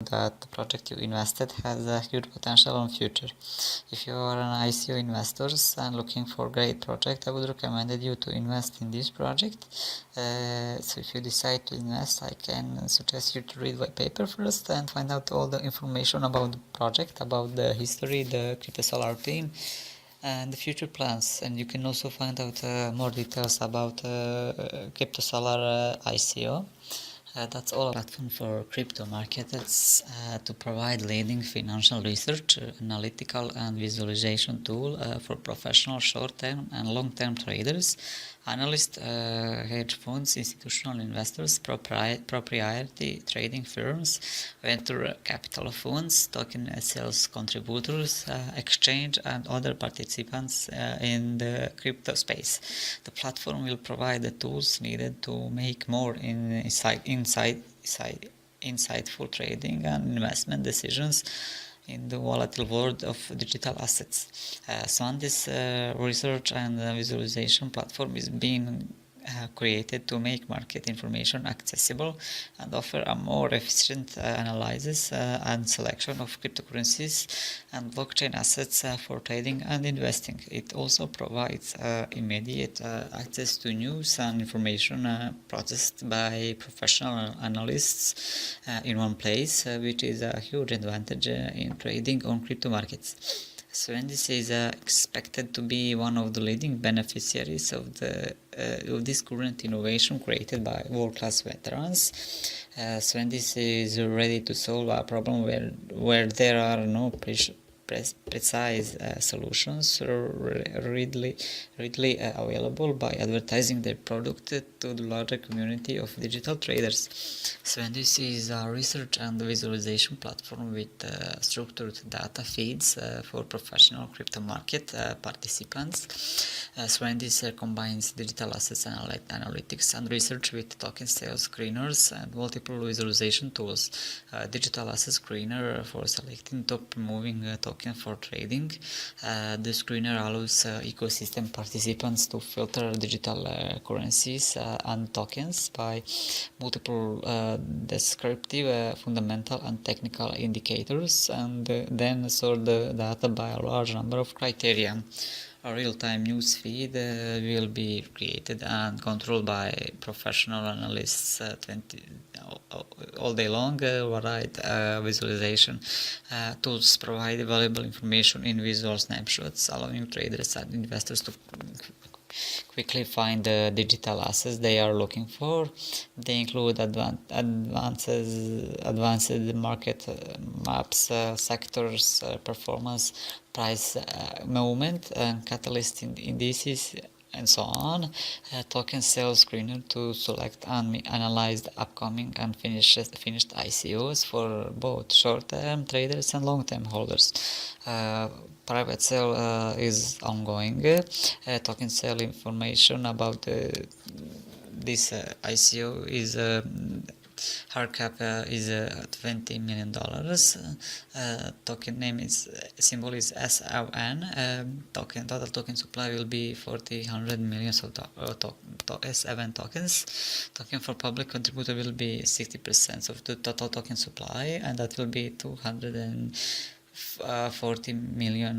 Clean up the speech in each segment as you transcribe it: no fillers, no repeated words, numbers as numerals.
that the project you invested has a huge potential in future. If you are an ICO investors and looking for a great project, I would recommend you to invest in this project. So if you decide to invest, I can suggest you to read white paper first and find out all the information about the project, about the history, the crypto solar team, and the future plans. And you can also find out more details about crypto solar ICO. That's all. Platform for crypto markets to provide leading financial research, analytical and visualization tool for professional short-term and long-term traders, analysts, hedge funds, institutional investors, proprietary trading firms, venture capital funds, token sales contributors, exchange and other participants in the crypto space. The platform will provide the tools needed to make more insightful trading and investment decisions in the volatile world of digital assets. This research and visualization platform is being created to make market information accessible and offer a more efficient analysis and selection of cryptocurrencies and blockchain assets for trading and investing. It also provides immediate access to news and information processed by professional analysts in one place, which is a huge advantage in trading on crypto markets. Swendis is expected to be one of the leading beneficiaries of this current innovation created by world-class veterans. Swendis is ready to solve a problem where there are no precise solutions readily available by advertising their product to the larger community of digital traders. Swendis is a research and visualization platform with structured data feeds for professional crypto market participants. Swendis combines digital assets analytics and research with token sales screeners and multiple visualization tools. Digital asset screener for selecting top moving token for trading. The screener allows ecosystem participants to filter digital currencies and tokens by multiple descriptive, fundamental and technical indicators, and then sort the data by a large number of criteria. A real-time news feed will be created and controlled by professional analysts all day long. Varied visualization tools provide valuable information in visual snapshots, allowing traders and investors to quickly find the digital assets they are looking for. They include advanced market maps, sectors, performance, price movement, and catalyst indices, and so on. Token sales screener to select and analyze the upcoming and finished ICOs for both short-term traders and long-term holders. Private sale is ongoing. Token sale information about this ICO is hard cap is $20 million. Token name is symbol is SLN. Total token supply will be 100 million S7 tokens. Token for public contributor will be 60% of the total token supply, and that will be 240 million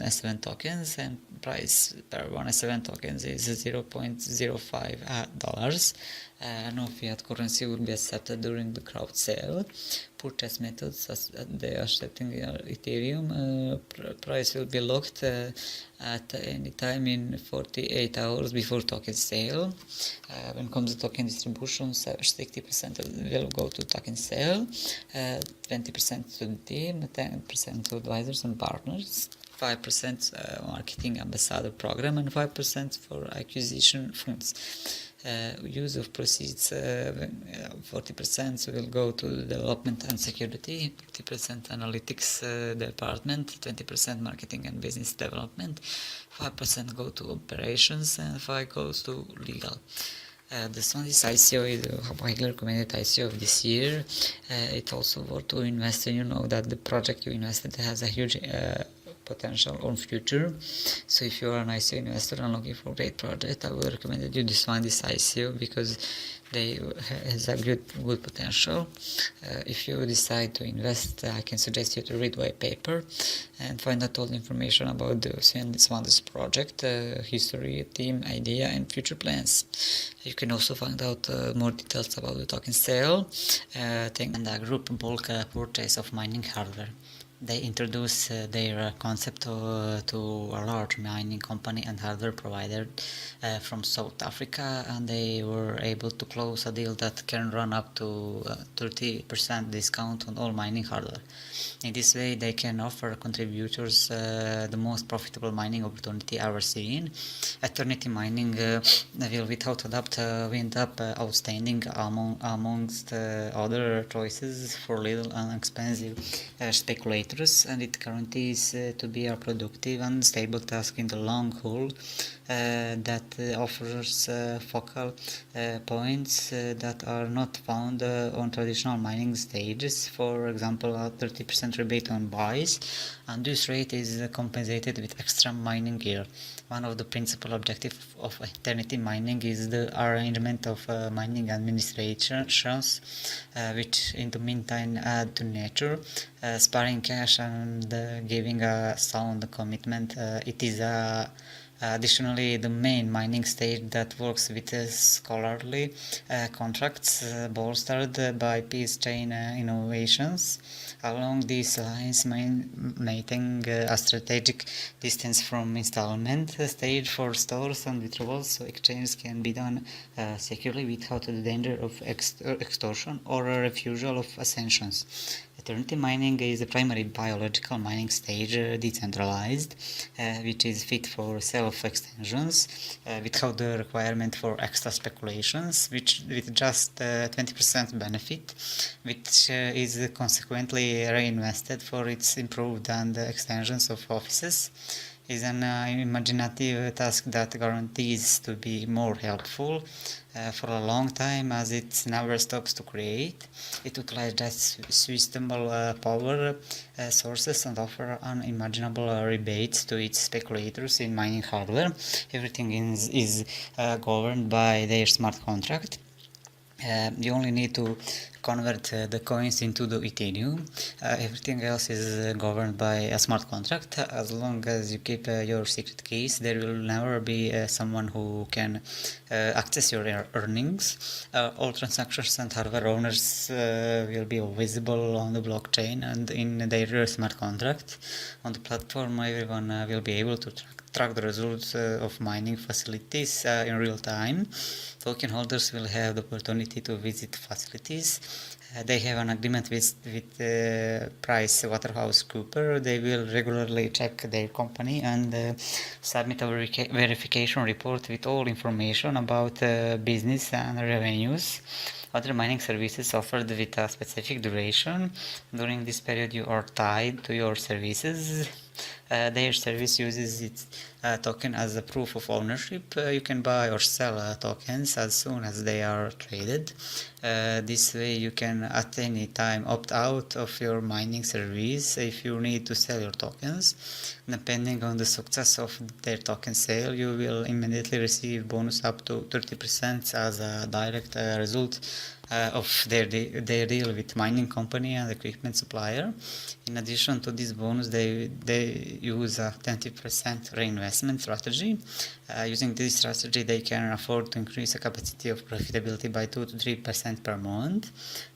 S7 tokens, and price per one S7 tokens is $0.05. No fiat currency will be accepted during the crowd sale. Purchase methods, they are accepting Ethereum. Price will be locked at any time in 48 hours before token sale. When it comes to token distribution, 60% will go to token sale, 20% to the team, 10% to advisors and partners, 5% marketing ambassador program, and 5% for acquisition funds. Use of proceeds, 40% will go to development and security, 40% analytics department, 20% marketing and business development, 5% go to operations, and 5% goes to legal. This ICO is a highly recommended ICO of this year. It's also worth to invest in. You know that the project you invested has a huge potential on future. So if you are an ICO investor and looking for a great project, I would recommend that you design this ICO, because They has a good potential. If you decide to invest, I can suggest you to read white paper and find out all the information about the Swandis project, history, team, idea, and future plans. You can also find out more details about the token sale and the group bulk purchase of mining hardware. They introduced their concept to a large mining company and hardware provider from South Africa, and they were able to close a deal that can run up to 30% discount on all mining hardware. In this way, they can offer contributors the most profitable mining opportunity ever seen. Eternity mining will, without a doubt, wind up outstanding amongst other choices for little and expensive speculators, and it guarantees to be a productive and stable task in the long haul that offers focal points that are not found on traditional mining stages. For example, a 30% rebate on buys, and this rate is compensated with extra mining gear. One of the principal objectives of Eternity mining is the arrangement of mining administrations, which in the meantime add to nature, sparing cash and giving a sound commitment. It is additionally the main mining stage that works with scholarly contracts bolstered by peace chain innovations. Along these lines, maintaining a strategic distance from installment stage for stores and withdrawals, so exchanges can be done securely without the danger of extortion or a refusal of ascensions. Eternity mining is the primary biological mining stage, decentralized, which is fit for self-extensions without the requirement for extra speculations, which with just 20% benefit, which is consequently reinvested for its improved and extensions of offices, is an imaginative task that guarantees to be more helpful for a long time, as it never stops to create. It utilizes sustainable power sources and offer unimaginable rebates to its speculators in mining hardware. Everything is governed by their smart contract. You only need to convert the coins into the Ethereum. Everything else is governed by a smart contract. As long as you keep your secret keys, there will never be someone who can access your earnings. All transactions and hardware owners will be visible on the blockchain and in their smart contract. On the platform, everyone will be able to track the results of mining facilities in real time. Token holders will have the opportunity to visit facilities. They have an agreement with PricewaterhouseCoopers. They will regularly check their company and submit a verification report with all information about business and revenues. Other mining services offered with a specific duration. During this period, you are tied to your services. Their service uses its token as a proof of ownership. You can buy or sell tokens as soon as they are traded. This way you can at any time opt out of your mining service if you need to sell your tokens. Depending on the success of their token sale, you will immediately receive bonus up to 30% as a direct result of their deal with mining company and equipment supplier. In addition to this bonus, they use a 20% reinvestment strategy. Using this strategy, they can afford to increase the capacity of profitability by 2 to 3% per month.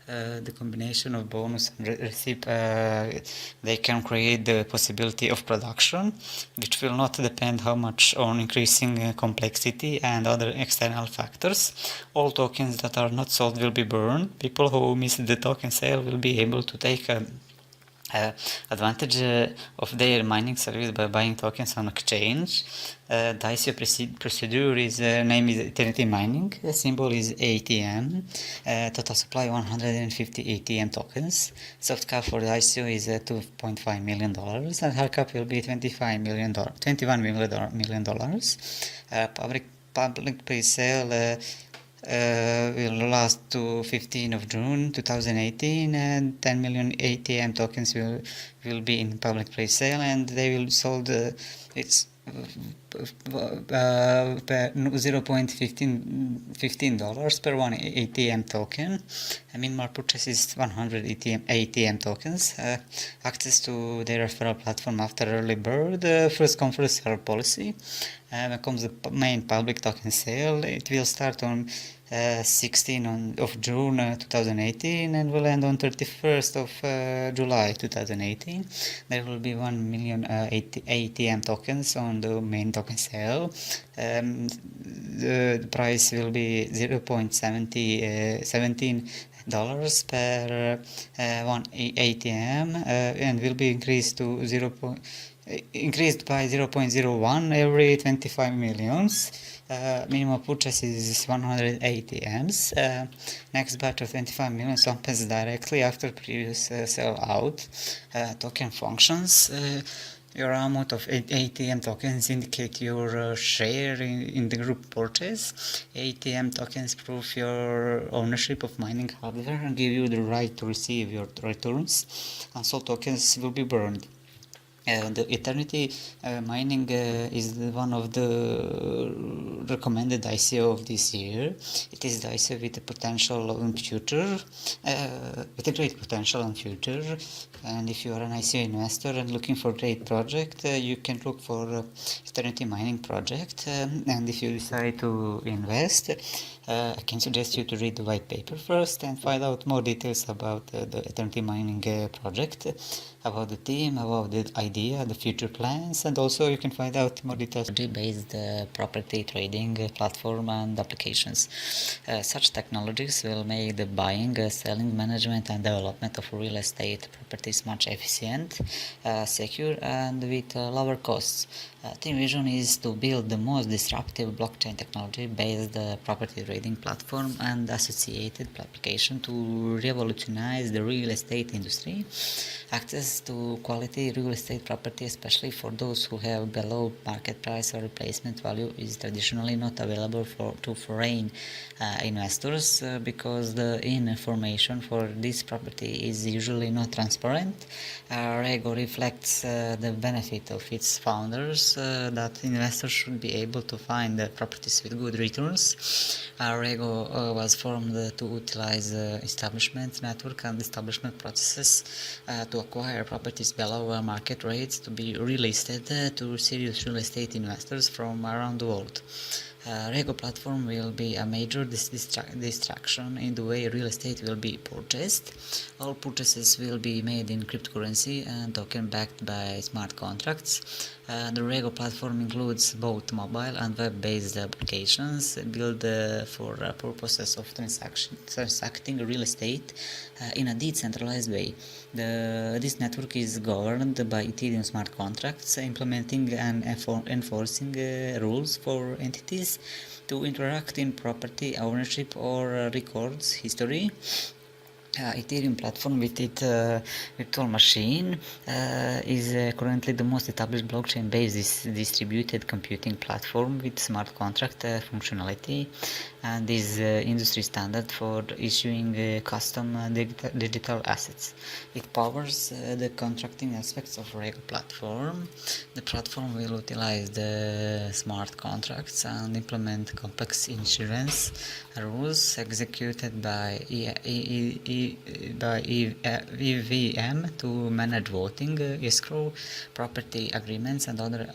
The combination of bonus and receipt, they can create the possibility of production, which will not depend how much on increasing complexity and other external factors. All tokens that are not sold will be burned. People who miss the token sale will be able to take advantage of their mining service by buying tokens on exchange. The ICO procedure is name is Eternity Mining. The symbol is ATM. Total supply 150 ATM tokens. Soft cap for the ICO is $2.5 million, and hard cap will be $21 million. Public pre-sale will last to 15th of June 2018, and 10 million ATM tokens will be in public pre-sale, and they will sold $0.15 per one ATM token. Minimal purchase is 100 ATM tokens. Access to their referral platform after early bird. First come first serve policy. When comes the main public token sale, it will start on 16 of June 2018 and will end on 31st of July 2018. There will be 1 million ATM tokens on the main token sale. The price will be 0.17 dollars per one ATM and will be increased to increased by 0.01 every 25 millions. Minimum purchase is 100 ATMs. Next batch of 25 millions opens directly after previous sell out. Token functions. Your amount of ATM tokens indicate your share in the group purchase. ATM tokens prove your ownership of mining hardware and give you the right to receive your returns. Unsold tokens will be burned. The Eternity mining is one of the recommended ICO of this year. It is the ICO with a potential in future, with a great potential in future. And if you are an ICO investor and looking for a great project, you can look for Eternity mining project. And if you decide to invest, I can suggest you to read the white paper first and find out more details about the Eternity mining project, about the team, about the idea, the future plans, and also you can find out more details. Based property trading platform and applications. Such technologies will make the buying, selling, management, and development of real estate properties much efficient, secure, and with lower costs. Team vision is to build the most disruptive blockchain technology-based property trading platform and associated application to revolutionize the real estate industry. Access to quality real estate property, especially for those who have below market price or replacement value, is traditionally not available to foreign investors because the information for this property is usually not transparent. Rego reflects the benefit of its founders that investors should be able to find properties with good returns. Rego was formed to utilize establishment network and establishment processes to acquire properties below market rates to be relisted to serious real estate investors from around the world. Rego platform will be a major distraction in the way real estate will be purchased. All purchases will be made in cryptocurrency and token backed by smart contracts. The Rego platform includes both mobile and web-based applications built for purposes of transacting real estate in a decentralized way. This network is governed by Ethereum smart contracts, implementing and enforcing rules for entities to interact in property ownership or records history. Ethereum platform with its virtual machine is currently the most established blockchain-based distributed computing platform with smart contract functionality and is industry standard for issuing custom digital assets. It powers the contracting aspects of Rego platform. The platform will utilize the smart contracts and implement complex insurance rules executed by EVM to manage voting, escrow, property agreements, and other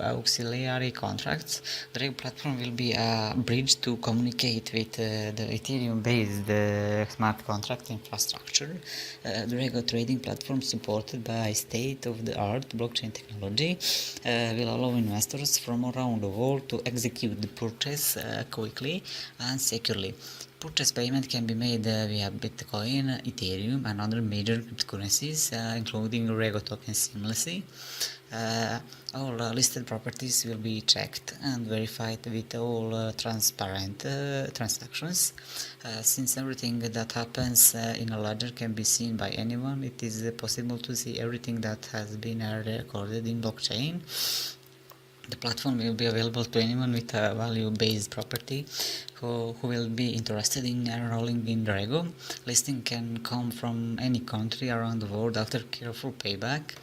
auxiliary contracts. The Rego platform will be a bridge to communicate with the Ethereum-based smart contract infrastructure. The Rego trading platform, supported by state-of-the-art blockchain technology, will allow investors from around the world to execute the purchase quickly and securely. Purchase payment can be made via Bitcoin, Ethereum, and other major cryptocurrencies, including Rego tokens seamlessly. All listed properties will be checked and verified with all transparent transactions. Since everything that happens in a ledger can be seen by anyone, it is possible to see everything that has been recorded in blockchain. The platform will be available to anyone with a value-based property who will be interested in enrolling in Rego. Listing can come from any country around the world after careful payback.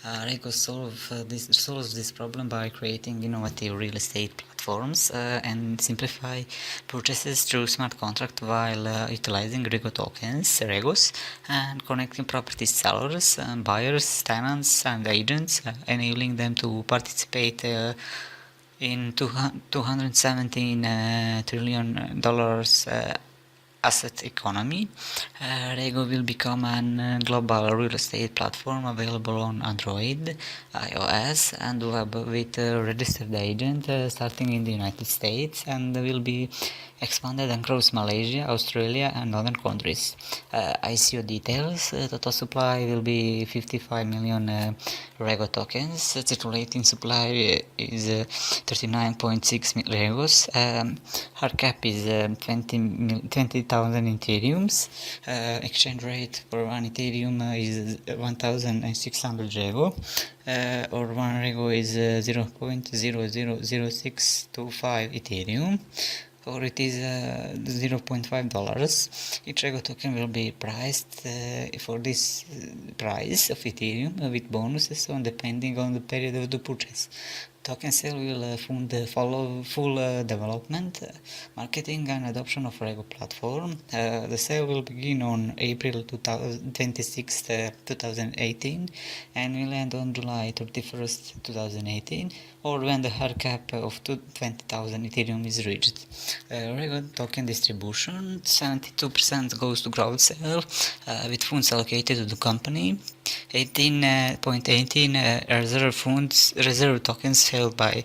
Rego solves this problem by creating innovative real estate platforms and simplify purchases through smart contract while utilizing Rego tokens, Regos, and connecting property sellers, buyers, tenants, and agents, enabling them to participate in $217 trillion asset economy. Rego will become a global real estate platform available on Android, iOS, and web with a registered agent starting in the United States, and will be expanded across Malaysia, Australia, and other countries. ICO details: total supply will be 55 million Rego tokens. Circulating supply is 39.6 Regos. Hard cap is 20,000 Ethereums. Exchange rate for one Ethereum is 1,600 Rego, or one Rego is 0.000625 Ethereum, or it is $0.5. Each Rego token will be priced for this price of Ethereum with bonuses, so depending on the period of the purchase. Token sale will fund the full development, marketing, and adoption of Rego platform. The sale will begin on April 26, 2018, and will end on July 31st, 2018, or when the hard cap of 20,000 Ethereum is reached. Rego token distribution: 72% goes to crowd sale, with funds allocated to the company. 18.18 reserve tokens held by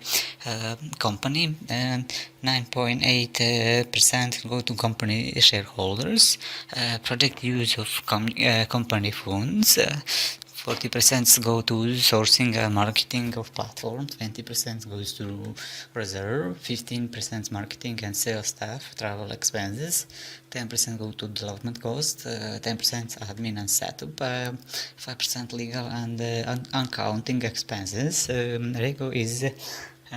company, and 9.8% go to company shareholders. Project use of company funds: 40% go to sourcing and marketing of platform, 20% goes to reserve, 15% marketing and sales staff, travel expenses, 10% go to development cost, 10% admin and setup, 5% legal and accounting expenses. Rego is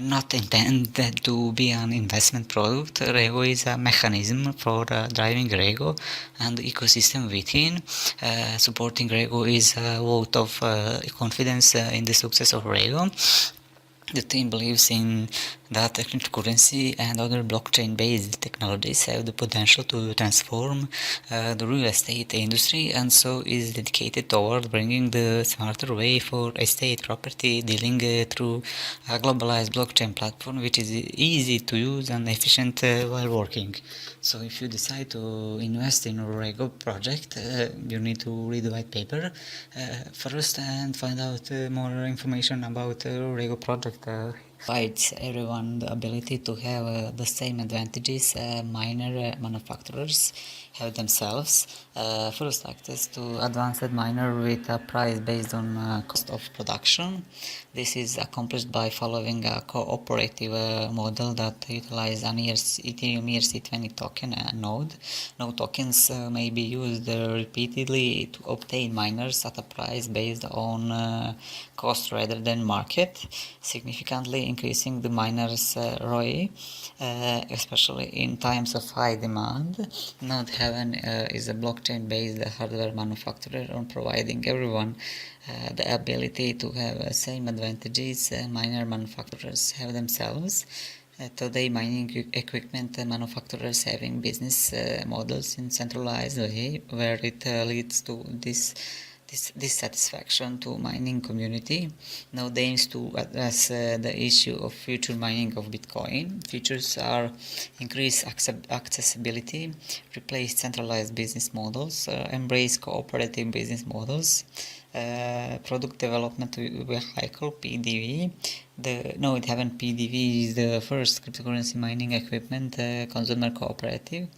not intended to be an investment product. Rego is a mechanism for driving Rego and the ecosystem within. Supporting Rego is a vote of confidence in the success of Rego. The team believes in that cryptocurrency and other blockchain-based technologies have the potential to transform the real estate industry, and so is dedicated toward bringing the smarter way for estate property dealing through a globalized blockchain platform which is easy to use and efficient while working. So if you decide to invest in a Rego project, you need to read the white paper first and find out more information about the Rego project. Provides everyone the ability to have the same advantages miner manufacturers have themselves. First, access to advanced miner with a price based on cost of production. This is accomplished by following a cooperative model that utilizes an Ethereum ERC20 token node. Node tokens may be used repeatedly to obtain miners at a price based on cost rather than market, significantly increasing the miners' ROI, especially in times of high demand. Node Heaven is a blockchain-based hardware manufacturer on providing everyone the ability to have the same advantages miner manufacturers have themselves. Today, mining equipment manufacturers having business models in centralized way, where it leads to dissatisfaction to mining community. Node aims to address the issue of future mining of Bitcoin. Features are increase accessibility, replace centralized business models, embrace cooperative business models, product development vehicle (PDV). The Node Heaven PDV is the first cryptocurrency mining equipment consumer cooperative.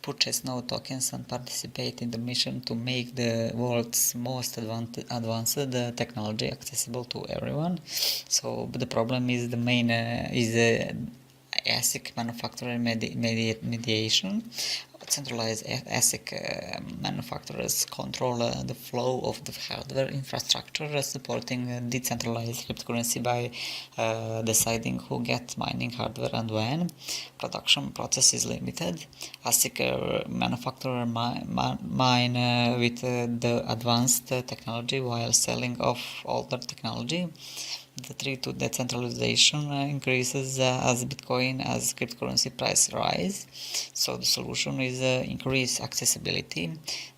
Purchase Node tokens and participate in the mission to make the world's most advanced technology accessible to everyone. So the problem is the main ASIC manufacturer mediation. decentralized ASIC manufacturers control the flow of the hardware infrastructure, supporting decentralized cryptocurrency by deciding who gets mining hardware and when. Production process is limited. ASIC manufacturer mine with the advanced technology while selling off older technology. The threat to decentralization increases as Bitcoin as cryptocurrency price rise. So the solution is increase accessibility.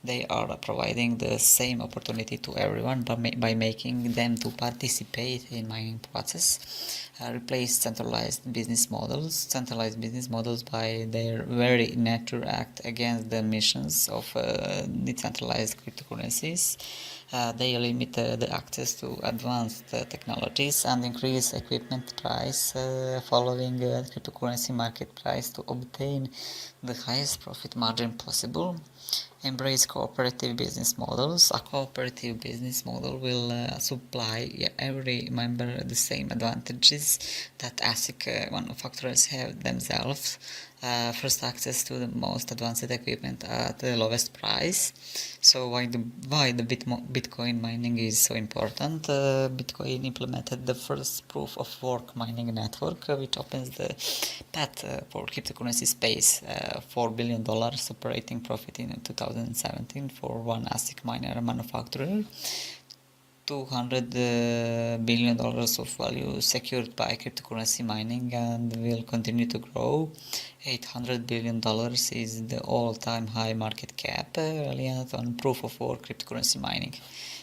They are providing the same opportunity to everyone by making them to participate in mining process. Replace centralized business models. Centralized business models by their very nature act against the missions of decentralized cryptocurrencies. They limit the access to advanced technologies and increase equipment price following cryptocurrency market price to obtain the highest profit margin possible. Embrace cooperative business models. A cooperative business model will supply every member the same advantages that ASIC manufacturers have themselves. First, access to the most advanced equipment at the lowest price. So why the Bitcoin mining is so important? Bitcoin implemented the first proof of work mining network, which opens the path for cryptocurrency space. $4 billion operating profit in 2017 for one ASIC miner manufacturer. $200 billion of value secured by cryptocurrency mining and will continue to grow. $800 billion is the all-time high market cap reliant on proof of work cryptocurrency mining.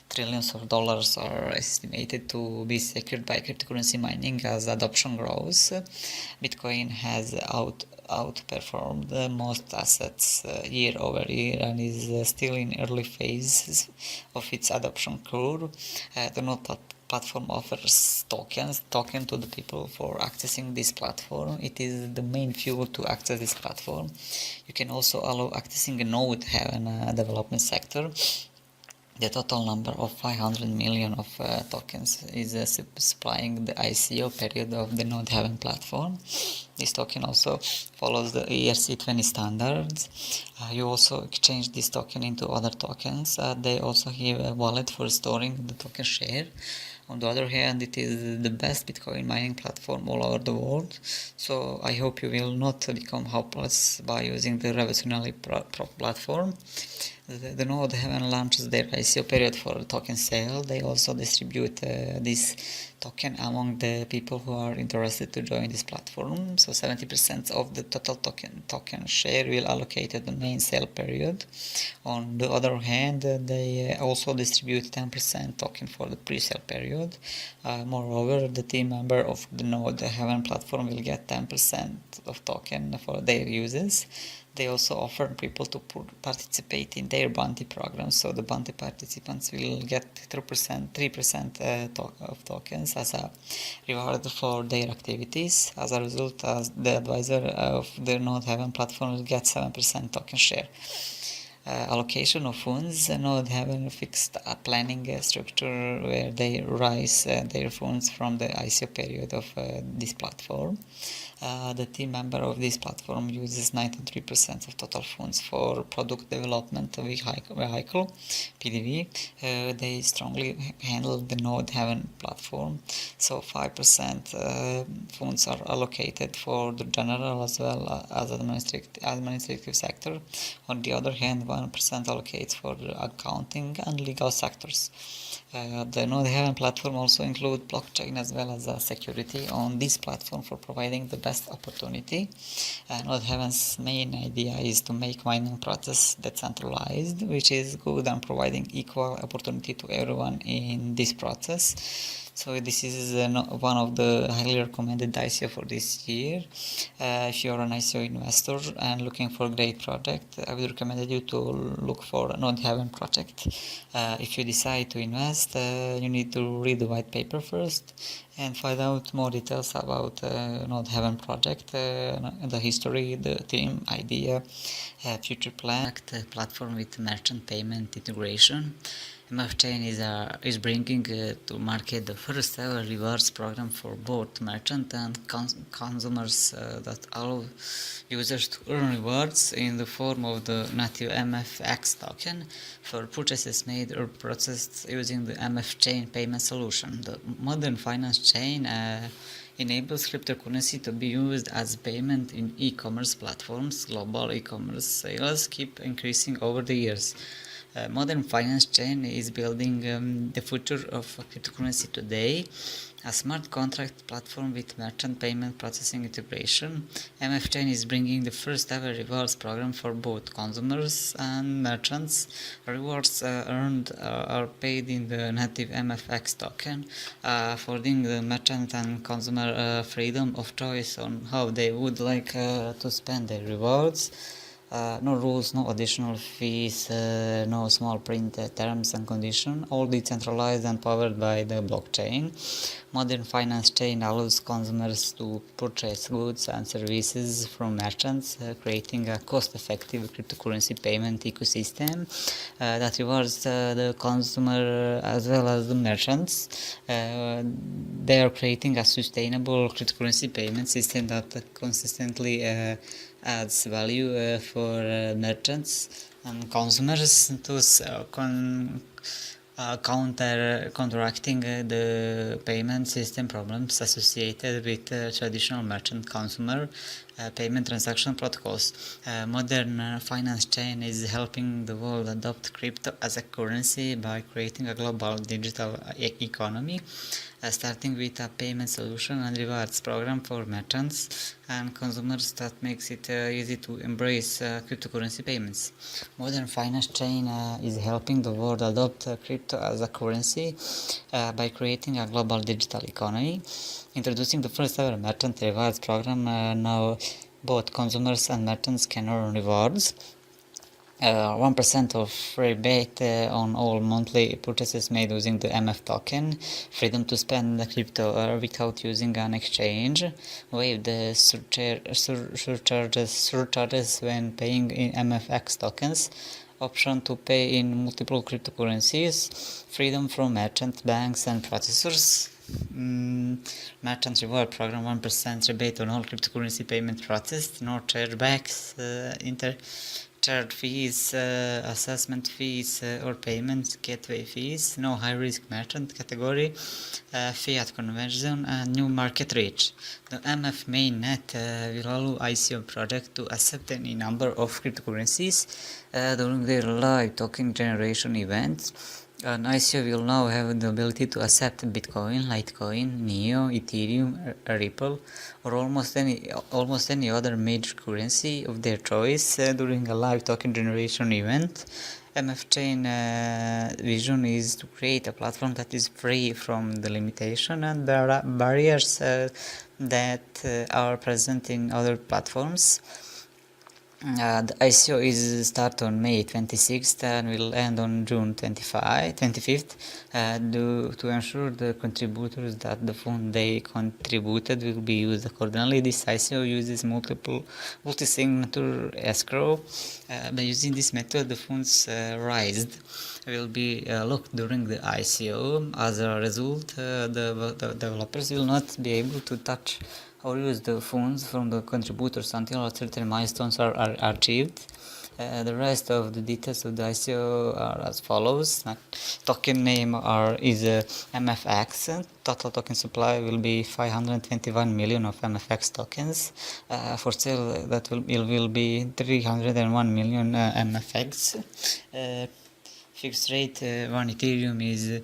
Trillions of dollars are estimated to be secured by cryptocurrency mining as adoption grows. Bitcoin has outperformed most assets year over year and is still in early phases of its adoption curve. The node platform offers token to the people for accessing this platform. It is the main fuel to access this platform. You can also allow accessing a node Haven development sector. The total number of 500 million of tokens is supplying the ICO period of the Node Haven platform. This token also follows the ERC20 standards. You also exchange this token into other tokens. They also have a wallet for storing the token share. On the other hand, it is the best Bitcoin mining platform all over the world. So I hope you will not become hopeless by using the revolutionary platform. The Node Haven launches their ICO period for token sale. They also distribute this token among the people who are interested to join this platform. So 70% of the total token share will allocate at the main sale period. On the other hand, they also distribute 10% token for the pre-sale period. Moreover, the team member of the Node Haven platform will get 10% of token for their users. They also offer people to participate in their bounty programs, so the bounty participants will get 3% of tokens as a reward for their activities. As a result, the advisor of the Node Haven platform will get 7% token share. Allocation of funds. Node Haven fixed a planning structure where they raise their funds from the ICO period of this platform. The team member of this platform uses 93% of total funds for product development vehicle PDV. They strongly handle the Node Haven platform, so 5% funds are allocated for the general as well as administrative sector. On the other hand, 1% allocates for the accounting and legal sectors. The Node Haven platform also includes blockchain as well as security on this platform for providing the best opportunity. Node Haven's main idea is to make mining process decentralized, which is good and providing equal opportunity to everyone in this process. So this is one of the highly recommended ICO for this year. If you're an ICO investor and looking for a great project, I would recommend you to look for a Node Haven project. If you decide to invest, you need to read the white paper first and find out more details about Node Haven project, the history, the team, idea, future plan, platform with merchant payment integration. MF Chain is bringing to market the first ever rewards program for both merchant and consumers that allow users to earn rewards in the form of the native MFX token for purchases made or processed using the MF Chain payment solution. The modern finance chain enables cryptocurrency to be used as payment in e-commerce platforms. Global e-commerce sales keep increasing over the years. Modern finance chain is building the future of cryptocurrency today. A smart contract platform with merchant payment processing integration, MF Chain is bringing the first ever rewards program for both consumers and merchants. Rewards earned are paid in the native MFX token, affording the merchant and consumer freedom of choice on how they would like to spend their rewards. No rules, no additional fees, no small print terms and conditions, all decentralized and powered by the blockchain. Modern finance chain allows consumers to purchase goods and services from merchants, creating a cost-effective cryptocurrency payment ecosystem that rewards the consumer as well as the merchants. They are creating a sustainable cryptocurrency payment system that consistently adds value for merchants and consumers, thus counteracting the payment system problems associated with traditional merchant consumer payment transaction protocols. Modern finance chain is helping the world adopt crypto as a currency by creating a global digital economy, starting with a payment solution and rewards program for merchants and consumers that makes it easy to embrace cryptocurrency payments. Modern finance chain is helping the world adopt crypto as a currency by creating a global digital economy, introducing the first ever merchant rewards program. Now both consumers and merchants can earn rewards. 1% of rebate on all monthly purchases made using the MF token, freedom to spend the crypto without using an exchange, waive the surcharges when paying in MFX tokens, option to pay in multiple cryptocurrencies, freedom from merchant banks and processors. Merchant reward program, 1% rebate on all cryptocurrency payment processed, no chargebacks, charge fees, assessment fees or payment gateway fees, no high risk merchant category, fiat conversion and new market reach. The MF mainnet will allow ICO project to accept any number of cryptocurrencies during their live token generation events. An ICO will now have the ability to accept Bitcoin, Litecoin, Neo, Ethereum, Ripple, or almost any other major currency of their choice during a live token generation event. MF Chain vision is to create a platform that is free from the limitation and barriers that are present in other platforms. The ICO is start on May 26th and will end on June 25th to ensure the contributors that the fund they contributed will be used accordingly. This ICO uses multi-signature escrow. By using this method, the funds raised will be locked during the ICO. As a result, the developers will not be able to touch or use the funds from the contributors until certain milestones are achieved. The rest of the details of the ICO are as follows. Token name is MFX. Total token supply will be 521 million of MFX tokens. For sale, that will be 301 million MFX. Fixed rate 1 Ethereum is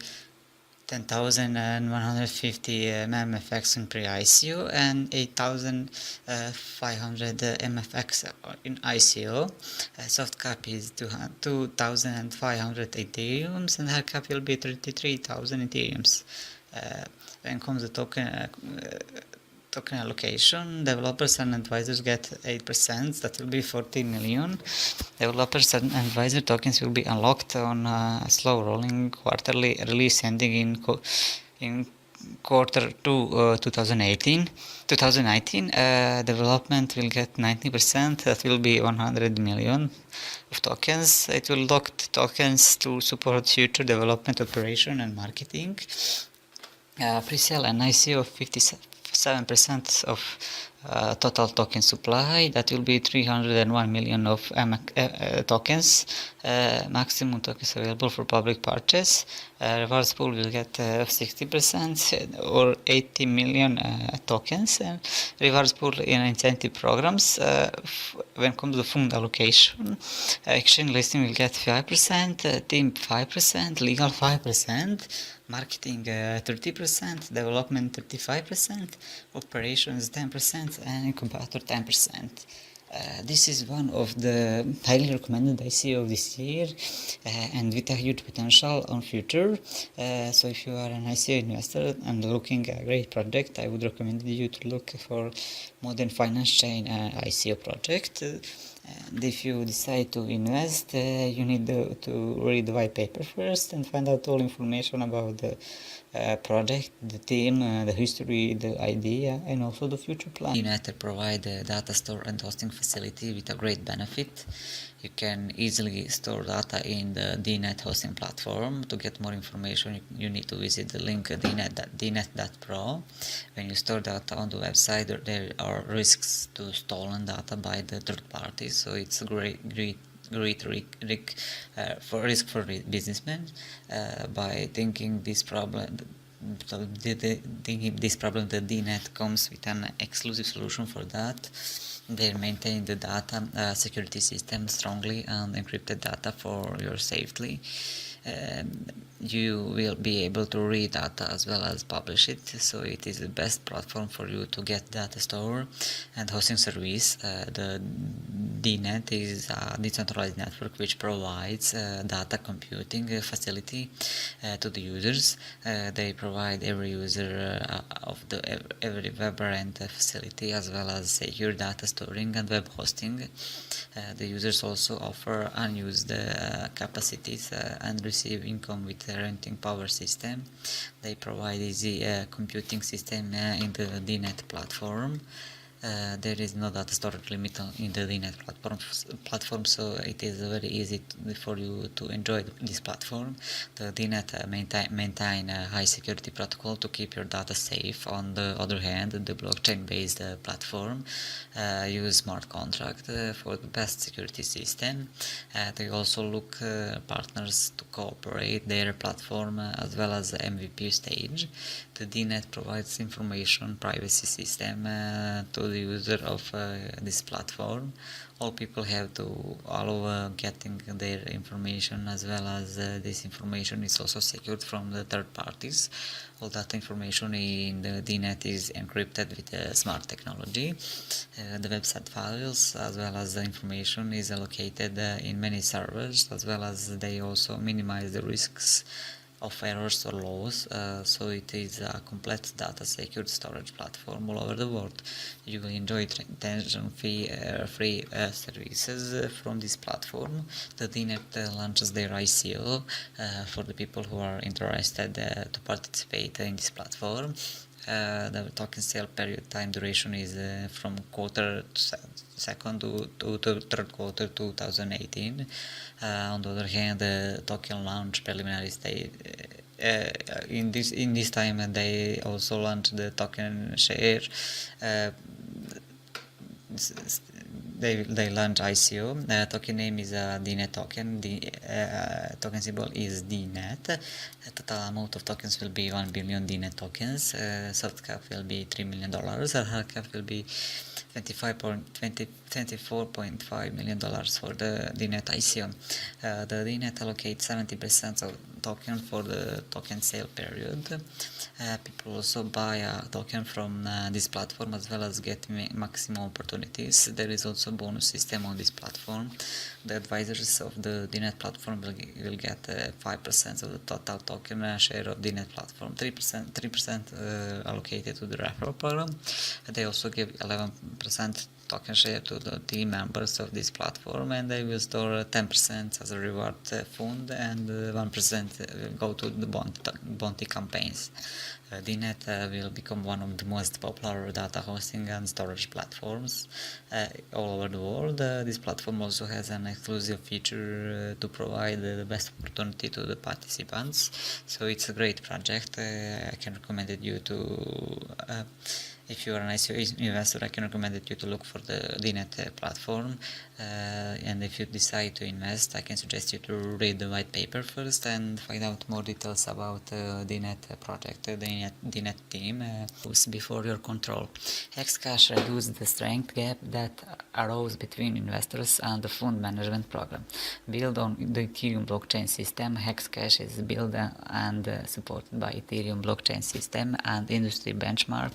10,150 MFX in pre-ICO and 8,500 MFX in ICO. Soft cap is 2,500 Ethereums and hard cap will be 33,000 Ethereums. When comes the token allocation, developers and advisors get 8%, that will be 14 million. Developers and advisor tokens will be unlocked on a slow rolling quarterly release ending in quarter to 2019, development will get 90%. That will be 100 million of tokens. It will lock the tokens to support future development, operation, and marketing. Pre-sale and ICO of 57% of total token supply. That will be 301 million of tokens. Maximum tokens available for public purchase. Rewards pool will get 60% or 80 million tokens. And rewards pool in incentive programs. When it comes to fund allocation, exchange listing will get 5%, team 5%, legal 5%. Marketing 30%, development 35%, operations 10%, and incubator 10%. This is one of the highly recommended ICO this year, and with a huge potential on future. So if you are an ICO investor and looking at a great project, I would recommend you to look for modern finance chain ICO project. And if you decide to invest, you need to read the white paper first and find out all information about the project, the team, the history, the idea, and also the future plan. United provide a data store and hosting facility with a great benefit. You can easily store data in the DNet hosting platform. To get more information, you need to visit the link dnet.pro. When you store data on the website, there are risks to stolen data by the third parties, so it's a great risk for businessmen. By thinking this problem, the DNet comes with an exclusive solution for that. They maintain the data security system strongly and encrypted data for your safety. You will be able to read data as well as publish it, so it is the best platform for you to get data store and hosting service. The DNet is a decentralized network which provides data computing facility to the users. They provide every user of every web rent facility as well as secure data storing and web hosting. The users also offer unused capacities and receive income with the renting power system. They provide easy computing system in the DNet platform. There is no data storage limit in the DNet platform, so it is very easy for you to enjoy this platform. The DNet maintain a high security protocol to keep your data safe. On the other hand, the blockchain-based platform use smart contract for the best security system. They also look partners to cooperate their platform as well as the MVP stage. The DNet provides information privacy system to the user of this platform. All people have to allow getting their information, as well as this information is also secured from the third parties. All that information in the DNet is encrypted with smart technology. The website files as well as the information is allocated in many servers, as well as they also minimize the risks of errors or loss, so it is a complete data secured storage platform all over the world. You will enjoy tension-free free services from this platform. The DNet launches their ICO for the people who are interested to participate in this platform. The token sale period time duration is from second to third quarter 2018. On the other hand, the token launch preliminary stage in this time they also launched the token share. They launch ICO. Token name is DNet token. The token symbol is DNet. The total amount of tokens will be 1 billion DNet tokens. Soft cap will be $3 million. Hard cap will be $24.5 million for the DNet ICO. The DNet allocates 70% of token for the token sale period. People also buy a token from this platform as well as get maximum opportunities. There is also a bonus system on this platform. The advisors of the DNet platform will get 5% of the total token share of DNet platform, 3% allocated to the referral program. They also give 11% token share to the team members of this platform, and they will store 10% as a reward fund, and 1% will go to the bounty campaigns. DNet will become one of the most popular data hosting and storage platforms all over the world. This platform also has an exclusive feature to provide the best opportunity to the participants. So it's a great project. I can recommend it you to if you are an ICO investor, I can recommend you to look for the DNet platform. And if you decide to invest, I can suggest you to read the white paper first and find out more details about the DNet project, the DNet team before your control. Hexcash reduces the strength gap that arose between investors and the fund management program. Built on the Ethereum blockchain system, Hexcash is built and supported by Ethereum blockchain system and industry benchmark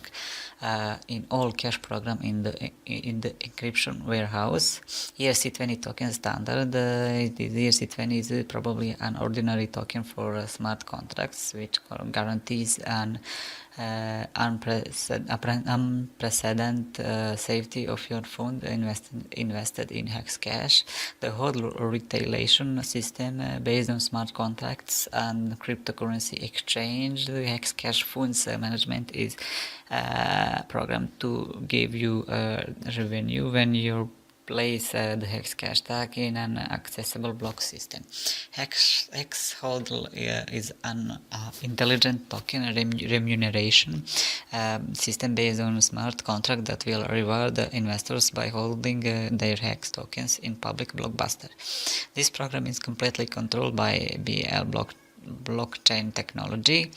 in all cash program in the encryption warehouse. ERC20 token standard. The ERC20 is probably an ordinary token for smart contracts, which guarantees an unprecedented safety of your fund invested in Hexcash. The whole retailation system based on smart contracts and cryptocurrency exchange. The Hexcash funds management is programmed to give you revenue when you place the Hexcash tag in an accessible block system. HexHodl is an intelligent token remuneration system based on a smart contract that will reward investors by holding their Hex tokens in public blockbuster. This program is completely controlled by BL blockchain technology.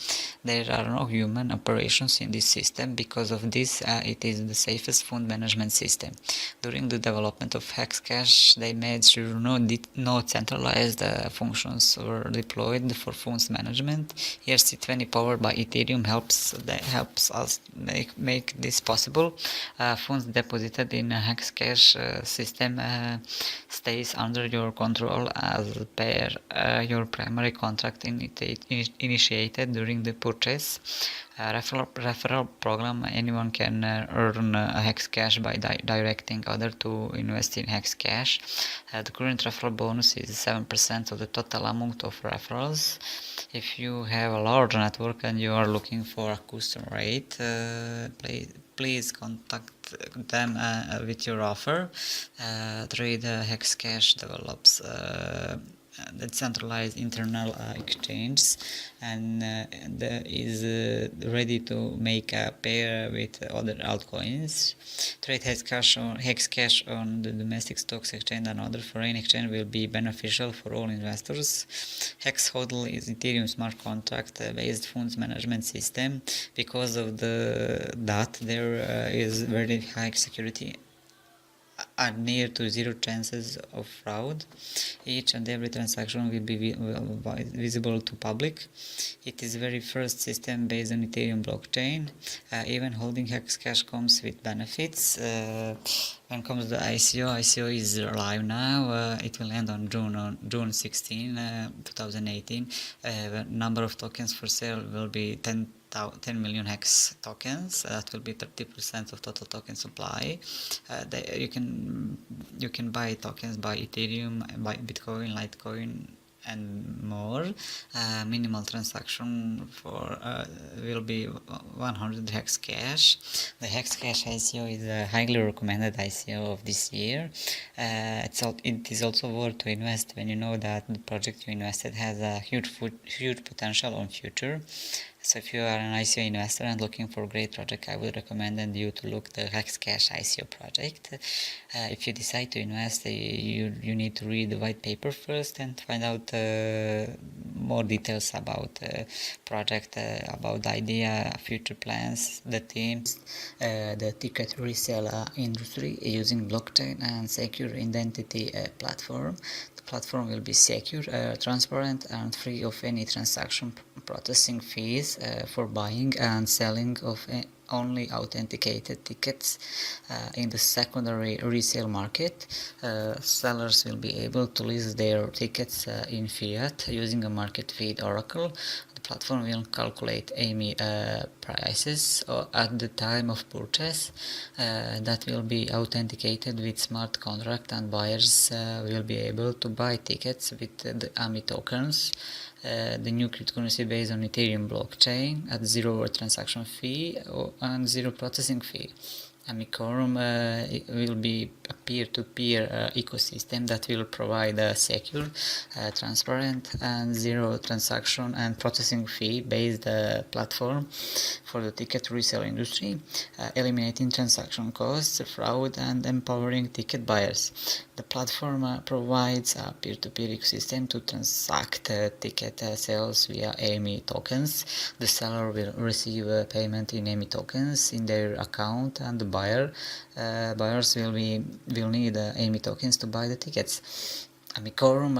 There are no human operations in this system. Because of this, it is the safest fund management system. During the development of Hexcash, they made sure no centralized functions were deployed for funds management. ERC20 powered by Ethereum helps us make this possible. Funds deposited in a Hexcash system stays under your control as per your primary contract initiated during the purchase. Referral program. Anyone can earn Hexcash by directing others to invest in Hexcash. The current referral bonus is 7% of the total amount of referrals. If you have a large network and you are looking for a custom rate, please contact them with your offer. Trade Hexcash develops decentralized internal exchange and is ready to make a pair with other altcoins. Trade Hexcash on the domestic stocks exchange and other foreign exchange will be beneficial for all investors. HexHodl is Ethereum smart contract based funds management system. Because of that there is very high security and near to zero chances of fraud. Each and every transaction will be visible to public. It is the very first system based on Ethereum blockchain. Even holding Hexcash comes with benefits. When it comes to ICO is live now. It will end on June 16, 2018. The number of tokens for sale will be 10 million Hex tokens. That will be 30% of total token supply. You can buy tokens by Ethereum, by Bitcoin, Litecoin, and more. Minimal transaction for will be 100 Hexcash. The Hexcash ICO is a highly recommended ICO of this year. It is also worth to invest when you know that the project you invested has a huge potential on future. So if you are an ICO investor and looking for a great project, I would recommend you to look the Hexcash ICO project. If you decide to invest, you need to read the white paper first and find out more details about the project, about the idea, future plans, the teams, the ticket resale industry using blockchain and secure identity platform. Platform will be secure, transparent, and free of any transaction processing fees for buying and selling of only authenticated tickets in the secondary resale market. Sellers will be able to list their tickets in fiat using a market feed oracle. The platform will calculate AMI prices at the time of purchase that will be authenticated with smart contract, and buyers will be able to buy tickets with the AMI tokens, the new cryptocurrency based on Ethereum blockchain at zero transaction fee and zero processing fee. Amicorum will be a peer-to-peer ecosystem that will provide a secure, transparent and zero transaction and processing fee based platform for the ticket resale industry, eliminating transaction costs, fraud and empowering ticket buyers. The platform provides a peer-to-peer ecosystem to transact ticket sales via AMI tokens. The seller will receive payment in AMI tokens in their account, and the buyers will need AMI tokens to buy the tickets. Amicorum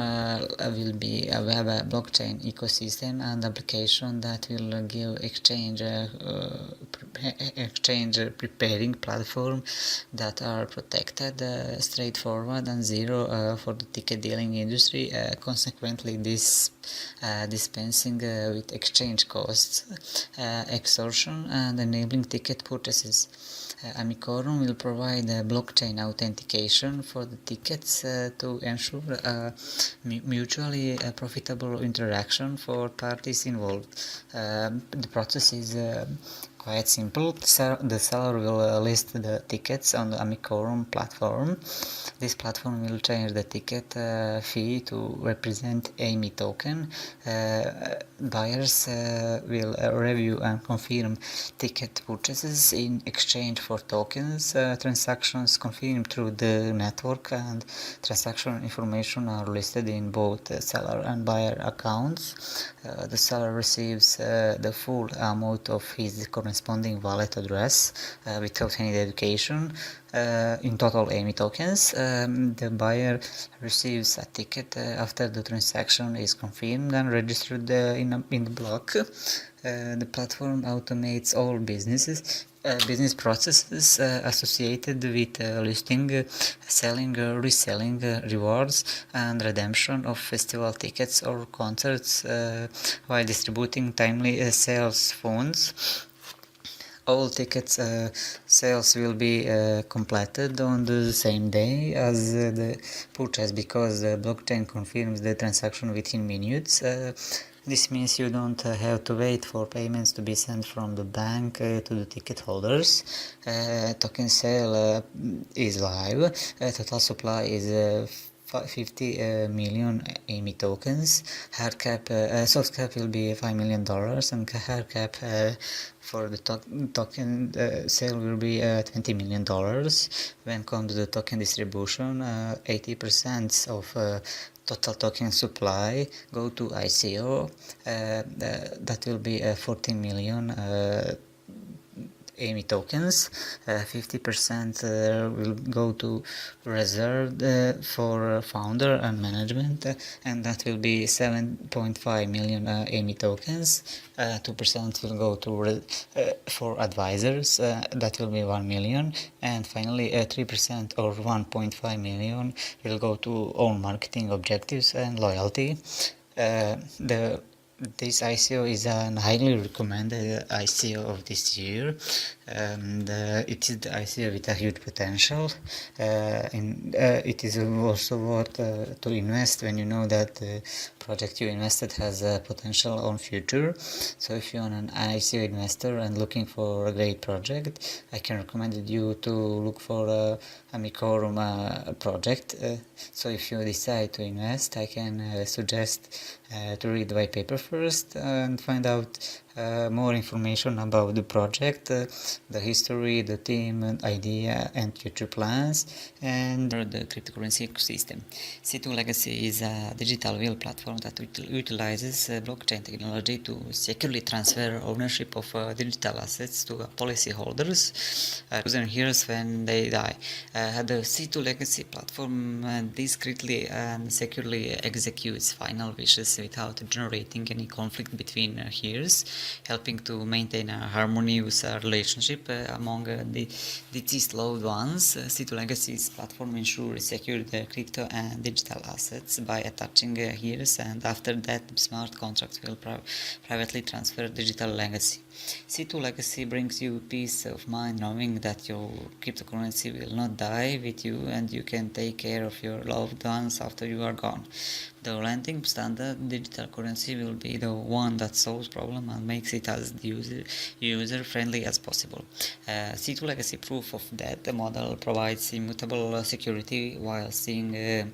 will be a web blockchain ecosystem and application that will give exchange preparing platform that are protected, straightforward and zero for the ticket dealing industry, consequently dispensing with exchange costs, extortion and enabling ticket purchases. Amicorum will provide blockchain authentication for the tickets to ensure mutually profitable interaction for parties involved. The process is quite simple. The seller will list the tickets on the Amicorum platform. This platform will change the ticket fee to represent AMI token. Buyers will review and confirm ticket purchases in exchange for tokens. Transactions confirmed through the network and transaction information are listed in both seller and buyer accounts. The seller receives the full amount of his corresponding wallet address without any dedication. In total AMI tokens. The buyer receives a ticket after the transaction is confirmed and registered in the block. The platform automates all business processes associated with listing, selling, reselling, rewards and redemption of festival tickets or concerts while distributing timely sales funds. All tickets sales will be completed on the same day as the purchase, because the blockchain confirms the transaction within minutes. This means you don't have to wait for payments to be sent from the bank to the ticket holders. Token sale is live. Total supply is 50 million AMI tokens. Hard cap, soft cap will be $5 million, and hard cap for the token sale will be $20 million. When comes to the token distribution, 80% of total token supply go to ICO. That will be 14 million AMI tokens. 50% will go to reserved for founder and management, and that will be 7.5 million AMI tokens. 2% will go to for advisors, that will be 1 million, and finally 3% or 1.5 million will go to own marketing objectives and loyalty. This ICO is an highly recommended ICO of this year, and it is the ICO with a huge potential. It is also worth to invest when you know that the project you invested has a potential on future. So if you're an ICO investor and looking for a great project, I can recommend you to look for a Amicorum project. So if you decide to invest, I can suggest to read the white paper first and find out more information about the project, the history, the team, idea and future plans, and the cryptocurrency ecosystem. C2 Legacy is a digital will platform that utilizes blockchain technology to securely transfer ownership of digital assets to policyholders, and heirs when they die. The C2 Legacy platform discreetly and securely executes final wishes without generating any conflict between heirs. helping to maintain a harmonious relationship among the deceased loved ones. C2 Legacy's platform ensures secure crypto and digital assets by attaching heirs, and after that, smart contracts will privately transfer digital legacy. C2 Legacy brings you peace of mind knowing that your cryptocurrency will not die with you and you can take care of your loved ones after you are gone. The lending standard digital currency will be the one that solves problem and makes it as user friendly as possible. C2 Legacy proof of that the model provides immutable security while seeing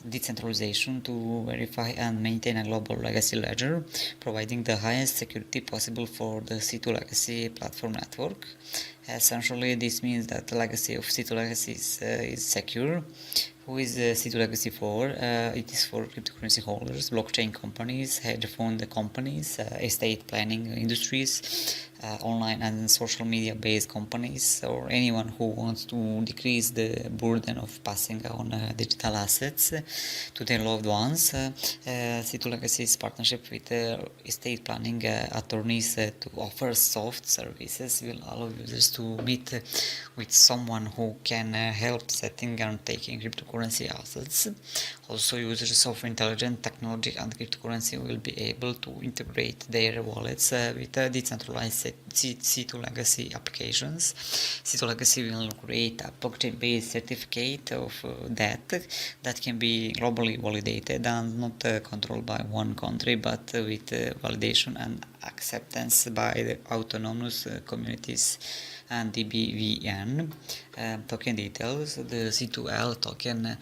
decentralization to verify and maintain a global legacy ledger, providing the highest security possible for the C2 Legacy platform network. Essentially, this means that the legacy of C2 Legacy is secure. Who is C2 Legacy for? It is for cryptocurrency holders, blockchain companies, hedge fund companies, estate planning industries, online and social media based companies, or anyone who wants to decrease the burden of passing on digital assets to their loved ones. C2 Legacy's partnership with estate planning attorneys to offer soft services will allow users to meet with someone who can help setting and taking cryptocurrency assets. Also, users of intelligent technology and cryptocurrency will be able to integrate their wallets with decentralized C2 Legacy applications. C2 Legacy will create a blockchain-based certificate of that can be globally validated and not controlled by one country, but with validation and acceptance by the autonomous communities and DBVN. Token details. The C2L token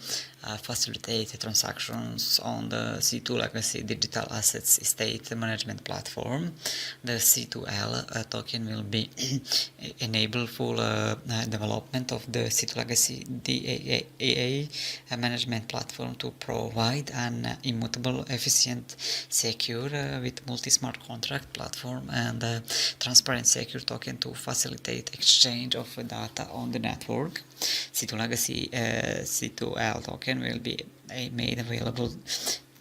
facilitates transactions on the C2 Legacy digital assets estate management platform. The C2L token will be enable full development of the C2 Legacy DAA management platform to provide an immutable, efficient, secure with multi-smart contract platform and transparent secure token to facilitate exchange of data on the network. C2 Legacy C2L token will be made available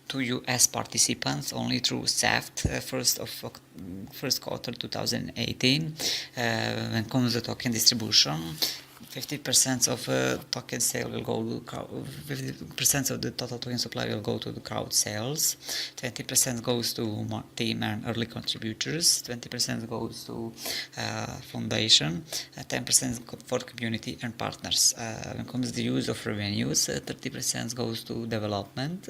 to US participants only through SAFT first quarter 2018. When comes the token distribution, 50% of token sale will go to 50% of the total token supply will go to the crowd sales, 20% goes to team and early contributors, 20% goes to foundation, 10% for community and partners. When it comes to the use of revenues, 30% goes to development,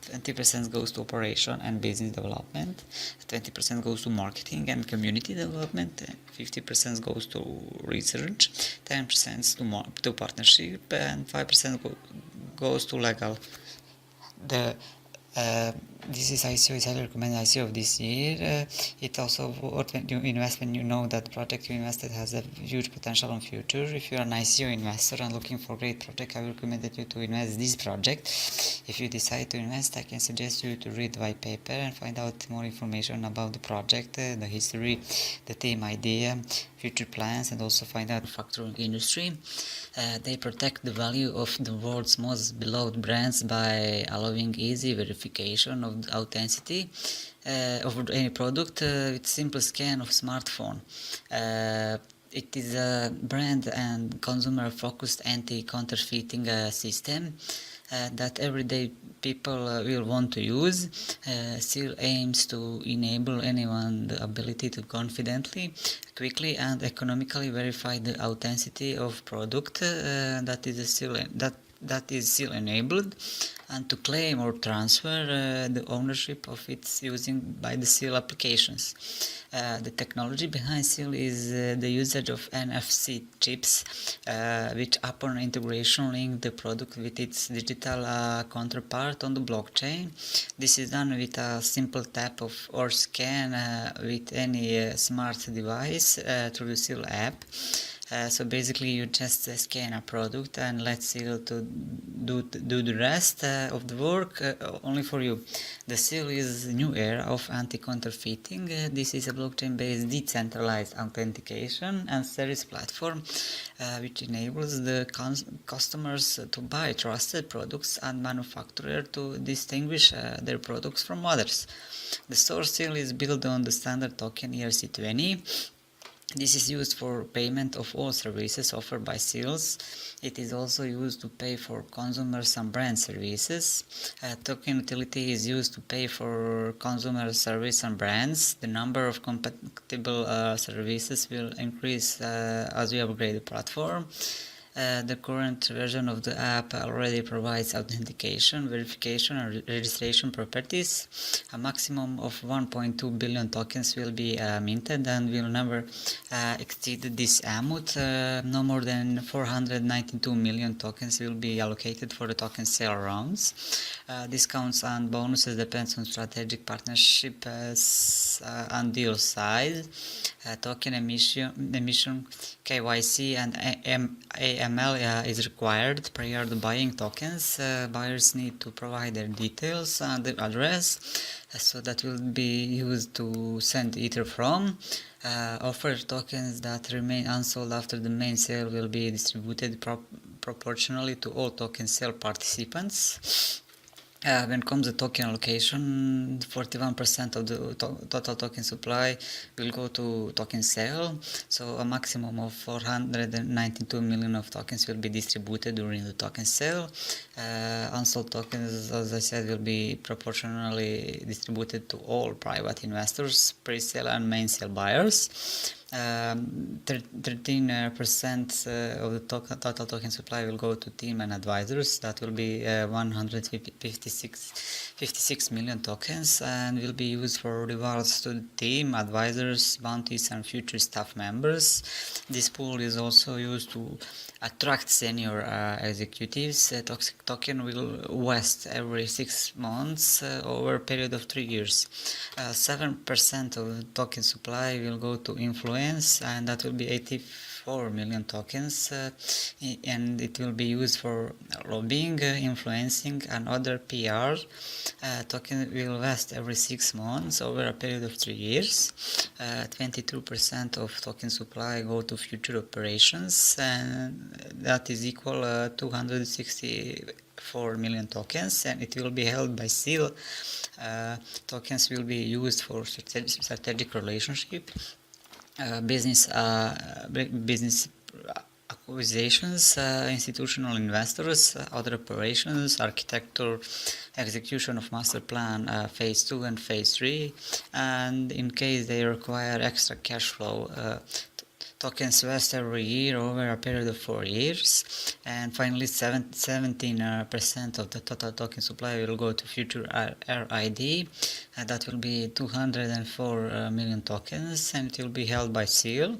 20% goes to operation and business development, 20% goes to marketing and community development, 50% goes to research, 10% to partnership, and 5% goes to legal. This is ICO, is highly recommended ICO of this year. It also worth when you invest when you know that the project you invested has a huge potential in future. If you're an ICO investor and looking for a great project, I will recommend you to invest this project. If you decide to invest, I can suggest you to read the white paper and find out more information about the project, the history, the team idea, future plans, and also find out the manufacturing industry. They protect the value of the world's most beloved brands by allowing easy verification of the authenticity of any product with simple scan of smartphone. It is a brand and consumer-focused anti-counterfeiting system that everyday people will want to use. Seal aims to enable anyone the ability to confidently, quickly and economically verify the authenticity of product that is seal enabled, and to claim or transfer the ownership of its using by the seal applications. The technology behind seal is the usage of NFC chips, which upon integration link the product with its digital counterpart on the blockchain. This is done with a simple tap of or scan with any smart device through the seal app. So basically you just scan a product and let seal to do the rest of the work only for you. The seal is a new era of anti-counterfeiting. This is a blockchain-based decentralized authentication and service platform which enables the customers to buy trusted products and manufacturers to distinguish their products from others. The source seal is built on the standard token ERC20. This is used for payment of all services offered by seals. It is also used to pay for consumers and brand services. Token utility is used to pay for consumer service and brands. The number of compatible services will increase as we upgrade the platform. The current version of the app already provides authentication, verification, and registration properties. A maximum of 1.2 billion tokens will be minted and will never exceed this amount. No more than 492 million tokens will be allocated for the token sale rounds. Discounts and bonuses depends on strategic partnership and deal size. Token emission, KYC, and AML is required prior to buying tokens. Buyers need to provide their details and the address, so that will be used to send Ether from. Offered tokens that remain unsold after the main sale will be distributed proportionally to all token sale participants. When it comes to token allocation, 41% of the total token supply will go to token sale, so a maximum of 492 million of tokens will be distributed during the token sale. Unsold tokens, as I said, will be proportionally distributed to all private investors, pre-sale and main sale buyers. 13% of the total token supply will go to team and advisors. That will be 156 million tokens and will be used for rewards to the team, advisors, bounties, and future staff members. This pool is also used to attract senior executives. Token will vest every 6 months over a period of 3 years. 7% of the token supply will go to influence, and that will be 84 million tokens, and it will be used for lobbying, influencing, and other PR. Token will vest every 6 months over a period of 3 years. 22% of token supply go to future operations, and that is equal 264 million tokens, and it will be held by seal. Tokens will be used for strategic relationship, business acquisitions, institutional investors, other operations, architecture, execution of master plan phase 2 and phase 3, and in case they require extra cash flow, tokens vest every year over a period of 4 years. And finally, 17% of the total token supply will go to future RID, and that will be 204 million tokens, and it will be held by seal.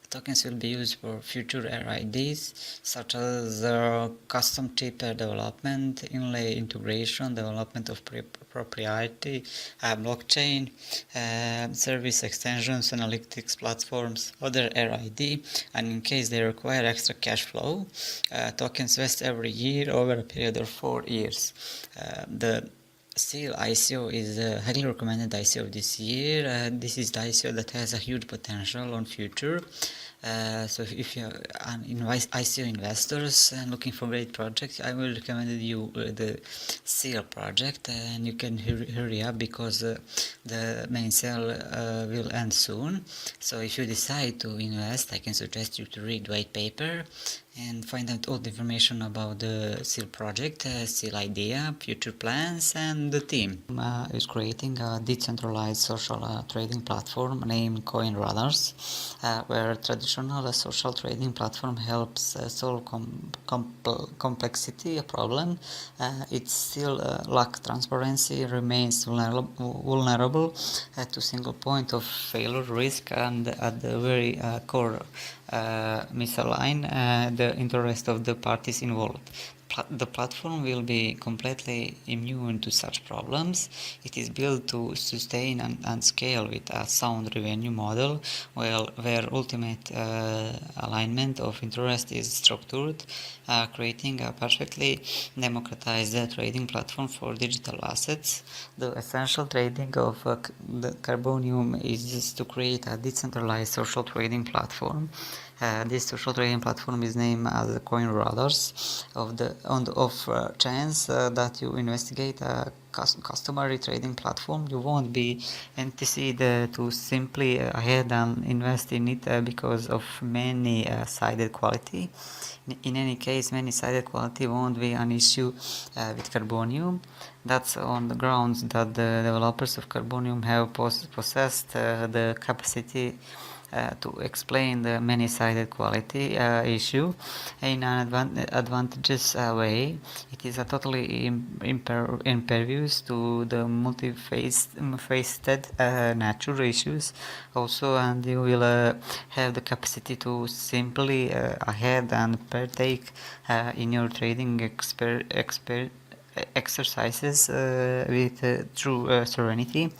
Tokens will be used for future RIDs, such as custom chip development, inlay integration, development of proprietary blockchain, service extensions, analytics platforms, other RID, and in case they require extra cash flow, tokens vest every year over a period of 4 years. The Seal ICO is a highly recommended ICO this year. This is the ICO that has a huge potential on future. So if you're an ICO investors and looking for great projects, I will recommend you the Seal project, and you can hurry up because the main sale will end soon. So if you decide to invest, I can suggest you to read white paper and find out all the information about the Seal project, Seal idea, future plans, and the team. Is creating a decentralized social trading platform named CoinRunners, where traditional social trading platform helps solve complexity problem. It still lacks transparency, remains vulnerable to single point of failure risk, and at the very core misalign the interest of the parties involved. the platform will be completely immune to such problems. It is built to sustain and scale with a sound revenue model, where ultimate alignment of interest is structured, creating a perfectly democratized trading platform for digital assets. The essential trading of the Carbonium is just to create a decentralized social trading platform. This social trading platform is named as Coin Radars. Of the on the off chance that you investigate a customary trading platform, you won't be anticipated to simply ahead and invest in it because of many sided quality. In any case, many sided quality won't be an issue with Carbonium. That's on the grounds that the developers of Carbonium have possessed the capacity to explain the many-sided quality issue in an advantageous way. It is a totally impervious to the multifaceted natural issues also, and you will have the capacity to simply ahead and partake in your trading exercises with true serenity.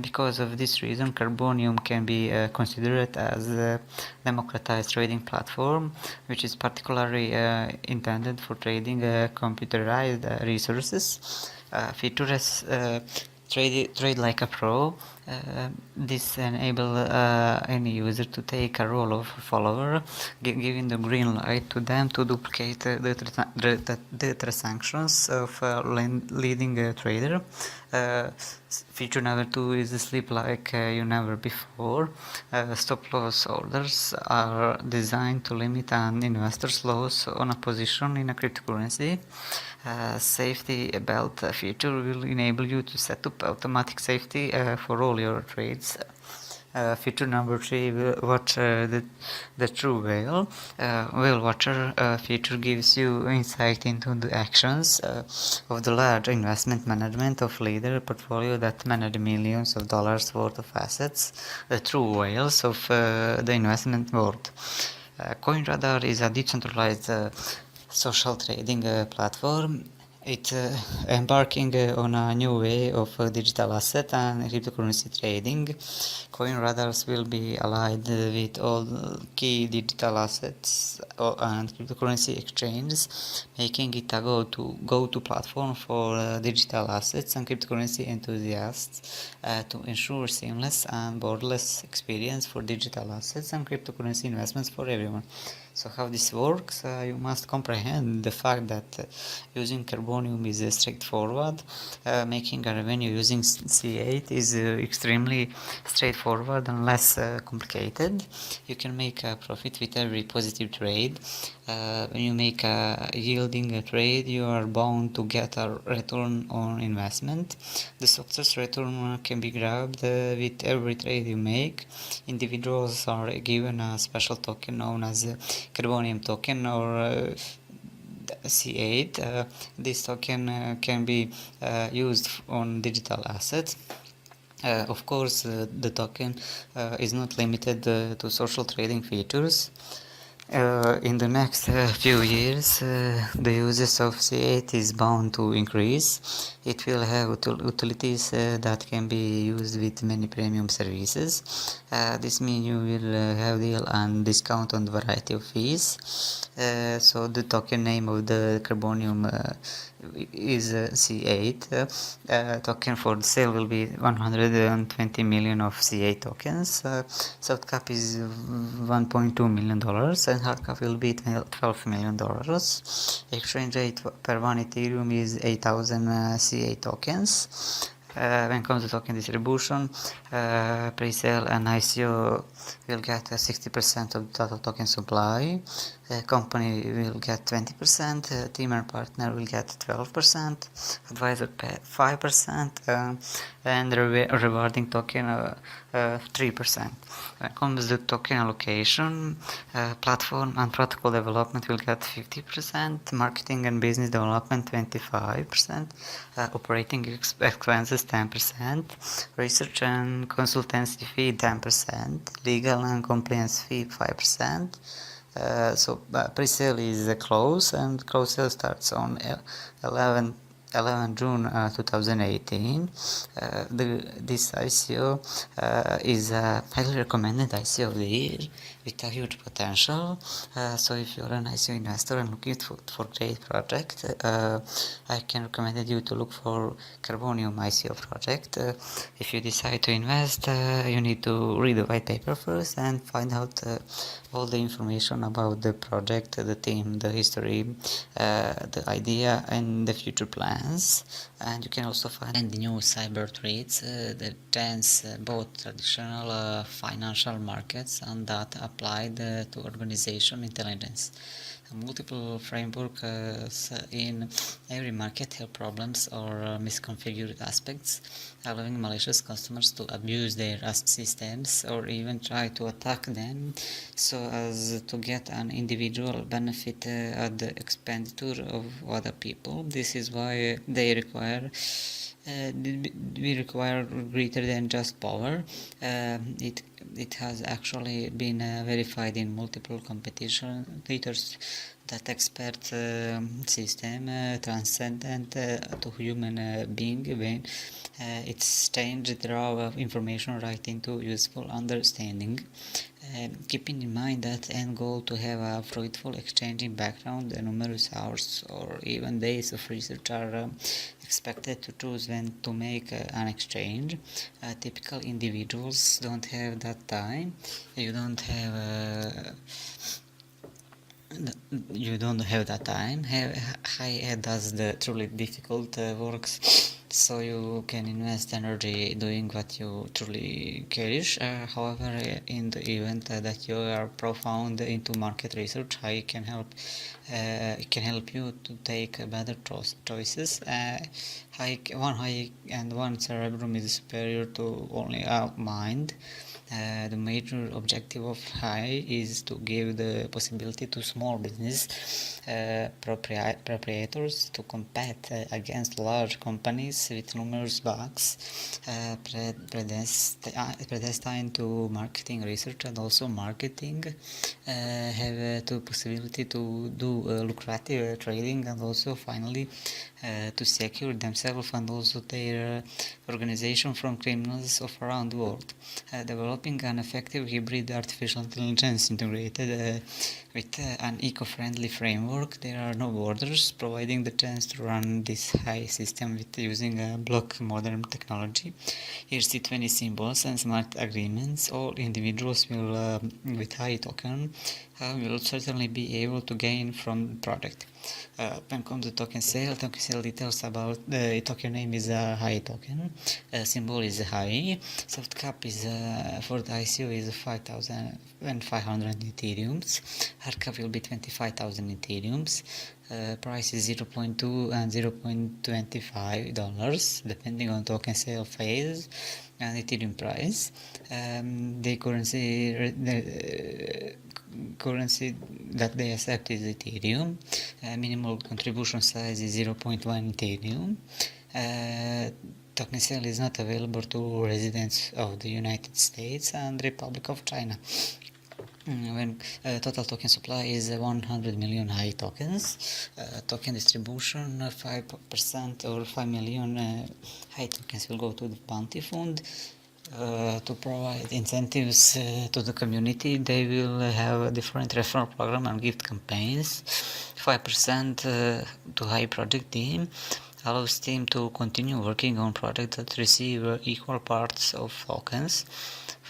Because of this reason, Carbonium can be considered as a democratized trading platform, which is particularly intended for trading computerized resources. Features trade like a pro. This enable any user to take a role of follower, giving the green light to them to duplicate the transactions of leading trader. Feature number 2 is sleep like you never before. Stop loss orders are designed to limit an investor's loss on a position in a cryptocurrency. Safety belt feature will enable you to set up automatic safety for all your trades. Feature number 3, watch the true whale. Whale watcher feature gives you insight into the actions of the large investment management of leader portfolio that manage millions of dollars worth of assets, the true whales of the investment world. CoinRadar is a decentralized social trading platform. It embarking on a new way of digital asset and cryptocurrency trading. CoinRadars will be allied with all key digital assets and cryptocurrency exchanges, making it a go-to platform for digital assets and cryptocurrency enthusiasts to ensure seamless and borderless experience for digital assets and cryptocurrency investments for everyone. So how this works, you must comprehend the fact that using Carbonium is straightforward. Making a revenue using C8 is extremely straightforward and less complicated. You can make a profit with every positive trade. When you make a yielding trade, you are bound to get a return on investment. The success return can be grabbed with every trade you make. Individuals are given a special token known as Carbonium token or C8. This token can be used on digital assets. Of course, the token is not limited to social trading features. In the next few years, the uses of C8 is bound to increase. It will have utilities that can be used with many premium services. This means you will have deal and discount on the variety of fees. So the token name of the Carbonium is C8. Token for the sale will be 120 million of C8 tokens. Soft cap is $1.2 million and hard cap will be $12 million. Exchange rate per one Ethereum is 8,000 C8 tokens. When it comes to token distribution, pre-sale and ICO will get 60% of the total token supply. Company will get 20%, team and partner will get 12%, advisor 5%, and rewarding token 3%. When it comes to token allocation, platform and protocol development will get 50%, marketing and business development 25%, operating expenses 10%, research and consultancy fee 10%, legal and compliance fee 5%, Pre-sale is closed, and close sale starts on 11 June 2018. This ICO is a highly recommended ICO of the year with a huge potential. So if you're an ICO investor and looking for great project, I can recommend you to look for Carbonium ICO project. If you decide to invest, you need to read the white paper first and find out all the information about the project, the team, the history, the idea, and the future plans. And you can also find the new cyber threats that dance both traditional financial markets and that applied to organization intelligence. Multiple frameworks in every market have problems or misconfigured aspects, allowing malicious customers to abuse their systems or even try to attack them so as to get an individual benefit at the expenditure of other people. This is why they require we require greater than just power. It has actually been verified in multiple competition leaders that expert system transcendent to human being when it's changed raw information right into useful understanding. Keeping in mind that end goal to have a fruitful exchange in background, numerous hours or even days of research are expected to choose when to make an exchange. Typical individuals don't have that time. You don't have that time. High does the truly difficult works, so you can invest energy doing what you truly cherish. However, in the event that you are profound into market research, it can help you to take better choices. One high and one cerebrum is superior to only a mind. The major objective of high is to give the possibility to small business proprietors to compete against large companies with numerous bugs predestined to marketing research and also marketing have the possibility to do lucrative trading and also finally to secure themselves and also their organization from criminals of around the world. Developing an effective hybrid artificial intelligence integrated with an eco-friendly framework, there are no borders, providing the chance to run this high system with using block modern technology. ERC20 symbols and smart agreements. All individuals will, with high token, will certainly be able to gain from the project. When comes to token sale details about the token name is a high token, symbol is high, soft cap is for the ICO is 5,500 Ethereums, hard cap will be 25,000 Ethereums, price is 0.2 and $0.25 depending on token sale phase and Ethereum price. The currency that they accept is Ethereum. Minimal contribution size is 0.1 Ethereum. Token sale is not available to residents of the United States and Republic of China. When total token supply is 100 million high tokens, token distribution 5% or 5 million high tokens will go to the bounty fund. To provide incentives to the community, they will have a different referral program and gift campaigns. 5% to high project team allows team to continue working on projects that receive equal parts of tokens.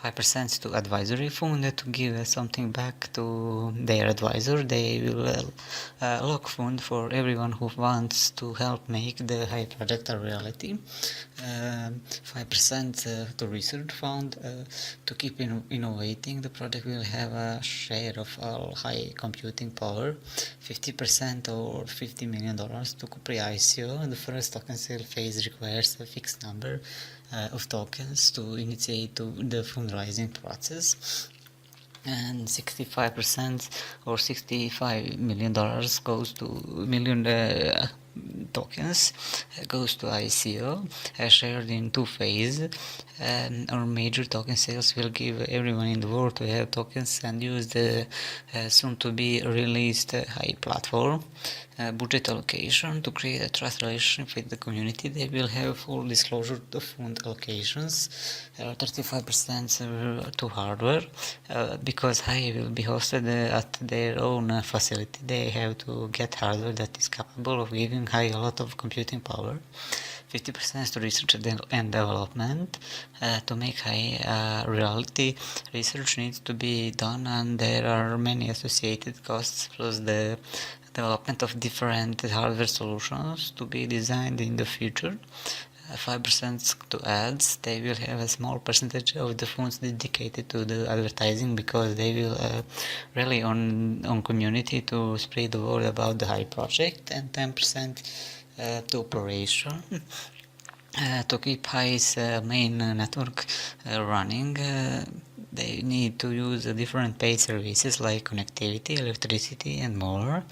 5% to advisory fund to give something back to their advisor. They will lock fund for everyone who wants to help make the high project a reality. 5% to research fund to keep innovating. The project will have a share of all high computing power. 50% or $50 million to pre-ICO. The first token sale phase requires a fixed number of tokens to initiate the fundraising process, and 65% or $65 million goes to tokens goes to ICO, shared in two phases. Our major token sales will give everyone in the world to have tokens and use the soon to be released high platform. Budget allocation to create a trust relationship with the community. They will have full disclosure of fund allocations, 35% to hardware, because High will be hosted at their own facility. They have to get hardware that is capable of giving High a lot of computing power. 50% to research and development. To make high reality, research needs to be done, and there are many associated costs, plus the development of different hardware solutions to be designed in the future. 5% to ads. They will have a small percentage of the funds dedicated to the advertising, because they will rely on community to spread the word about the high project, and 10% to operation. To keep High's main network running, they need to use different paid services like connectivity, electricity, and more.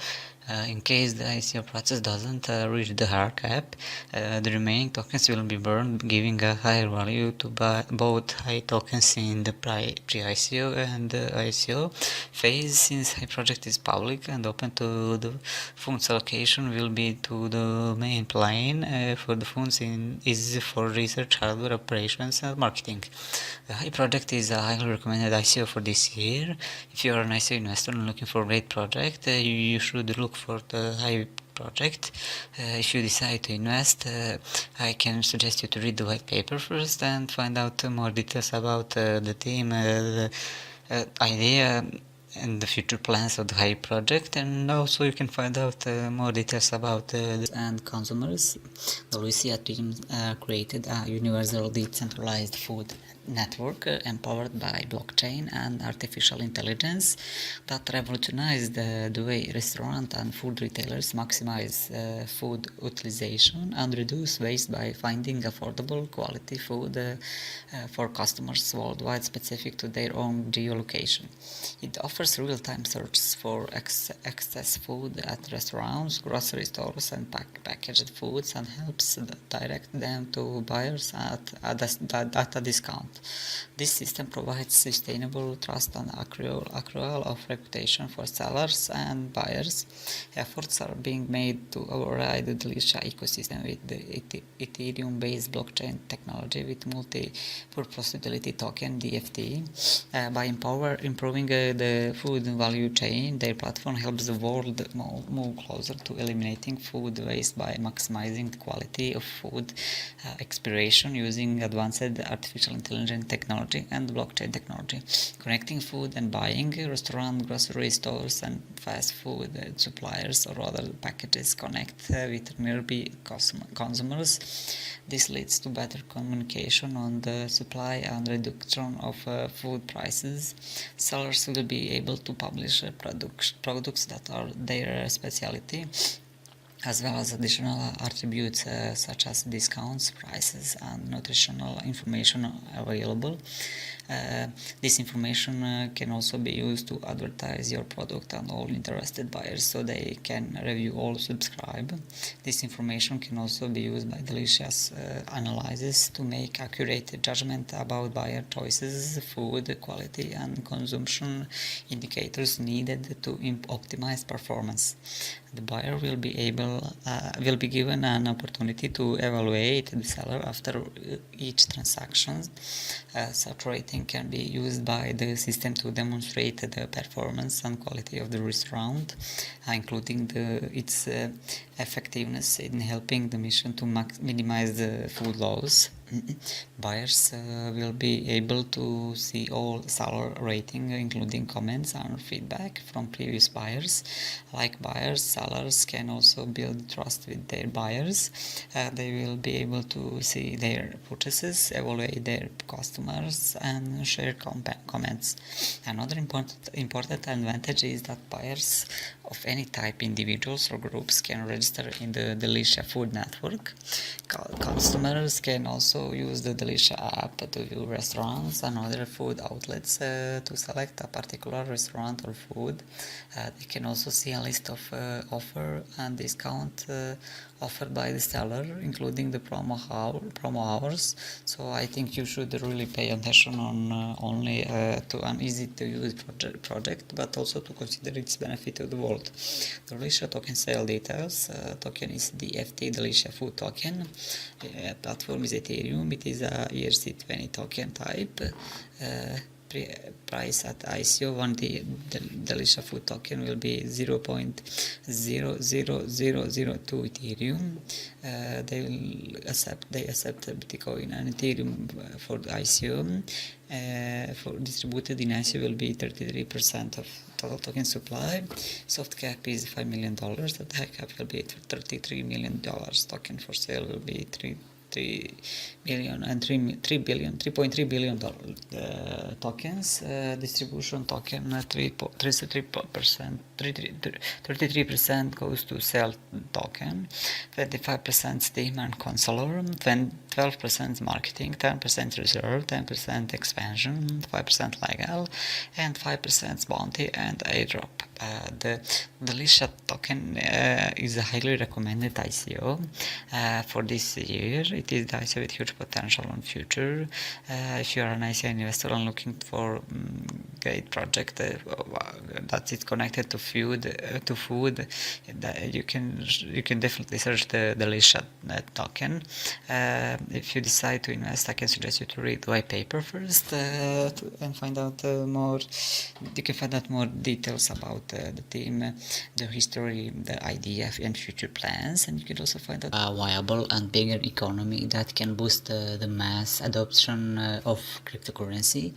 In case the ICO process doesn't reach the hard cap, the remaining tokens will be burned, giving a higher value to buy both High tokens in the pre-ICO and the ICO phase. Since High project is public and open to the funds allocation will be to the main plane for the funds is for research, hardware, operations, and marketing. The High project is a highly recommended ICO for this year. If you are an ICO investor and looking for a great project, you should look for the High project. If you decide to invest, I can suggest you to read the white paper first and find out more details about the team, the idea, and the future plans of the High project, and also you can find out more details about and consumers. The Lucia team created a universal decentralized food network empowered by blockchain and artificial intelligence that revolutionized the way restaurant and food retailers maximize food utilization and reduce waste by finding affordable quality food for customers worldwide specific to their own geolocation. It offers real-time searches for excess food at restaurants, grocery stores, and packaged foods, and helps direct them to buyers at a discount. This system provides sustainable trust and accrual of reputation for sellers and buyers. Efforts are being made to override the Delicia ecosystem with the Ethereum-based blockchain technology with multi-purpose utility token (DFT). By improving the food value chain, their platform helps the world move closer to eliminating food waste by maximizing the quality of food expiration using advanced artificial intelligence technology and blockchain technology. Connecting food and buying, restaurant, grocery stores, and fast food suppliers or other packages connect with nearby consumers. This leads to better communication on the supply and reduction of food prices. Sellers will be able to publish products that are their specialty, as well as additional attributes such as discounts, prices, and nutritional information available. This information can also be used to advertise your product, and all interested buyers so they can review or subscribe. This information can also be used by Delicious analysis to make accurate judgment about buyer choices, food quality, and consumption indicators needed to optimize performance. The buyer will be given an opportunity to evaluate the seller after each transaction. Such rating can be used by the system to demonstrate the performance and quality of the restaurant, including its effectiveness in helping the mission to minimize the food loss. Buyers will be able to see all seller rating, including comments and feedback from previous buyers. Like buyers, sellers can also build trust with their buyers. They will be able to see their purchases, evaluate their customers, and share comments. Another important advantage is that buyers of any type, individuals or groups, can register in the Delicia Food Network. Customers can also also use the Delicia app to view restaurants and other food outlets to select a particular restaurant or food. They can also see a list of offer and discount offered by the seller, including the promo hours. So I think you should really pay attention on only to an easy to use project, but also to consider its benefit to the world. The Delicia token sale details. Token is DFT Delicia Food Token. Platform is Ethereum. It is a ERC20 token type. Price at ICO one Delicia Food token will be 0.00002 Ethereum. They accept Bitcoin and Ethereum for the ICO. For distributed in ICO will be 33% of total token supply. Soft cap is $5 million. The high cap will be $33 million. Token for sale will be 3.3 billion tokens. Distribution token 33% goes to sell token, 25% Steam and consular, 12% marketing, 10% reserve, 10% expansion, 5% legal, and 5% bounty and airdrop. The Delicia token is a highly recommended ICO for this year. It is the ICO with huge potential on future. If you are an ICO investor and looking for great project that is connected to food, that you can definitely search the Delicia token. If you decide to invest, I can suggest you to read the white paper first and find out more. You can find out more details about the team, the history, the idea, and future plans, and you can also find out a viable and bigger economy that can boost the mass adoption of cryptocurrency.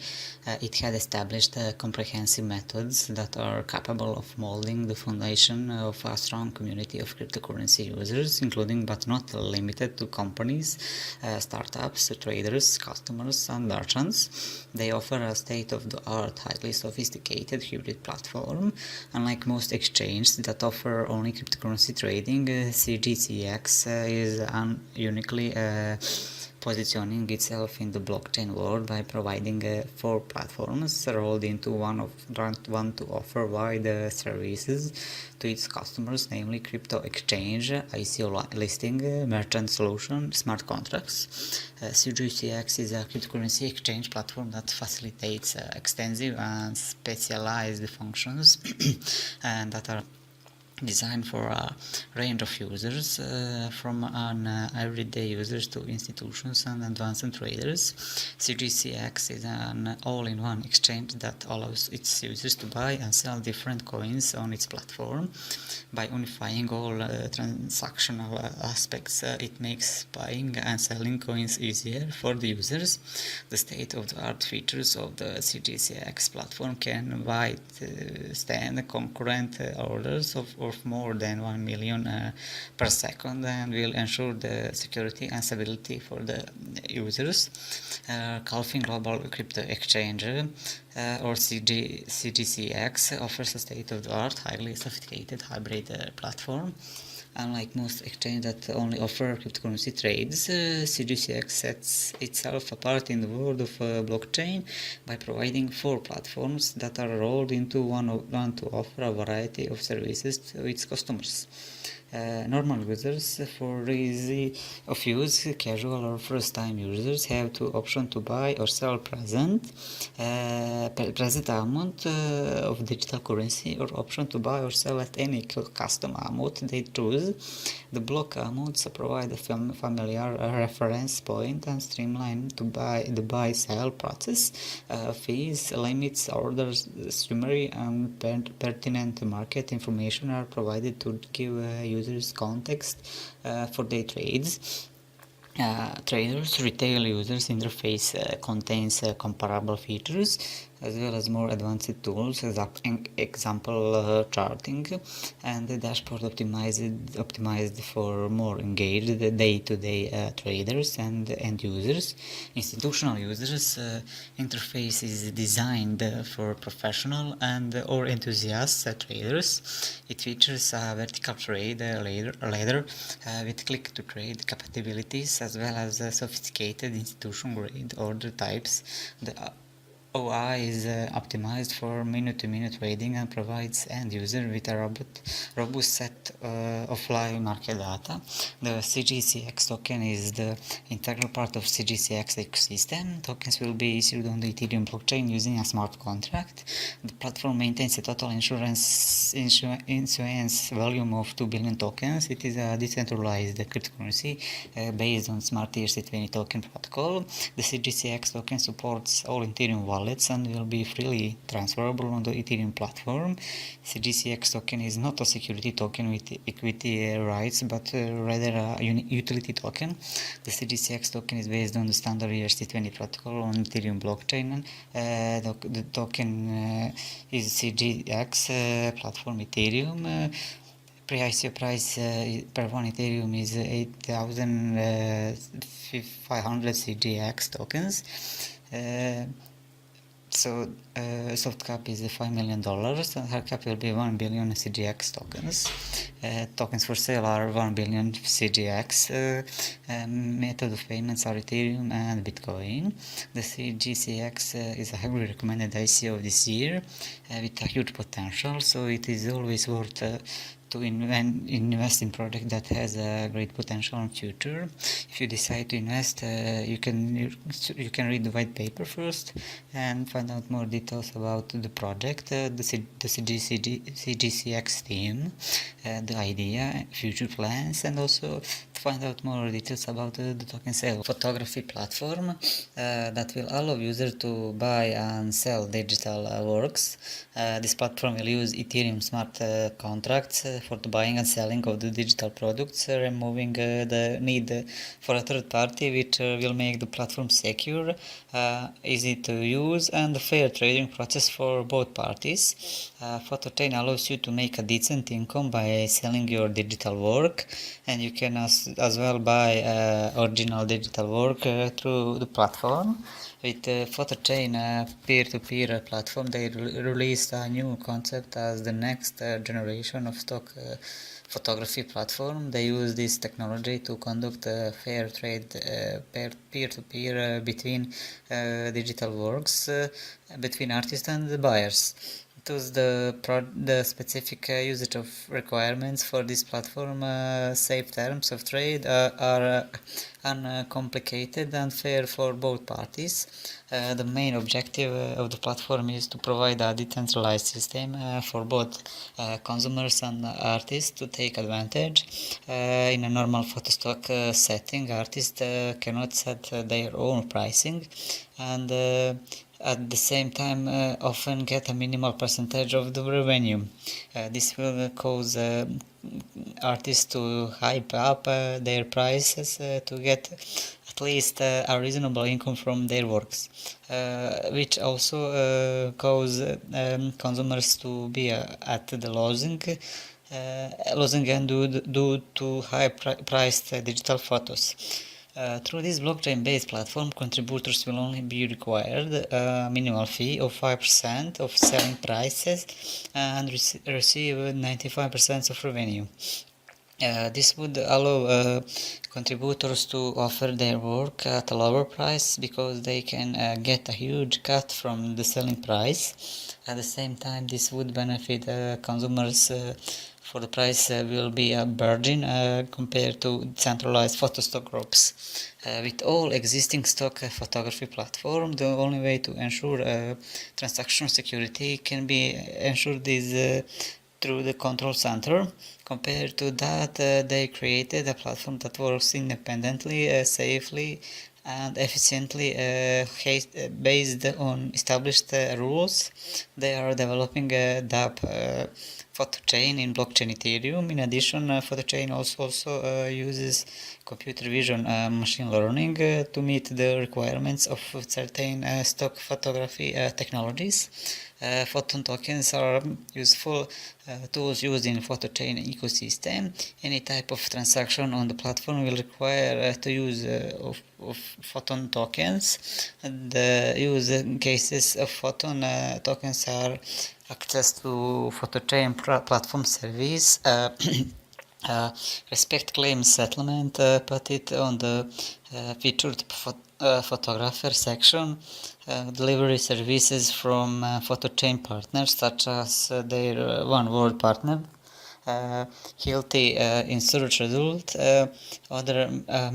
It had established comprehensive methods that are capable of molding the foundation of a strong community of cryptocurrency users, including but not limited to companies, startups, traders, customers, and merchants. They offer a state-of-the-art, highly sophisticated hybrid platform. Unlike most exchanges that offer only cryptocurrency trading, CGCX is uniquely positioning itself in the blockchain world by providing 4 platforms rolled into one to offer wide services to its customers, namely crypto exchange, ICO listing, merchant solution, smart contracts. CGCX is a cryptocurrency exchange platform that facilitates extensive and specialized functions and that are designed for a range of users, from everyday users to institutions and advanced traders. CGCX is an all-in-one exchange that allows its users to buy and sell different coins on its platform. By unifying all transactional aspects, it makes buying and selling coins easier for the users. The state-of-the-art features of the CGCX platform can withstand concurrent orders of more than 1 million per second, and will ensure the security and stability for the users. Calfin Global Crypto Exchange or CGCX offers a state-of-the-art, highly sophisticated hybrid platform. Unlike most exchanges that only offer cryptocurrency trades, CGCX sets itself apart in the world of blockchain by providing 4 platforms that are rolled into one to offer a variety of services to its customers. Normal users, for easy of use, casual or first-time users have 2 options to buy or sell present amount of digital currency, or option to buy or sell at any custom amount they choose. The block amounts provide a familiar reference point and streamline the buy-sell process. Fees, limits, orders, summary, and pertinent market information are provided to give users context for their trades. Traders, retail users interface contains comparable features. as well as more advanced tools, example charting, and the dashboard optimized for more engaged day-to-day traders and end users. Institutional users interface is designed for professional and or enthusiast traders. It features a vertical trade ladder with click-to-trade capabilities, as well as sophisticated institution-grade order types. The OI is optimized for minute-to-minute trading and provides end-user with a robust set of live market data. The CGCX token is the integral part of CGCX ecosystem. Tokens will be issued on the Ethereum blockchain using a smart contract. The platform maintains a total issuance volume of 2 billion tokens. It is a decentralized cryptocurrency based on smart ERC20 token protocol. The CGCX token supports all Ethereum wallets and will be freely transferable on the Ethereum platform. CGCX token is not a security token with equity rights, but rather a utility token. The CGCX token is based on the standard ERC20 protocol on Ethereum blockchain. The token is CGX platform Ethereum. Pre-ICO price per one Ethereum is 8,500 CGX tokens. So soft cap is $5 million, and hard cap will be 1 billion CGX tokens. Tokens for sale are 1 billion CGX. Method of payments are Ethereum and Bitcoin. The CGCX is a heavily recommended ICO this year with a huge potential, so it is always worth to invest in project that has a great potential in future. If you decide to invest, you can read the white paper first and find out more details about the project, the CGCX team, the idea, future plans, and also to find out more details about the token sale photography platform that will allow users to buy and sell digital works. This platform will use Ethereum smart contracts for the buying and selling of the digital products, removing the need for a third party, which will make the platform secure, easy to use, and a fair trading process for both parties. Photochain allows you to make a decent income by selling your digital work, and you can as well buy original digital work through the platform. With Photochain peer-to-peer platform, they released a new concept as the next generation of stock photography platform. They use this technology to conduct a fair trade peer-to-peer between digital works between artists and buyers. Thus, the specific usage of requirements for this platform safe terms of trade are uncomplicated and fair for both parties. The main objective of the platform is to provide a decentralized system for both consumers and artists to take advantage. In a normal photo stock setting, artists cannot set their own pricing, and at the same time often get a minimal percentage of the revenue. This will cause artists to hype up their prices to get at least a reasonable income from their works, which also cause consumers to be at the losing and due to high priced digital photos. Through this blockchain-based platform, contributors will only be required a minimal fee of 5% of selling prices and receive 95% of revenue. This would allow contributors to offer their work at a lower price because they can get a huge cut from the selling price. At the same time, this would benefit consumers for the price will be a bargain compared to centralized photo stock groups. With all existing stock photography platform, the only way to ensure transaction security can be ensured is through the control center. Compared to that, they created a platform that works independently, safely, and efficiently based on established rules. They are developing a DApp photochain in blockchain Ethereum. In addition, photochain also uses computer vision machine learning to meet the requirements of certain stock photography technologies. Photon tokens are useful tools used in photochain ecosystem. Any type of transaction on the platform will require to use of photon tokens. The use cases of photon tokens are access to photochain platform service, respect claim settlement, put it on the featured photographer section, delivery services from photochain partners such as their one world partner, healthy in search result, other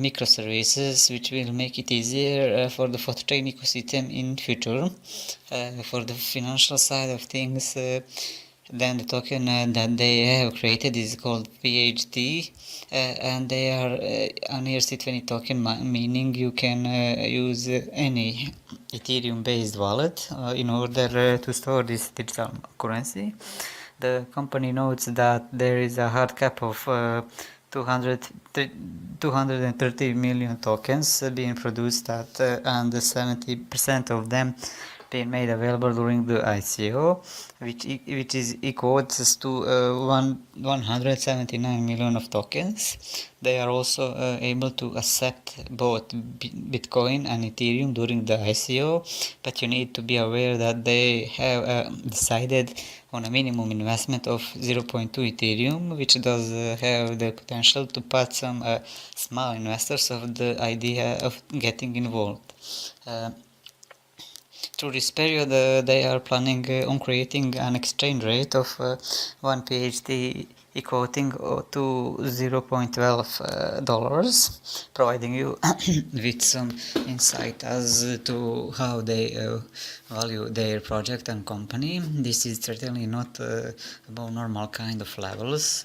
microservices which will make it easier for the photochain ecosystem in future. For the financial side of things, then the token that they have created is called PHD, and they are an ERC20 token, meaning you can use any Ethereum based wallet in order to store this digital currency. The company notes that there is a hard cap of 230 million tokens being produced and 70% of them being made available during the ICO, which is equals to 179 million of tokens. They are also able to accept both Bitcoin and Ethereum during the ICO, but you need to be aware that they have decided on a minimum investment of 0.2 Ethereum, which does have the potential to put some small investors of the idea of getting involved. Through this period, they are planning on creating an exchange rate of 1 PHD equating to $0.12, providing you with some insight as to how they value their project and company. This is certainly not above normal kind of levels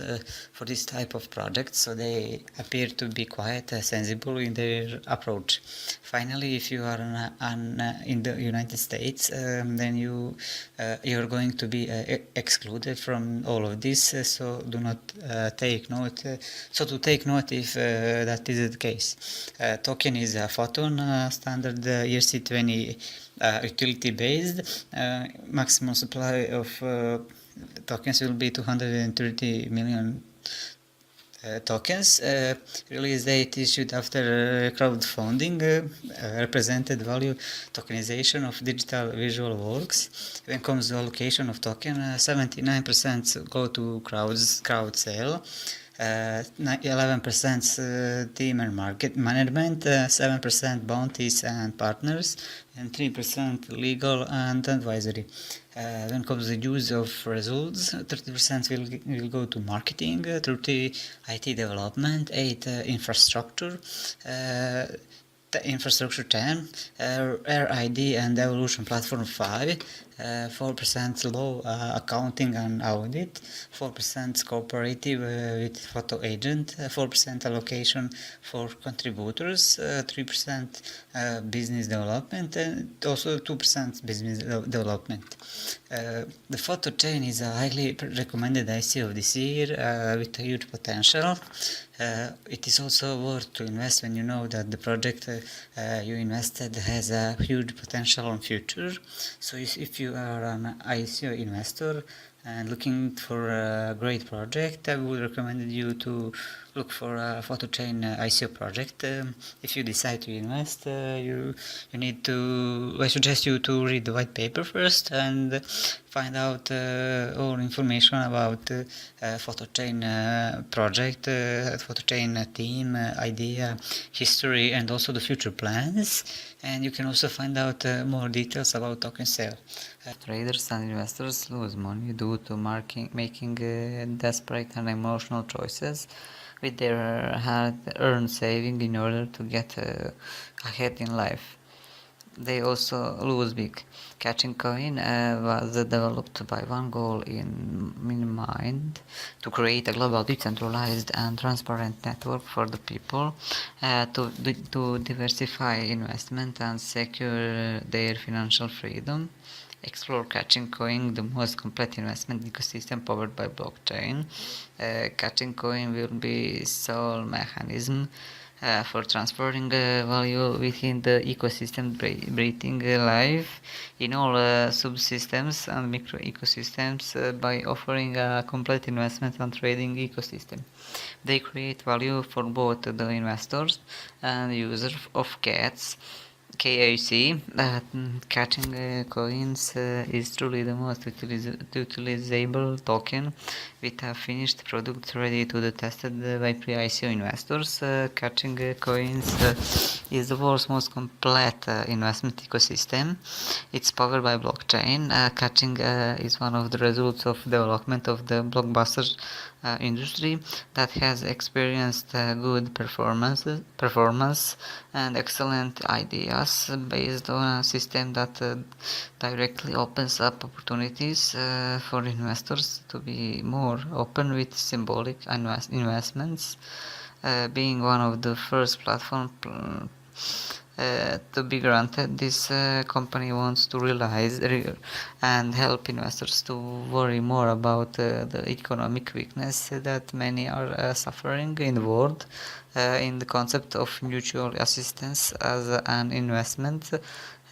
for this type of project, so they appear to be quite sensible in their approach. Finally, if you are in the United States, then you're going to be excluded from all of this, so do not take note. So to take note if that is the case. Token is a photon standard ERC20 utility based. Maximum supply of tokens will be 230 million tokens. Release date issued after crowdfunding. Represented value tokenization of digital visual works. When comes to allocation of token, 79% go to crowd sale, 11% team and market management, 7% bounties and partners, and 3% legal and advisory. When it comes to the use of results, 30% will go to marketing, 30 IT development, 8 infrastructure, infrastructure 10, RID and evolution platform 5, 4% law, accounting and audit, 4% cooperative with photo agent, 4% allocation for contributors, 3% business development, and also 2% business development. The photo chain is a highly recommended ICO of this year with a huge potential. It is also worth to invest when you know that the project you invested has a huge potential on future. So if you are an ICO investor and looking for a great project, I would recommend you to look for a photochain ICO project. If you decide to invest, you need to. I suggest you to read the white paper first and find out all information about photochain project, photochain team, idea, history, and also the future plans. And you can also find out more details about token sale. Traders and investors lose money due to making desperate and emotional choices with their hard-earned saving in order to get ahead in life. They also lose big. Catching Coin was developed by one goal in mind: to create a global, decentralized and transparent network for the people to diversify investment and secure their financial freedom. explore Catching Coin, the most complete investment ecosystem powered by blockchain. Catching Coin will be sole mechanism for transferring value within the ecosystem, breathing life in all subsystems and micro ecosystems by offering a complete investment and trading ecosystem. They create value for both the investors and users of CATS. KIC, Catching Coins is truly the most utilizable token with a finished product ready to be tested by pre-ICO investors. Catching Coins is the world's most complete investment ecosystem. It's powered by blockchain. Catching is one of the results of development of the blockbuster industry that has experienced good performance and excellent ideas based on a system that directly opens up opportunities for investors to be more open with symbolic investments, being one of the first platforms to be granted. This company wants to realize and help investors to worry more about the economic weakness that many are suffering in the world, in the concept of mutual assistance as an investment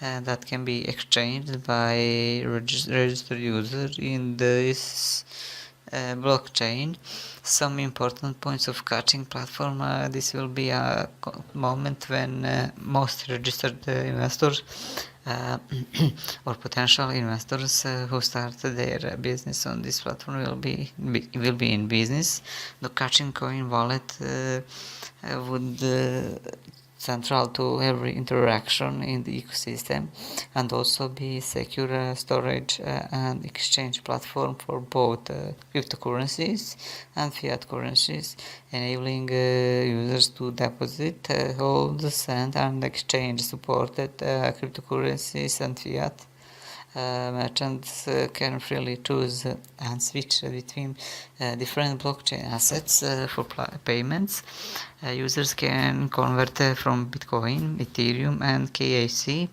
that can be exchanged by registered users in this blockchain. Some important points of Catching platform. This will be a moment when most registered investors or potential investors who start their business on this platform will be in business. The Catching Coin wallet would central to every interaction in the ecosystem and also be secure storage and exchange platform for both cryptocurrencies and fiat currencies, enabling users to deposit, hold, send and exchange supported cryptocurrencies and fiat. Merchants can freely choose and switch between different blockchain assets for payments. Users can convert from Bitcoin, Ethereum and KIC,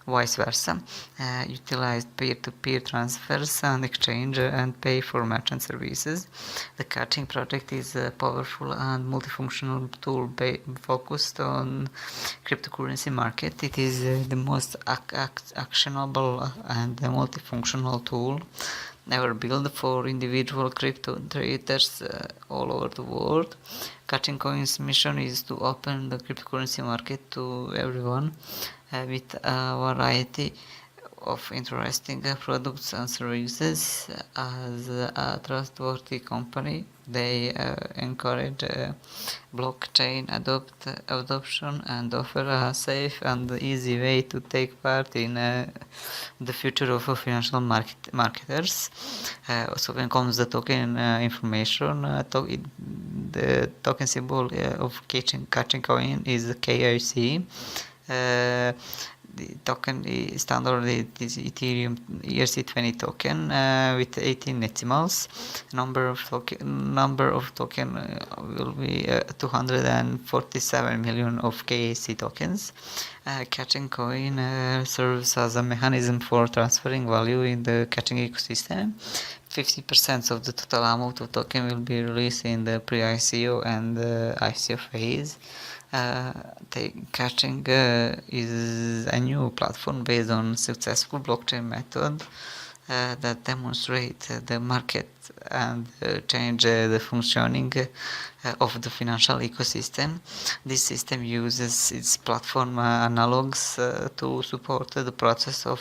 vice versa, utilize peer-to-peer transfers and exchange and pay for merchant services. The Catching project is a powerful and multifunctional tool focused on cryptocurrency market. It is the most actionable and multifunctional tool ever built for individual crypto traders all over the world. Catching Coin's mission is to open the cryptocurrency market to everyone with a variety of interesting products and services. As a trustworthy company, they encourage blockchain adoption and offer a safe and easy way to take part in the future of financial marketers. So when comes the token information, the token symbol of Catching Coin is KIC. The token is standard is Ethereum ERC20 token with 18 decimals. Number of token will be 247 million of KAC tokens. Catching Coin serves as a mechanism for transferring value in the Catching ecosystem. 50% of the total amount of token will be released in the pre-ICO and ICO phase. Catching is a new platform based on successful blockchain method that demonstrate the market and change the functioning of the financial ecosystem. This system uses its platform analogs to support the process of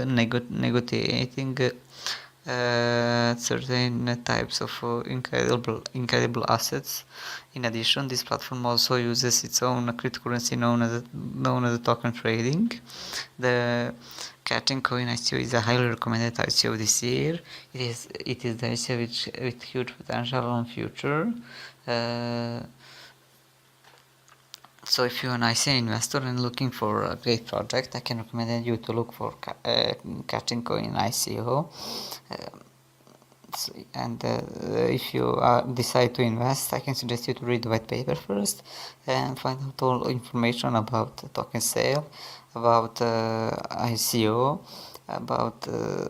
negotiating certain types of incredible assets. In addition, this platform also uses its own cryptocurrency known as token trading. The Catching Coin ICO is a highly recommended ICO this year. It is the ICO with huge potential on future. So if you're an ICO investor and looking for a great project, I can recommend you to look for Catching Coin ICO. If you decide to invest, I can suggest you to read the white paper first and find out all information about token sale, about ICO, about the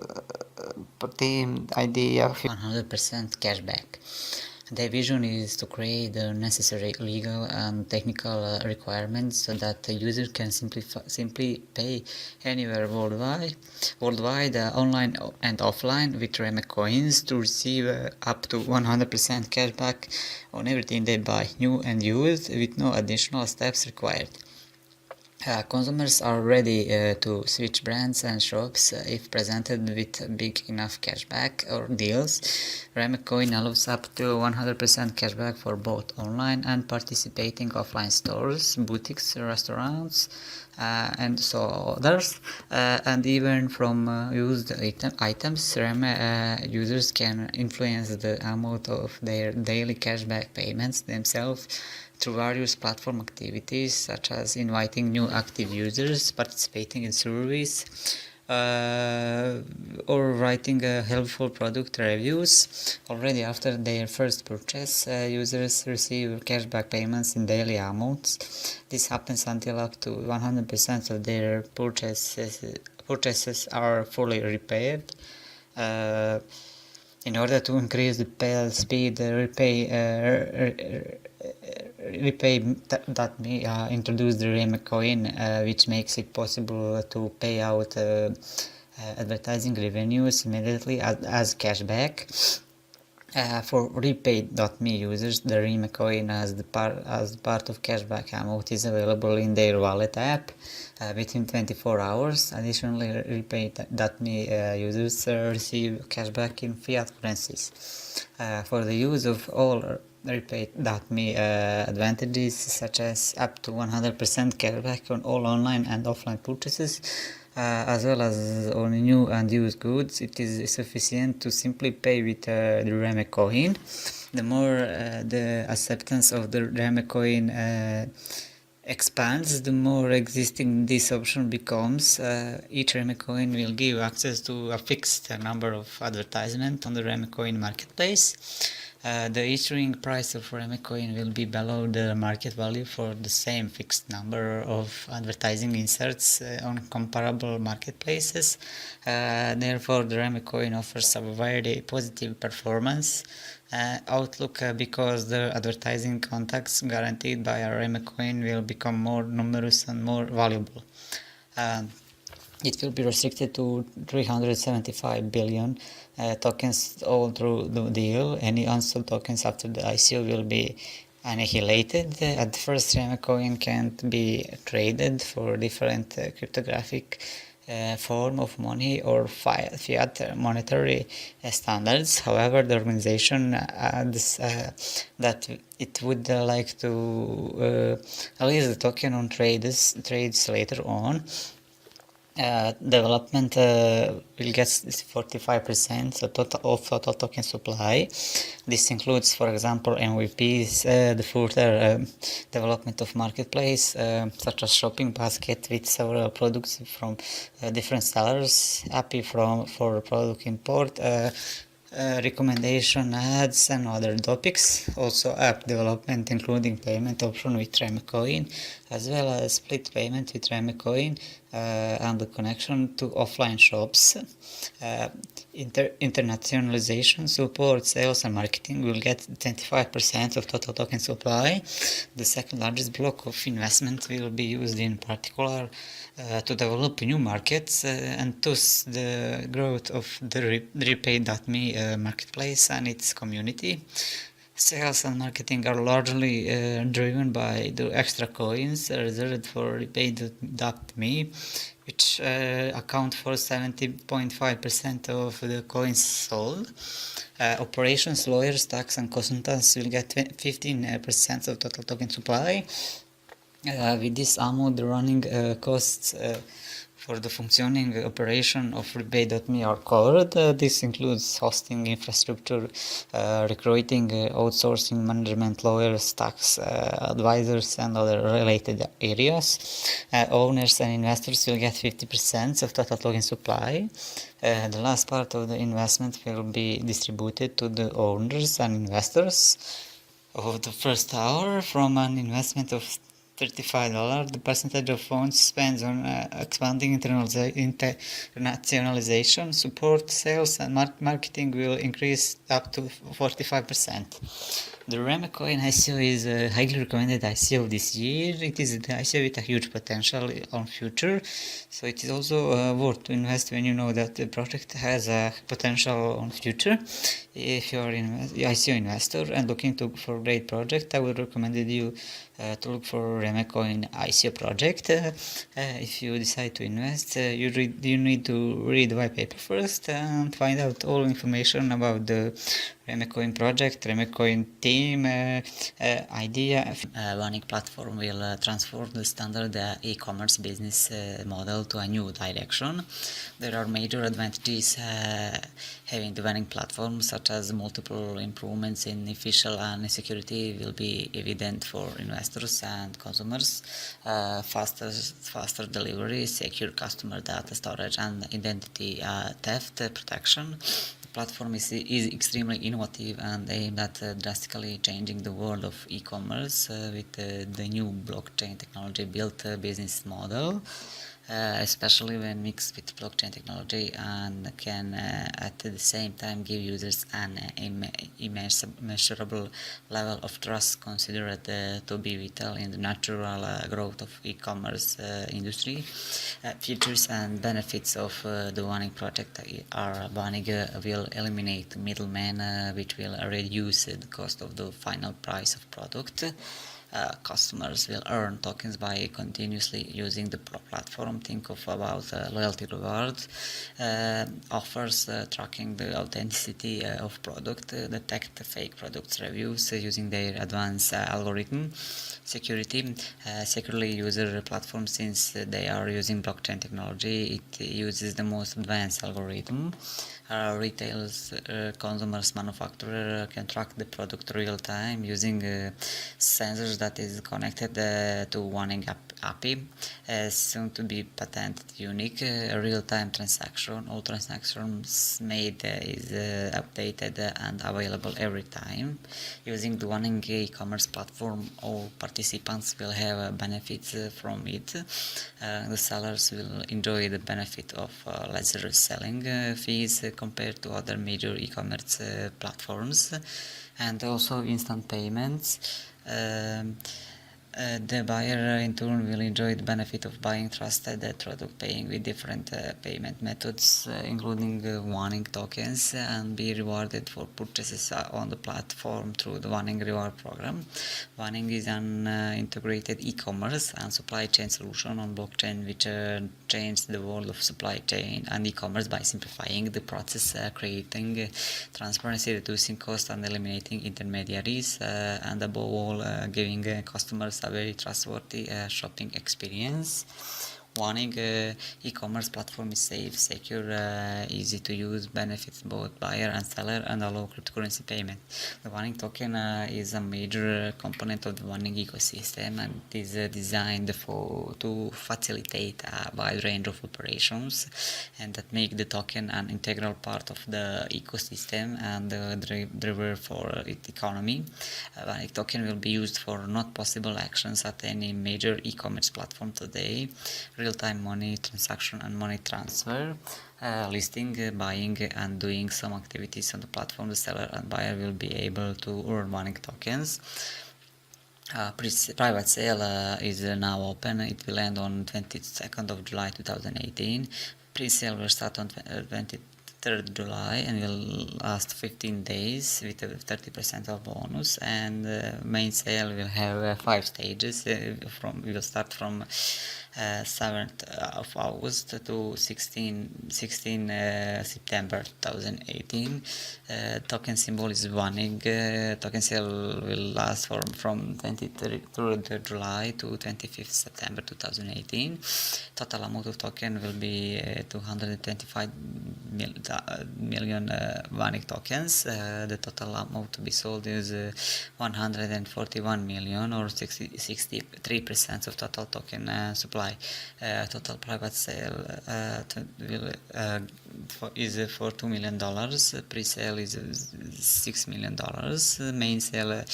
idea of 100% cashback. Their vision is to create the necessary legal and technical requirements so that the user can simply pay anywhere worldwide, online and offline with Reme coins to receive up to 100% cashback on everything they buy, new and used, with no additional steps required. Consumers are ready to switch brands and shops if presented with big enough cashback or deals. Coin allows up to 100% cashback for both online and participating offline stores, boutiques, restaurants, and so others, and even from used items. Users can influence the amount of their daily cashback payments themselves through various platform activities, such as inviting new active users, participating in surveys, or writing helpful product reviews. Already after their first purchase, users receive cashback payments in daily amounts. This happens until up to 100% of their purchases are fully repaid. In order to increase the pay speed, Repay.me introduced the Reme coin, which makes it possible to pay out advertising revenues immediately as cashback. For Repay.me users, the Reme coin as part of cashback amount is available in their wallet app within 24 hours. Additionally, Repay.me users receive cashback in fiat currencies. For the use of all Repay.me advantages, such as up to 100% cashback on all online and offline purchases, as well as on new and used goods, it is sufficient to simply pay with the Reme coin. The more the acceptance of the Reme coin expands, the more existing this option becomes. Each Reme coin will give access to a fixed number of advertisements on the Reme coin marketplace. The issuing price of Reme coin will be below the market value for the same fixed number of advertising inserts on comparable marketplaces. Therefore, the Reme coin offers a very positive performance outlook because the advertising contacts guaranteed by a Reme coin will become more numerous and more valuable. It will be restricted to 375 billion tokens all through the deal. Any unsold tokens after the ICO will be annihilated. At first, Reme coin can't be traded for different cryptographic form of money or fiat monetary standards. However, the organization adds that it would like to release the token on trades later on. Development will get 45% of total token supply. This includes, for example, MVPs, the further development of marketplace, such as shopping basket with several products from different sellers, API for product import, recommendation ads and other topics. Also app development, including payment option with Reme coin, as well as split payment with Reme coin and the connection to offline shops. Internationalization support, sales and marketing will get 25% of total token supply. The second largest block of investment will be used in particular to develop new markets and thus the growth of the Repay.me marketplace and its community. Sales and marketing are largely driven by the extra coins reserved for Repay.me, which account for 70.5% of the coins sold. Operations, lawyers, tax and consultants will get 15% of total token supply. With this amount, the running costs for the functioning operation of Repay.me are covered. This includes hosting infrastructure, recruiting, outsourcing, management, lawyers, tax advisors and other related areas. Owners and investors will get 50% of total token supply. The last part of the investment will be distributed to the owners and investors of the first hour from an investment of $35. The percentage of funds spent on expanding internationalization, support, sales, and marketing will increase up to 45%. The Remecoin ICO is a highly recommended ICO this year. It is the ICO with a huge potential on future, so it is also worth to invest when you know that the project has a potential on future. If you are an ICO investor and looking for a great project, I would recommend you to look for Remecoin ICO project. If you decide to invest, you need to read the white paper first and find out all information about the Remecoin project, Remecoin team, idea. One platform will transform the standard e-commerce business model to a new direction. There are major advantages having the winning platform, such as multiple improvements in efficiency and security will be evident for investors and consumers. Faster delivery, secure customer data storage, and identity theft protection. Platform is extremely innovative and aimed at drastically changing the world of e-commerce with the new blockchain technology built business model, especially when mixed with blockchain technology, and can at the same time give users an immeasurable level of trust considered to be vital in the natural growth of e-commerce industry. Features and benefits of the Wanning project are Wanning will eliminate middlemen, which will reduce the cost of the final price of product. Customers will earn tokens by continuously using the platform. Think about loyalty rewards, offers tracking the authenticity of product, detect fake products reviews using their advanced algorithm. Security, securely user platform, since they are using blockchain technology, it uses the most advanced algorithm. Retailers, consumers, manufacturer can track the product real time using sensors that is connected to Wanning API, soon to be patented unique real-time transaction. All transactions made is updated and available every time. Using the Wanning e-commerce platform, all participants will have benefits from it. The sellers will enjoy the benefit of lesser selling fees compared to other major e-commerce platforms, and also instant payments. The buyer in turn will enjoy the benefit of buying trusted product, paying with different payment methods, including Wanning tokens, and be rewarded for purchases on the platform through the Wanning reward program. Wanning is an integrated e-commerce and supply chain solution on blockchain, which changed the world of supply chain and e-commerce by simplifying the process, creating transparency, reducing cost, and eliminating intermediaries, and above all, giving customers a very trustworthy shopping experience. Wanning e-commerce platform is safe, secure, easy to use, benefits both buyer and seller, and allow cryptocurrency payment. The Wanning token is a major component of the Wanning ecosystem, and it is designed to facilitate a wide range of operations, and that make the token an integral part of the ecosystem and the driver for its economy. Wanning token will be used for not possible actions at any major e-commerce platform today. Real-time money transaction and money transfer, listing, buying, and doing some activities on the platform. The seller and buyer will be able to earn Wanning tokens. Private sale is now open. It will end on 22nd of July 2018. Pre-sale will start on 23rd July and will last 15 days with a 30% of bonus, and main sale will have 5 stages. We will start from 7th of August to 16 September 2018. Token symbol is Wanning. Token sale will last from 23rd July to 25th September 2018. Total amount of token will be 225 million Wanning tokens. The total amount to be sold is 141 million, or 63% of total token supply. Total private sale is for $2 million. Pre-sale is $6 million. Main sale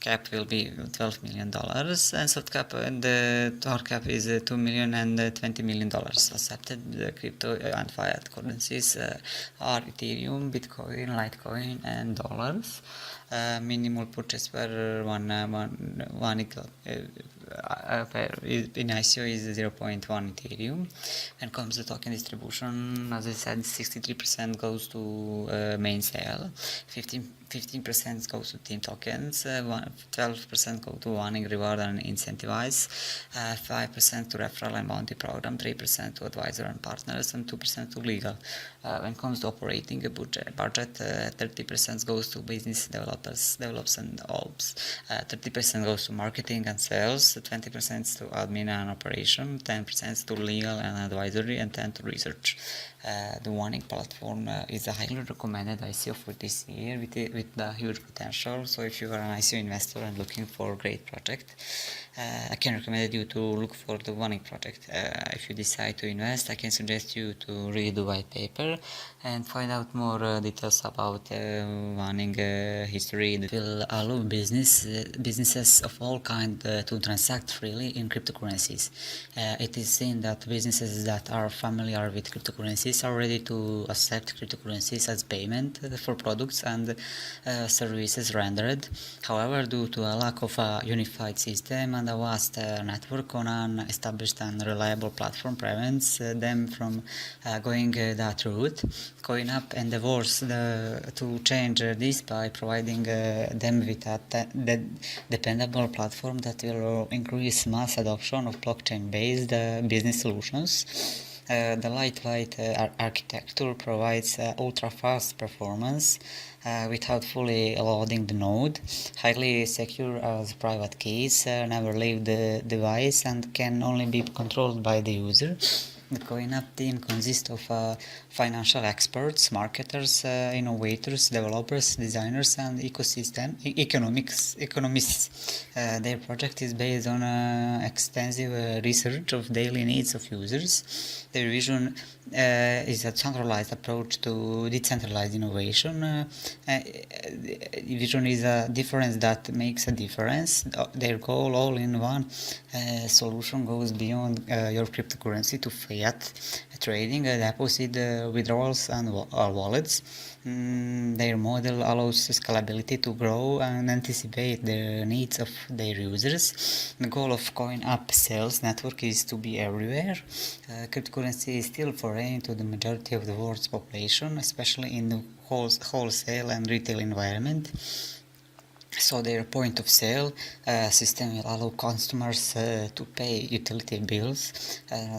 cap will be $12 million, and soft cap and the hard cap is $2 million and $20 million. Accepted the crypto and fiat currencies are Ethereum, Bitcoin, Litecoin, and dollars. Minimal purchase per one in ICO is 0.1 Ethereum. When comes to token distribution, as I said, 63% goes to main sale, 15% goes to team tokens, 12% go to warning, reward and incentivize, 5% to referral and bounty program, 3% to advisor and partners, and 2% to legal. When it comes to operating a budget, 30% goes to business develops and ops, 30% goes to marketing and sales, 20% to admin and operation, 10% to legal and advisory, and 10% to research. The warning platform is a highly recommended ICO for this year with the huge potential. So if you are an ICO investor and looking for a great project, I can recommend you to look for the warning project. If you decide to invest, I can suggest you to read the white paper and find out more details about warning history. It will allow businesses of all kinds to transact freely in cryptocurrencies. It is seen that businesses that are familiar with cryptocurrencies are ready to accept cryptocurrencies as payment for products and services rendered. However, due to a lack of a unified system and a vast network on an established and reliable platform prevents them from going that route. CoinUp endeavors to change this by providing them with a dependable platform that will increase mass adoption of blockchain-based business solutions. The lightweight architecture provides ultra-fast performance without fully loading the node, highly secure as private keys never leave the device and can only be controlled by the user. The CoinUp team consists of financial experts, marketers, innovators, developers, designers, and economists. Their project is based on extensive research of daily needs of users. Their vision is a centralized approach to decentralized innovation. Vision is a difference that makes a difference. Their goal, all in one solution, goes beyond your cryptocurrency to fiat trading, deposit, withdrawals, and wallets. Their model allows scalability to grow and anticipate the needs of their users. The goal of CoinUp sales network is to be everywhere. Cryptocurrency is still foreign to the majority of the world's population, especially in the wholesale and retail environment. So their point of sale system will allow customers to pay utility bills,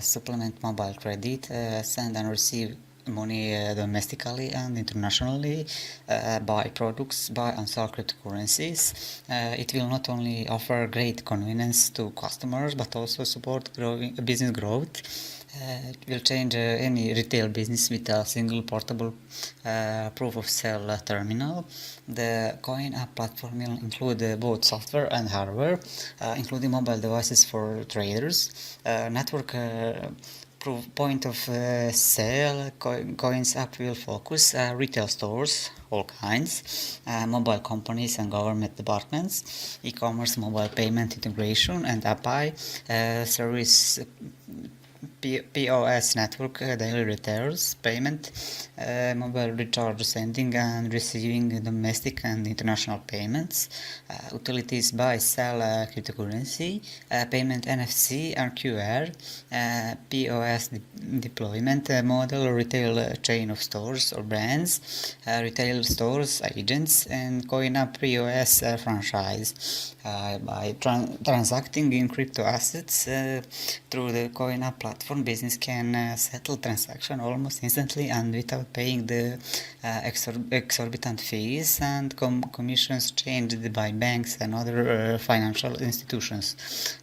supplement mobile credit, send and receive money domestically and internationally, buy products, buy and sell cryptocurrencies. It will not only offer great convenience to customers but also support growing business growth. It will change any retail business with a single portable proof of sale terminal. The CoinUp platform will include both software and hardware, including mobile devices for traders, network point of sale. CoinUp will focus retail stores, all kinds, mobile companies and government departments, e-commerce, mobile payment integration, and API service. POS network, daily retailers, payment, mobile recharge sending and receiving domestic and international payments, utilities buy, sell cryptocurrency, payment NFC and QR, POS deployment model, retail chain of stores or brands, retail stores, agents, and CoinUp POS franchise. By transacting in crypto assets through the CoinUp platform, business can settle transaction almost instantly and without paying the exorbitant fees and commissions charged by banks and other financial institutions.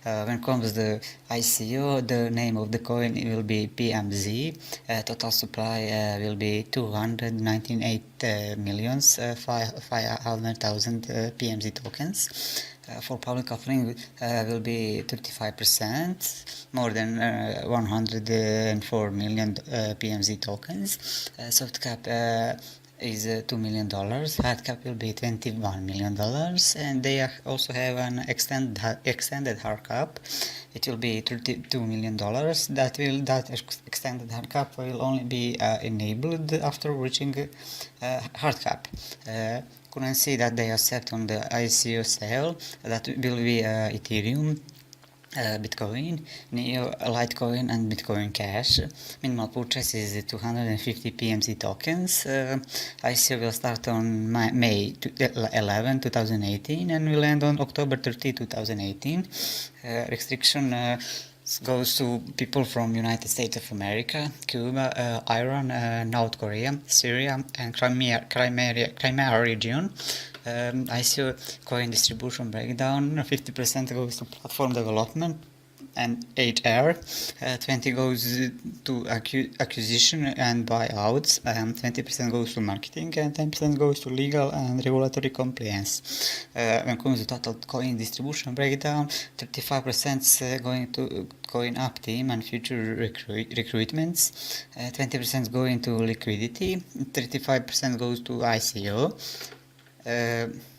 When it comes to the ICO, the name of the coin will be PMZ. Total supply will be 298,500,000 PMZ tokens. For public offering will be 35%, more than 104 million PMZ tokens. Soft cap is $2 million. Hard cap will be $21 million, and they also have an extended hard cap. It will be $32 million. That extended hard cap will only be enabled after reaching hard cap. Currency that they accept on the ICO sale, that will be Ethereum, Bitcoin, Neo, Litecoin, and Bitcoin Cash. Minimal purchase is 250 PMC tokens. ICO will start on May 11, 2018 and will end on October 30, 2018. Restriction goes to people from United States of America, Cuba, Iran, North Korea, Syria, and Crimea region. ICO coin distribution breakdown: 50% goes to platform development and HR, 20 goes to acquisition and buyouts, 20% goes to marketing, and 10% goes to legal and regulatory compliance. When it comes to total coin distribution breakdown, 35% going to coin up team and future recruitments, 20% going to liquidity, 35% goes to ICO.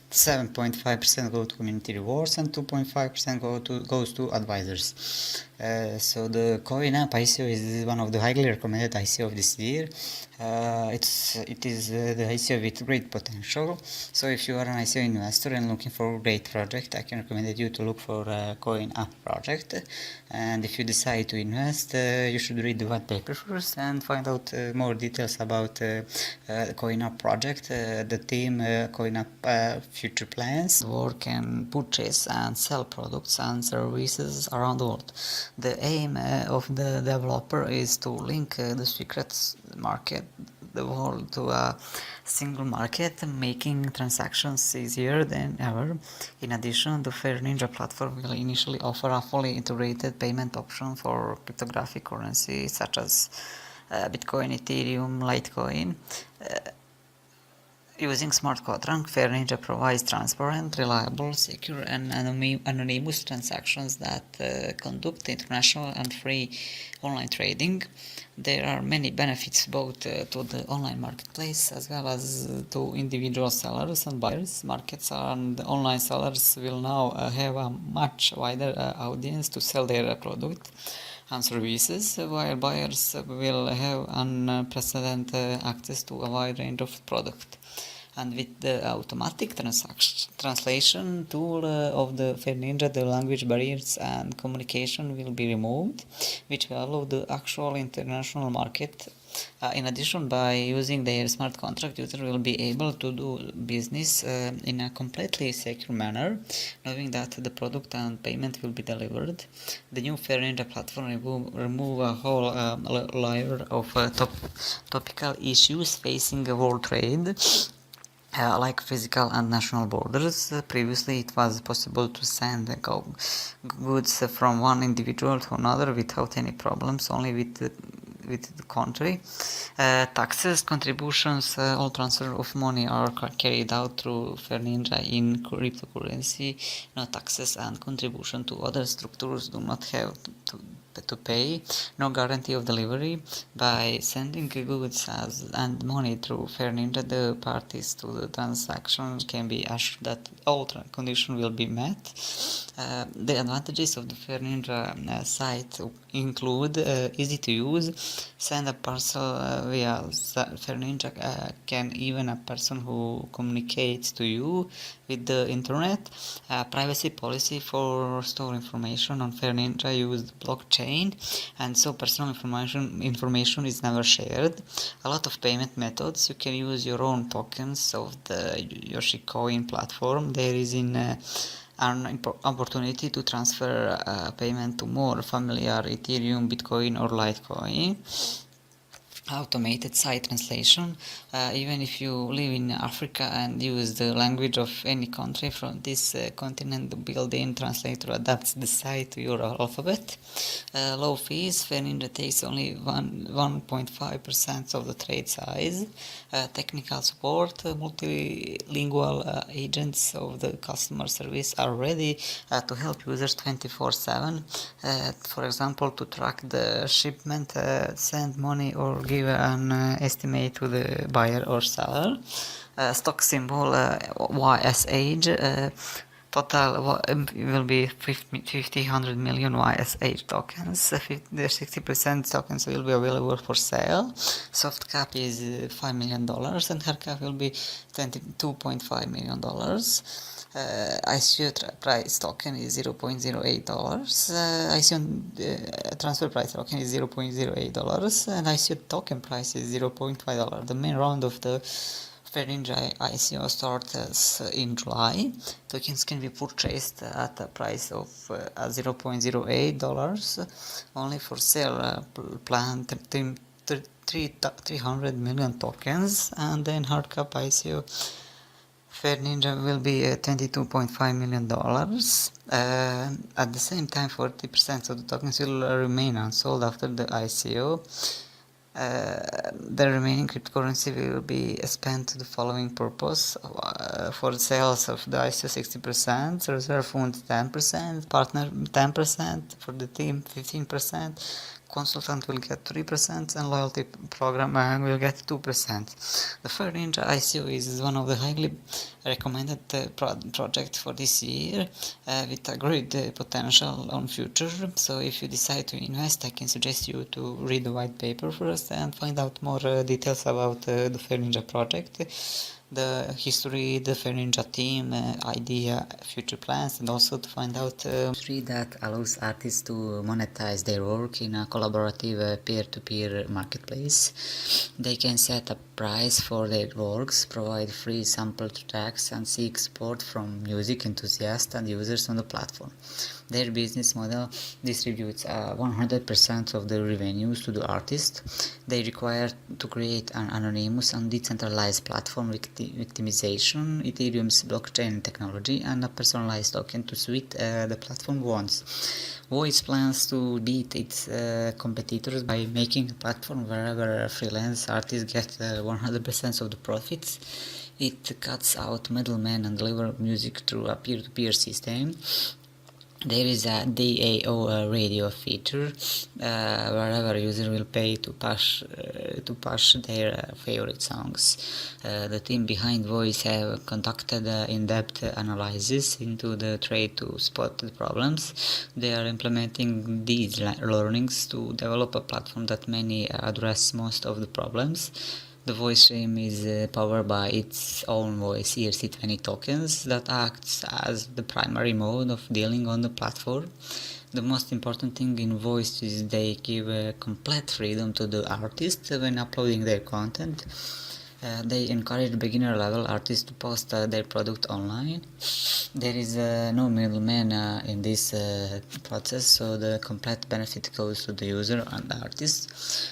7.5% go to community rewards and 2.5% goes to advisors. So the coin app ICO is one of the highly recommended ICO of this year. It is the ICO with great potential. So if you are an ICO investor and looking for a great project, I can recommend you to look for a coin app project. And if you decide to invest, you should read the white paper first and find out more details about the coin app project, the team, coin app future plans, work and purchase and sell products and services around the world. The aim of the developer is to link the secret market, the world, to a single market, making transactions easier than ever. In addition, the Fair Ninja platform will initially offer a fully integrated payment option for cryptographic currency such as Bitcoin, Ethereum, Litecoin. Using smart contract, Fair Ninja provides transparent, reliable, secure, and anonymous transactions that conduct international and free online trading. There are many benefits both to the online marketplace as well as to individual sellers and buyers. Markets and online sellers will now have a much wider audience to sell their product and services, while buyers will have unprecedented access to a wide range of product. And with the automatic translation tool of the Fair Ninja, the language barriers and communication will be removed, which will allow the actual international market. In addition, by using their smart contract, user will be able to do business in a completely secure manner, knowing that the product and payment will be delivered. The new Fair Ninja platform remove a whole layer of topical issues facing world trade, like physical and national borders. Previously, it was possible to send goods from one individual to another without any problems, only with the country. Taxes, contributions, all transfer of money are carried out through Fair Ninja in cryptocurrency. No taxes and contribution to other structures do not have to pay. No guarantee of delivery. By sending goods and money through Fair Ninja, the parties to the transaction can be assured that all conditions will be met. The advantages of the Fair Ninja site include easy to use, send a parcel via Fair Ninja can even a person who communicates to you with the internet. Privacy policy for store information on Fair Ninja use the blockchain, and so personal information is never shared. A lot of payment methods. You can use your own tokens of the Yoshi-Coin platform. There is an opportunity to transfer payment to more familiar Ethereum, Bitcoin, or Litecoin. Automated site translation. Even if you live in Africa and use the language of any country from this continent, the built-in translator adapts the site to your alphabet. Low fees. Fair Ninja takes only 1.5% of the trade size. Technical support. Multilingual agents of the customer service are ready to help users 24/7. For example, to track the shipment, send money, or give give an estimate to the buyer or seller. Stock symbol YSH. Total will be 100 million YSH tokens. The 60% tokens will be available for sale. Soft cap is $5 million and hard cap will be $22.5 million. ICO price token is $0.08. ICO transfer price token is $0.08 and ICO token price is $0.5. The main round of the Feringe ICO starts in July. Tokens can be purchased at a price of $0.08. Only for sale planned 300 million tokens, and then hard cap ICO Feringe will be $22.5 million. At the same time, 40% of the tokens will remain unsold after the ICO. The remaining cryptocurrency will be spent to the following purpose: for the sales of the ICO 60%, reserve fund 10%, partner 10%, for the team 15%, consultant will get 3%, and loyalty program will get 2%. The Feringe ICO is one of the highly recommended projects for this year, with a great potential on future. So if you decide to invest, I can suggest you to read the white paper first and find out more details about the Feringe project, the history, the Feringe team, idea, future plans, and also to find out history that allows artists to monetize their work in a collaborative peer-to-peer marketplace. They can set a price for their works, provide free sample tracks, and seek support from music enthusiasts and users on the platform. Their business model distributes 100% of the revenues to the artist. They require to create an anonymous and decentralized platform with victimization, Ethereum's blockchain technology, and a personalized token to suit the platform wants. Voice plans to beat its competitors by making a platform wherever freelance artists get 100% of the profits. It cuts out middlemen and delivers music through a peer-to-peer system. There is a DAO radio feature wherever user will pay to push their favorite songs. The team behind Voice have conducted in-depth analysis into the trade to spot the problems. They are implementing these learnings to develop a platform that may address most of the problems. The voice stream is powered by its own voice ERC20 tokens that acts as the primary mode of dealing on the platform. The most important thing in voice is they give complete freedom to the artists when uploading their content. They encourage beginner-level artists to post their product online. There is no middleman in this process, so the complete benefit goes to the user and the artist.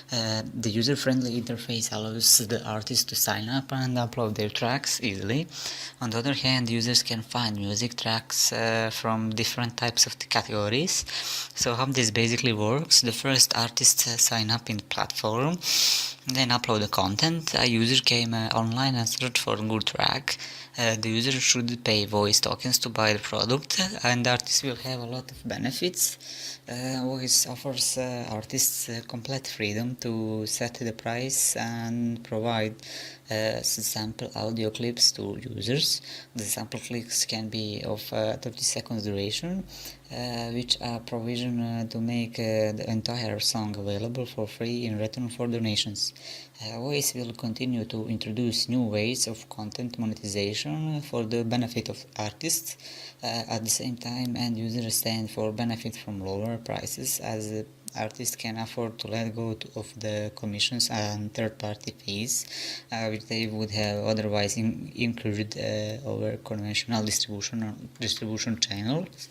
The user-friendly interface allows the artist to sign up and upload their tracks easily. On the other hand, users can find music tracks from different types of categories. So how this basically works: the first artists sign up in the platform, then upload the content. A user came online and searched for a good track. The user should pay voice tokens to buy the product, and the artist will have a lot of benefits. Voice offers artists complete freedom to set the price and provide sample audio clips to users. The sample clips can be of 30 seconds duration, which are provision to make the entire song available for free in return for donations. Voice will continue to introduce new ways of content monetization for the benefit of artists. At the same time, end users stand for benefit from lower prices, as artists can afford to let go of the commissions and third-party fees, which they would have otherwise incurred over conventional distribution channels.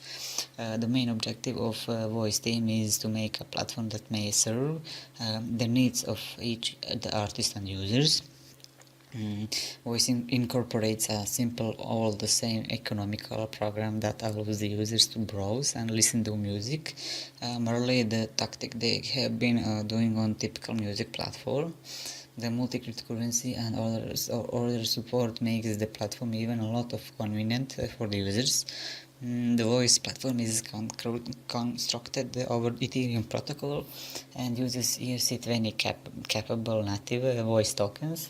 The main objective of Voice team is to make a platform that may serve the needs of each the artist and users. Voice incorporates a simple, all the same economical program that allows the users to browse and listen to music, merely the tactic they have been doing on typical music platform. The multi-cryptocurrency and order support makes the platform even a lot of convenient for the users. The voice platform is constructed over Ethereum protocol and uses ERC20 capable native voice tokens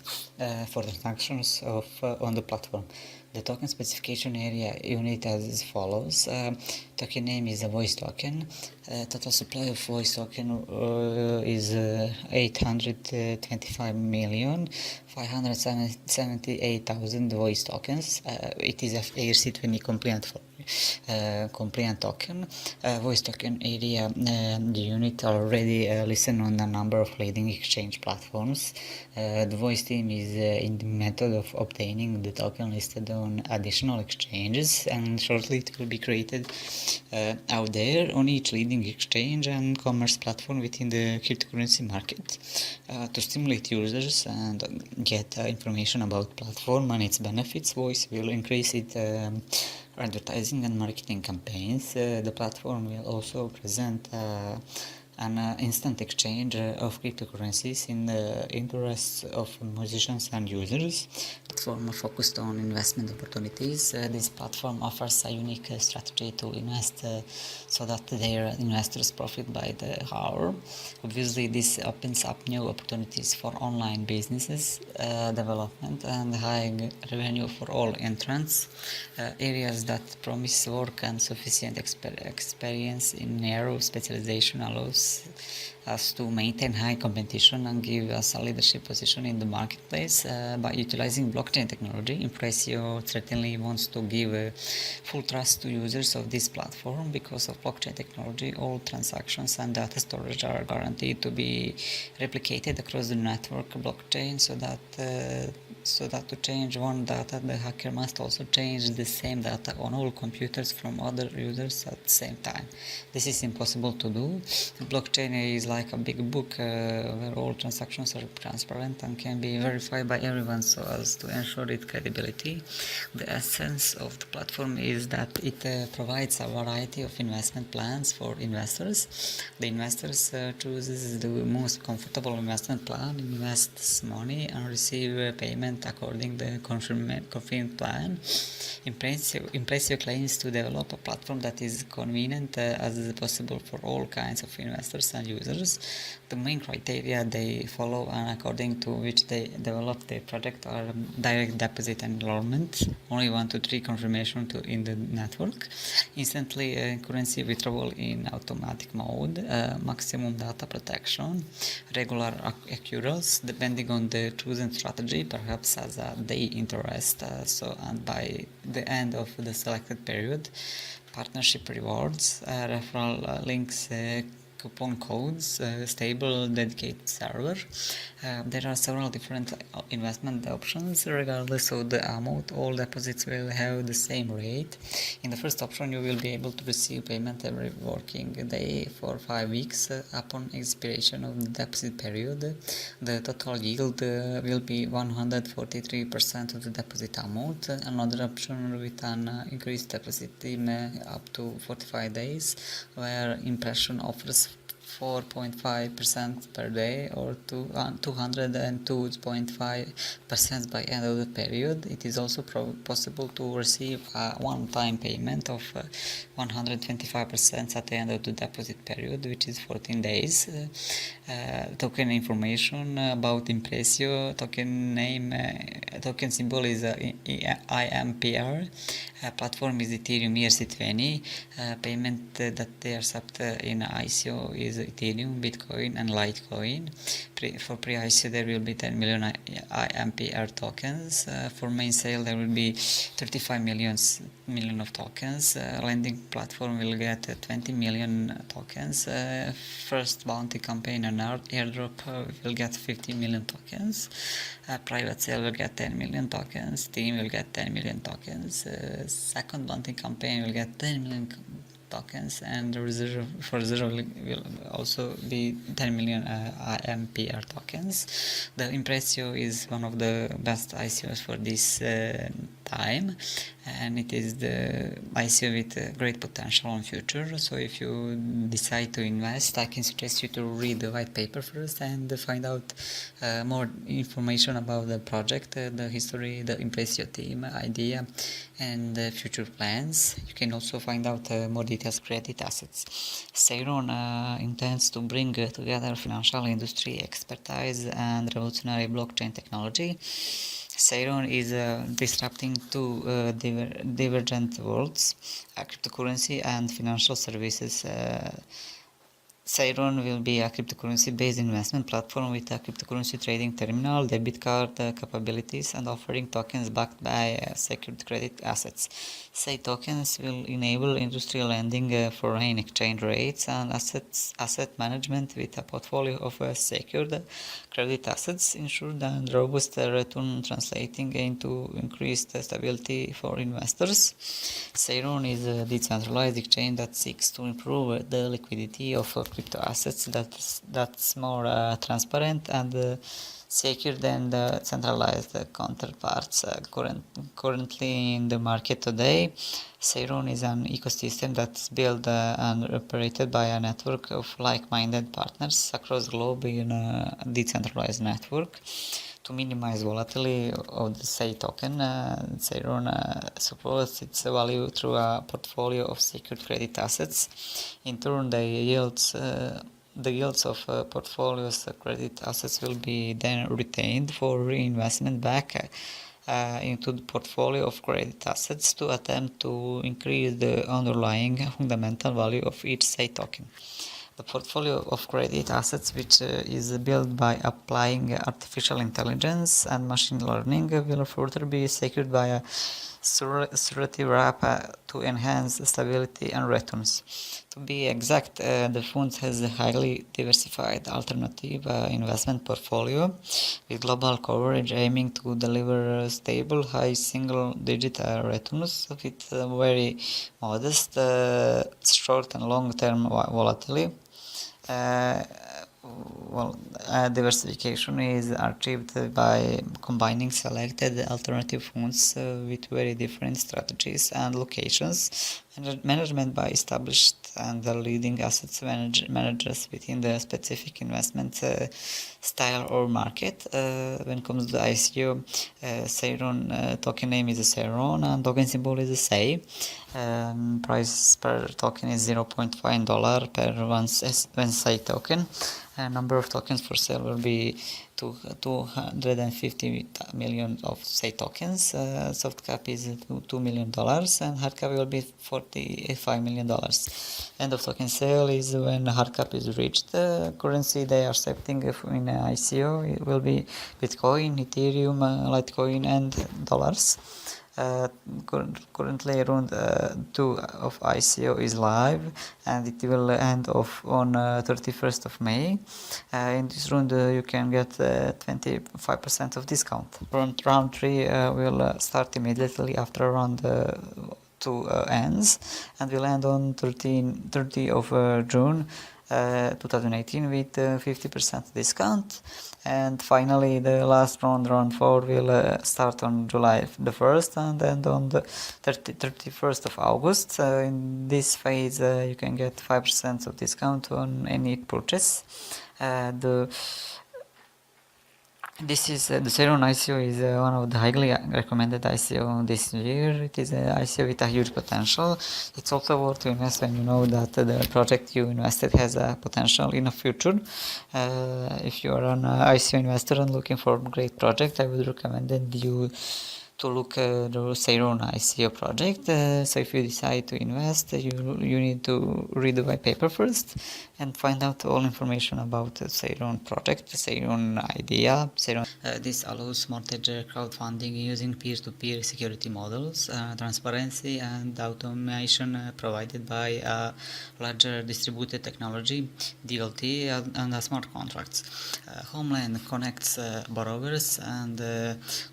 for transactions on the platform. The token specification area unit as follows. Token name is a voice token. Total supply of voice token is 825,578,000 voice tokens. It is a ERC20 compliant token. Voice token area the unit already listen on a number of leading exchange platforms. The voice team is in the method of obtaining the token listed on additional exchanges, and shortly it will be created out there on each leading exchange and commerce platform within the cryptocurrency market. To stimulate users and get information about platform and its benefits, Voice will increase its advertising and marketing campaigns. The platform will also present an instant exchange of cryptocurrencies in the interests of musicians and users. Platform focused on investment opportunities. This platform offers a unique strategy to invest so that their investors profit by the hour. Obviously, this opens up new opportunities for online businesses development and high revenue for all entrants. Areas that promise work and sufficient experience in narrow specialization allows us to maintain high competition and give us a leadership position in the marketplace. By utilizing blockchain technology, Impressio certainly wants to give full trust to users of this platform. Because of blockchain technology, all transactions and data storage are guaranteed to be replicated across the network blockchain, so that to change one data, the hacker must also change the same data on all computers from other users at the same time. This is impossible to do. Blockchain is like a big book where all transactions are transparent and can be verified by everyone so as to ensure its credibility. The essence of the platform is that it provides a variety of investment plans for investors. The investors chooses the most comfortable investment plan, invests money and receive payment according to the confirmed plan. Impressio claims to develop a platform that is convenient as possible for all kinds of investors and users. The main criteria they follow and according to which they develop their project are direct deposit enrollment, only 1 to 3 confirmation in the network, instantly currency withdrawal in automatic mode, maximum data protection, regular accruals depending on the chosen strategy, perhaps as a day interest, and by the end of the selected period, partnership rewards, referral links, coupon codes, stable dedicated server. There are several different investment options. Regardless of the amount, all deposits will have the same rate. In the first option, you will be able to receive payment every working day for 5 weeks upon expiration of the deposit period. The total yield will be 143% of the deposit amount. Another option with an increased deposit team up to 45 days, where Impression offers 4.5% per day or 202.5% by end of the period. It is also possible to receive a one-time payment of 125% at the end of the deposit period, which is 14 days. Token information about Impressio: token name, token symbol is IMPR. Platform is Ethereum ERC20. Payment that they accept in ICO is Ethereum, Bitcoin and Litecoin. For pre-ICO there will be 10 million IMPR tokens. For main sale there will be 35 million of tokens. Lending platform will get 20 million tokens. First bounty campaign and airdrop will get 50 million tokens. Private sale will get 10 million tokens. Team will get 10 million tokens. Second bounty campaign will get 10 million tokens, and reserve will also be 10 million IMPR tokens. The Impressio is one of the best ICOs for this time, and it is the ICO with great potential on future. So if you decide to invest, I can suggest you to read the white paper first and find out more information about the project, the history, the Impressio team idea, and future plans. You can also find out more details credit assets. Seiron intends to bring together financial industry expertise and revolutionary blockchain technology. Seiron is disrupting two divergent worlds, cryptocurrency and financial services. Seiron will be a cryptocurrency-based investment platform with a cryptocurrency trading terminal, debit card capabilities, and offering tokens backed by secured credit assets. Sei tokens will enable industrial lending, foreign exchange rates, and asset management with a portfolio of secured credit assets, ensured and robust return translating into increased stability for investors. Seiron is a decentralized exchange that seeks to improve the liquidity of crypto assets that's more transparent and secure than the centralized counterparts currently in the market today. Seiron is an ecosystem that's built and operated by a network of like-minded partners across the globe in a decentralized network. To minimize volatility of the Sei token, Seiron supports its value through a portfolio of secured credit assets. In turn, the yields of portfolios credit assets will be then retained for reinvestment back into the portfolio of credit assets to attempt to increase the underlying fundamental value of each Sei token. The portfolio of credit assets, which is built by applying artificial intelligence and machine learning, will further be secured by a security wrap to enhance stability and returns. To be exact, the fund has a highly diversified alternative investment portfolio with global coverage aiming to deliver stable high single-digit returns with very modest short and long-term volatility. Diversification is achieved by combining selected alternative funds with very different strategies and locations, management by established and leading assets managers within the specific investment style or market. When it comes to the ICO, Seiron token name is Seiron and token symbol is Sei. Price per token is $0.5 per one Sei token. Number of tokens for sale will be 250 million of Sei tokens. Soft cap is $2 million and hard cap will be $45 million. End of token sale is when hard cap is reached. Currency they are accepting in ICO it will be Bitcoin, Ethereum, Litecoin and dollars. Currently round 2 of ICO is live and it will end off on 31st of May. In this round you can get 25% of discount. Round 3 will start immediately after round 2 ends and will end on 30 of June 2018 with 50% discount. And finally the last round 4 will start on July the 1st and end on the 31st of August. In this phase you can get 5% of discount on any purchase. This is the Seiron ICO is one of the highly recommended ICO this year. It is an ICO with a huge potential. It's also worth to invest when you know that the project you invested has a potential in the future. If you are an ICO investor and looking for a great project, I would recommend you to look at the Seiron ICO project. So if you decide to invest, you need to read the white paper first and find out all information about the Seiron project, the Seiron idea. This allows mortgage crowdfunding using peer-to-peer security models, transparency and automation provided by a larger distributed technology, DLT, and smart contracts. Homeland connects borrowers and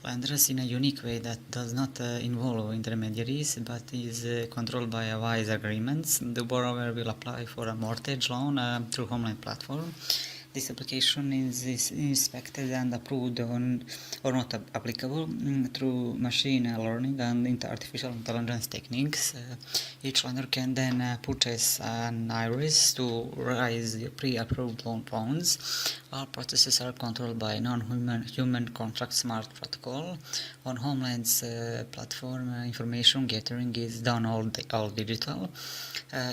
lenders in a unique way that does not involve intermediaries but is controlled by a wise agreements. The borrower will apply for a mortgage loan through Homeland platform. this application is inspected and approved or not applicable through machine learning and artificial intelligence techniques. Each lender can then purchase an iris to raise pre-approved loan funds. All processes are controlled by non-human contract smart protocol. On Homeland's platform, information gathering is done all digital.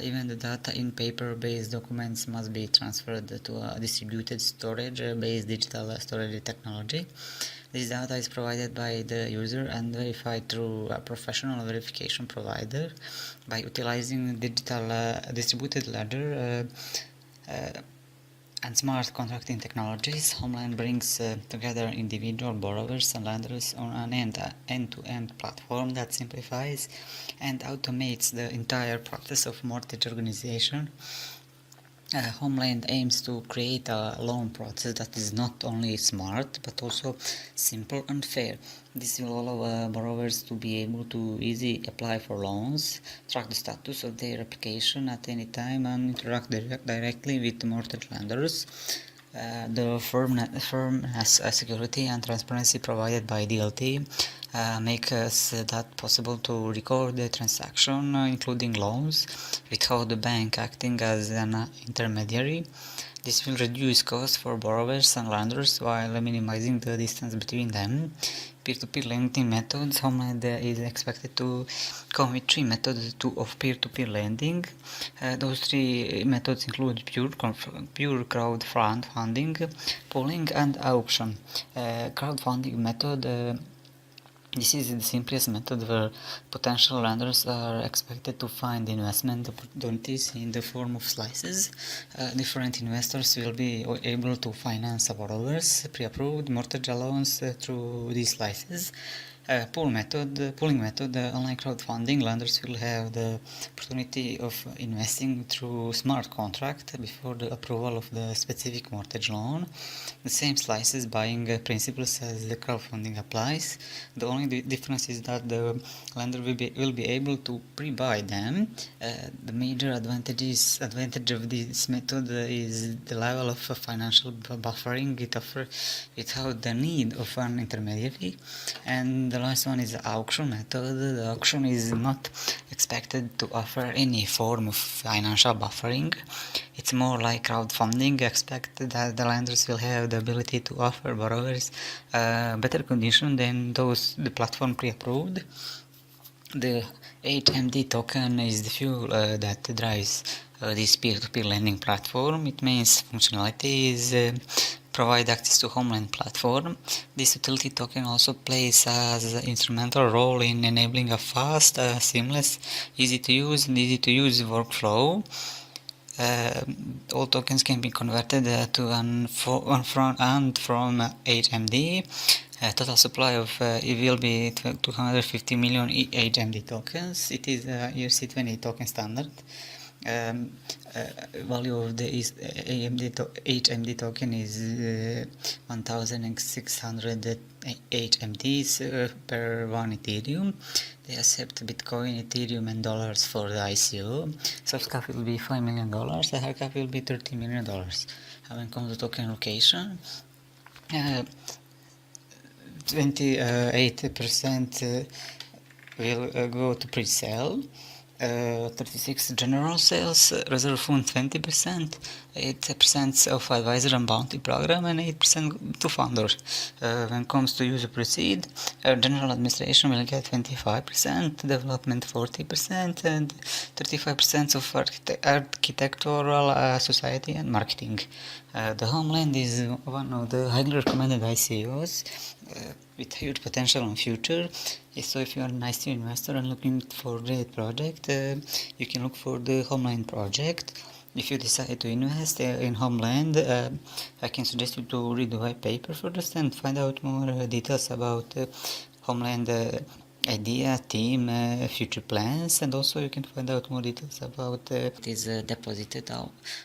Even the data in paper-based documents must be transferred to a distributed storage-based digital storage technology. This data is provided by the user and verified through a professional verification provider. By utilizing digital distributed ledger and smart contracting technologies, Homeland brings together individual borrowers and lenders on an end-to-end platform that simplifies and automates the entire process of mortgage organization. Homeland aims to create a loan process that is not only smart but also simple and fair. This will allow borrowers to be able to easily apply for loans, track the status of their application at any time, and interact directly with mortgage lenders. The firm has security and transparency provided by DLT, makes that possible to record the transaction, including loans, without the bank acting as an intermediary. This will reduce costs for borrowers and lenders while minimizing the distance between them. Peer-to-peer lending methods. Homeland is expected to come with 3 methods of peer-to-peer lending. Those 3 methods include pure crowdfunding, pooling, and auction. Crowdfunding method. This is the simplest method where potential lenders are expected to find investment opportunities in the form of slices. Different investors will be able to finance borrowers' pre-approved mortgage loans through these slices. Pooling method, online crowdfunding, lenders will have the opportunity of investing through smart contract before the approval of the specific mortgage loan. The same slices buying principles as the crowdfunding applies. The only difference is that the lender will be able to pre-buy them. The major advantage of this method is the level of financial buffering it offers without the need of an intermediary. And the last one is the auction method. The auction is not expected to offer any form of financial buffering. It's more like crowdfunding. Expect that the lenders will have the ability to offer borrowers better conditions than those the platform pre-approved. The 8MD token is the fuel that drives this peer-to-peer lending platform. It means functionalities provide access to Homeland platform. This utility token also plays as an instrumental role in enabling a fast, seamless, easy to use workflow. All tokens can be converted to from 8MD. Total supply of it will be 250 million 8MD tokens. It is a ERC20 token standard. Value of the 8MD token is 1,600 8MDs per 1 Ethereum. They accept Bitcoin, Ethereum, and dollars for the ICO. Soft cap will be $5 million. The hard cap will be $30 million. When it comes to token allocation, 28% will go to pre-sale, 36 general sales, reserve fund 20%, 8% of advisor and bounty program, and 8% to founders. When it comes to user proceed, general administration will get 25%, development 40%, and 35% of architectural, society, and marketing. The Homeland is one of the highly recommended ICOs with huge potential in future. So if you are an ICO investor and looking for a great project, you can look for the Homeland project. If you decide to invest in Homeland, I can suggest you to read the white paper first and find out more details about Homeland idea, team, future plans, and also you can find out more details about it is deposited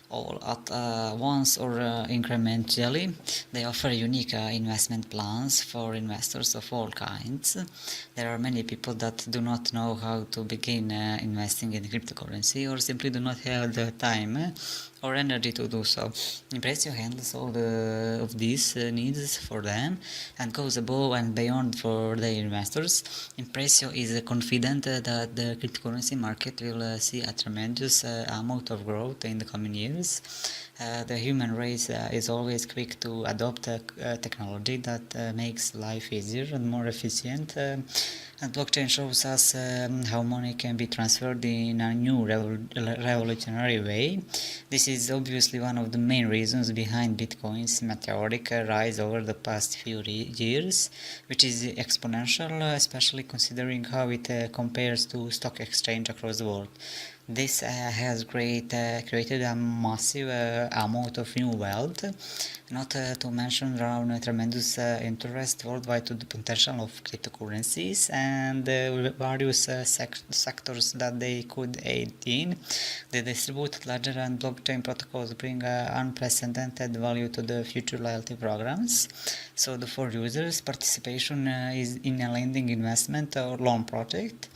all at once or incrementally. They offer unique investment plans for investors of all kinds. There are many people that do not know how to begin investing in cryptocurrency, or simply do not have the time or energy to do so. Impressio handles all of these needs for them and goes above and beyond for the investors. Impressio is confident that the cryptocurrency market will see a tremendous amount of growth in the coming years. The human race is always quick to adopt technology that makes life easier and more efficient. And blockchain shows us how money can be transferred in a new revolutionary way. This is obviously one of the main reasons behind Bitcoin's meteoric rise over the past few years, which is exponential, especially considering how it compares to stock exchange across the world. This has created a massive amount of new wealth, not to mention around tremendous interest worldwide to the potential of cryptocurrencies and various sectors that they could aid in. The distributed ledger and blockchain protocols bring unprecedented value to the future loyalty programs. So for users, participation is in a lending investment or loan project.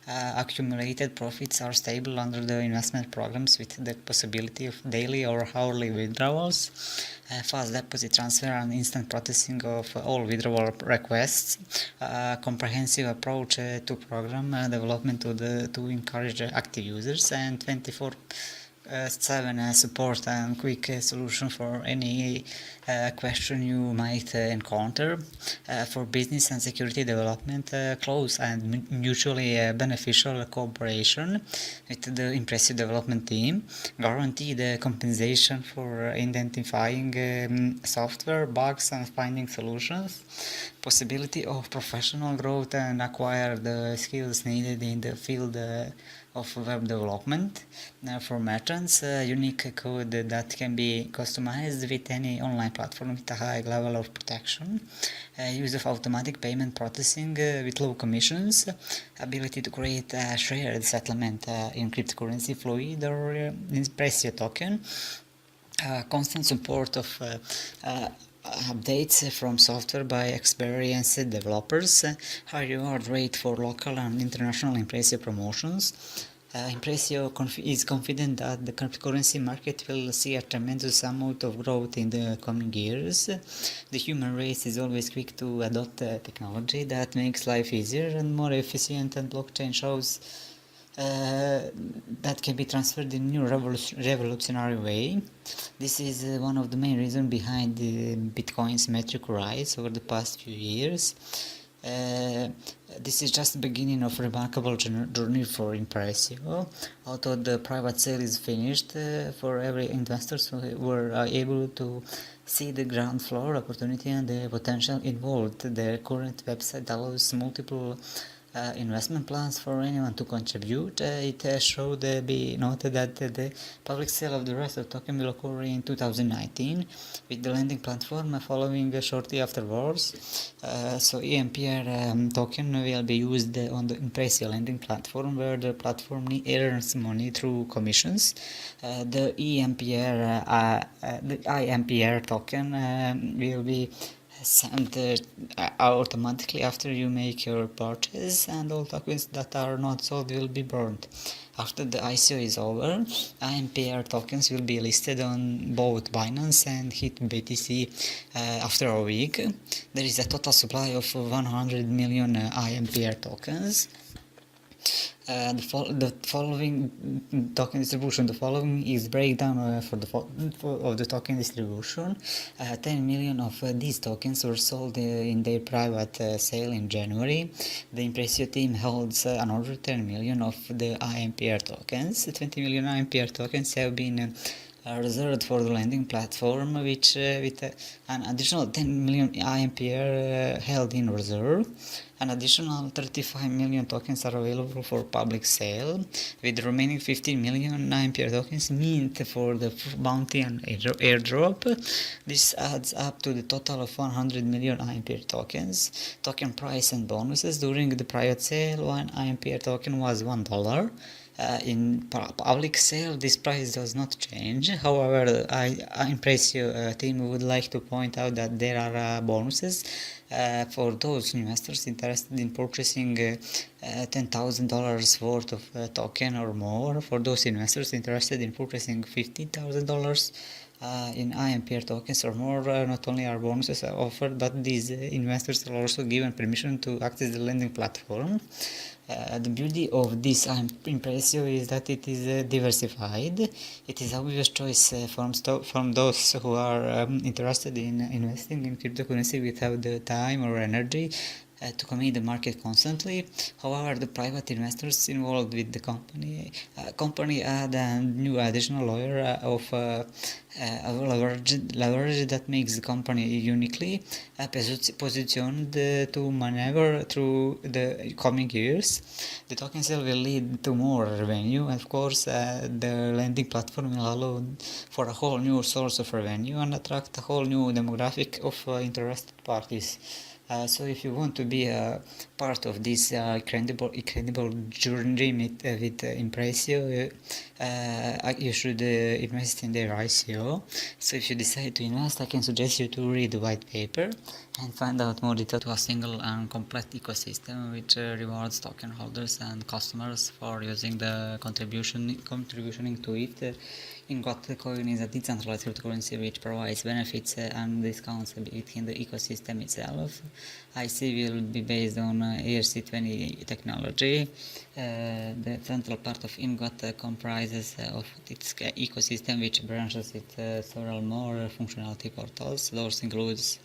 Accumulated profits are stable under the investment programs with the possibility of daily or hourly withdrawals, fast deposit transfer and instant processing of all withdrawal requests, a comprehensive approach to program development to encourage active users, and 24/7 support and quick solution for any question you might encounter. For business and security development, close and mutually beneficial cooperation with the impressive development team, guaranteed compensation for identifying software bugs and finding solutions, possibility of professional growth and acquire the skills needed in the field of web development. For merchants, unique code that can be customized with any online platform with a high level of protection, use of automatic payment processing with low commissions, ability to create a shared settlement in cryptocurrency fluid or Impressio token, constant support of updates from software by experienced developers, high reward rate for local and international Impressio promotions. Impressio is confident that the cryptocurrency market will see a tremendous amount of growth in the coming years. The human race is always quick to adopt technology that makes life easier and more efficient, and blockchain shows that can be transferred in a new revolutionary way. This is one of the main reasons behind Bitcoin's metric rise over the past few years. This is just the beginning of a remarkable journey for Impressio. Although the private sale is finished, for every investor were able to see the ground floor opportunity and the potential involved. The current website allows multiple investment plans for anyone to contribute. It should be noted that the public sale of the rest of the token will occur in 2019, with the lending platform following shortly afterwards. So EMPR token will be used on the Impressio lending platform, where the platform earns money through commissions. The IMPR token will be sent automatically after you make your purchase, and all tokens that are not sold will be burned. After the ICO is over, IMPR tokens will be listed on both Binance and HitBTC after a week. There is a total supply of 100 million IMPR tokens. The following token distribution. The following is breakdown of the token distribution. 10 million of these tokens were sold in their private sale in January. The Impressio team holds another 10 million of the IMPR tokens. 20 million IMPR tokens have been reserved for the lending platform, which with an additional 10 million IMPR held in reserve. An additional 35 million tokens are available for public sale, with the remaining 15 million IMPR tokens mint for the bounty and airdrop. This adds up to the total of 100 million IMPR tokens. Token price and bonuses. During the private sale, one IMPR token was $1. In public sale, this price does not change. However, Impressio team would like to point out that there are bonuses for those investors interested in purchasing $10,000 worth of token or more. For those investors interested in purchasing $50,000 in IMPR tokens or more, not only are bonuses offered, but these investors are also given permission to access the lending platform. The beauty of this Impressio is that it is diversified. It is obvious choice from those who are interested in investing in cryptocurrency without the time or energy to commit the market constantly. However, the private investors involved with the company add a new additional layer of leverage that makes the company uniquely positioned to maneuver through the coming years. The token sale will lead to more revenue, and of course the lending platform will allow for a whole new source of revenue and attract a whole new demographic of interested parties. So if you want to be a part of this incredible journey with Impressio, you should invest in their ICO. So if you decide to invest, I can suggest you to read the white paper and find out more detail to a single and complete ecosystem which rewards token holders and customers for using the contributing to it. Ingot coin is a decentralized cryptocurrency which provides benefits and discounts within the ecosystem itself. IC will be based on ERC20 technology. The central part of Ingot comprises of its ecosystem, which branches with several more functionality portals. Those includes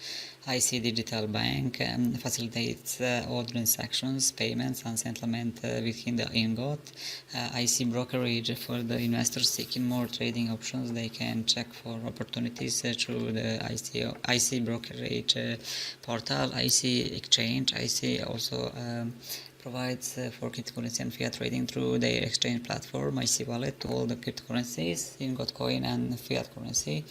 IC Digital Bank, facilitates all transactions, payments and settlement within the Ingot. IC Brokerage for the investors seeking more trading options. They can check for opportunities through the IC Brokerage portal. IC Exchange. IC also provides for cryptocurrency and fiat trading through their exchange platform, IC Wallet, to all the cryptocurrencies, Ingot coin and fiat currency.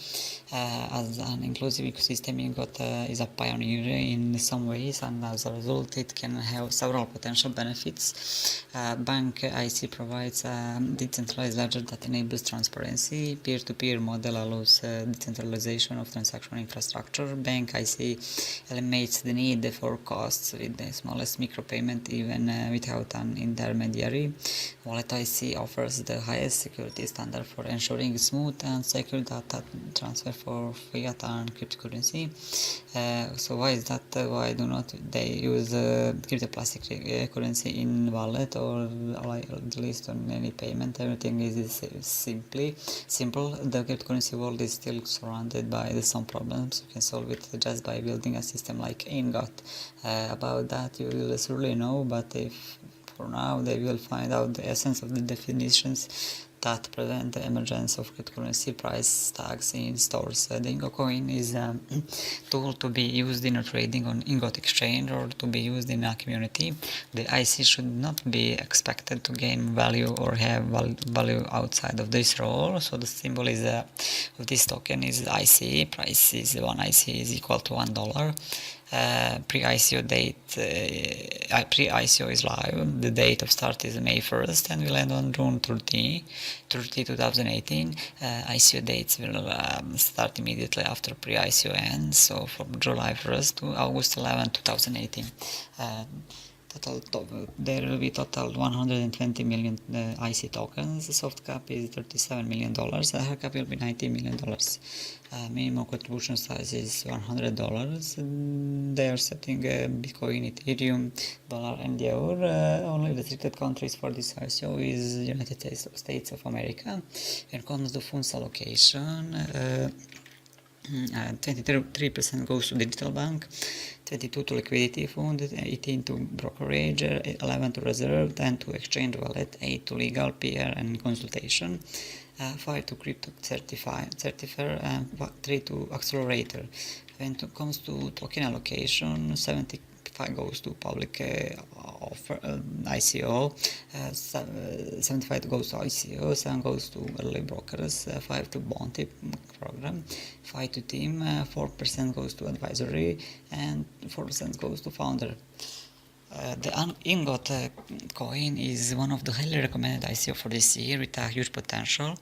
As an inclusive ecosystem, Ingot is a pioneer in some ways, and as a result it can have several potential benefits. Bank IC provides a decentralized ledger that enables transparency. Peer-to-peer model allows decentralization of transaction infrastructure. Bank IC eliminates the need for costs with the smallest micropayment, even without an intermediary. Wallet IC offers the highest security standard for ensuring smooth and secure data transfer for fiat and cryptocurrency. So why is that? Why do not they use cryptoplastic currency in wallet, or at least on any payment? Everything is simple. The cryptocurrency world is still surrounded by some problems. You can solve it just by building a system like Ingot. About that you will surely know, but if for now they will find out the essence of the definitions that prevent the emergence of cryptocurrency price tags in stores. The Ingot coin is a tool to be used in a trading on Ingot exchange or to be used in a community. The IC should not be expected to gain value or have value outside of this role. So the symbol is of this token is IC. Price is 1 IC is equal to $1. Pre-ICO date, pre-ICO is live. The date of start is May 1st and will end on June 30, 2018. ICO dates will start immediately after pre-ICO ends, so from July 1st to August 11, 2018. There will be total 120 million IC tokens. The soft cap is $37 million. The hard cap will be $90 million. Minimum contribution size is $100. They are setting Bitcoin, Ethereum, dollar, and euro. Only restricted countries for this ICO is United States of America. When it comes to funds allocation, 23% goes to digital bank, 22 to liquidity fund, 18 to brokerage, 11 to reserve, 10 to exchange wallet, 8 to legal, PR and consultation, 5 to crypto certifier, and 3 to accelerator. When it comes to token allocation, 75 goes to public offer ICO, 75 goes to ICO, 7 goes to early brokers, 5 to bounty program, 5 to team, 4% goes to advisory, and 4% goes to founder. The ingot coin is one of the highly recommended ICO for this year with a huge potential.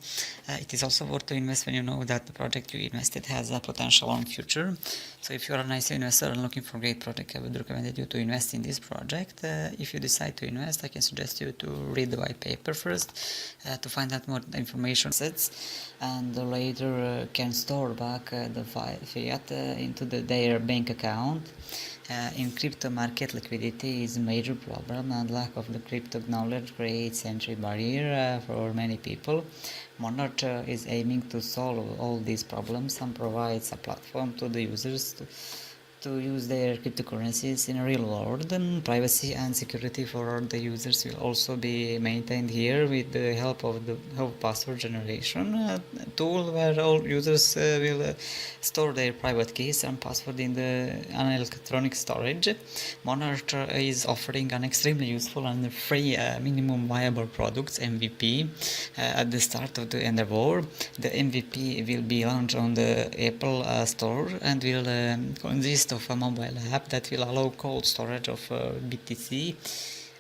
It is also worth to invest when you know that the project you invested has a potential on future. So if you are an ICO investor and looking for a great project, I would recommend you to invest in this project. If you decide to invest, I can suggest you to read the white paper first to find out more information sets, and later can store back the fiat into their bank account. In crypto market, liquidity is a major problem, and lack of the crypto knowledge creates entry barrier for many people. Monarch is aiming to solve all these problems and provides a platform to the users to use their cryptocurrencies in a real world. Privacy and security for the users will also be maintained here with the help of the password generation tool, where all users will store their private keys and password in the electronic storage. Monarch is offering an extremely useful and free minimum viable products MVP at the start of the endeavor. The MVP will be launched on the Apple Store and will consist of a mobile app that will allow cold storage of BTC,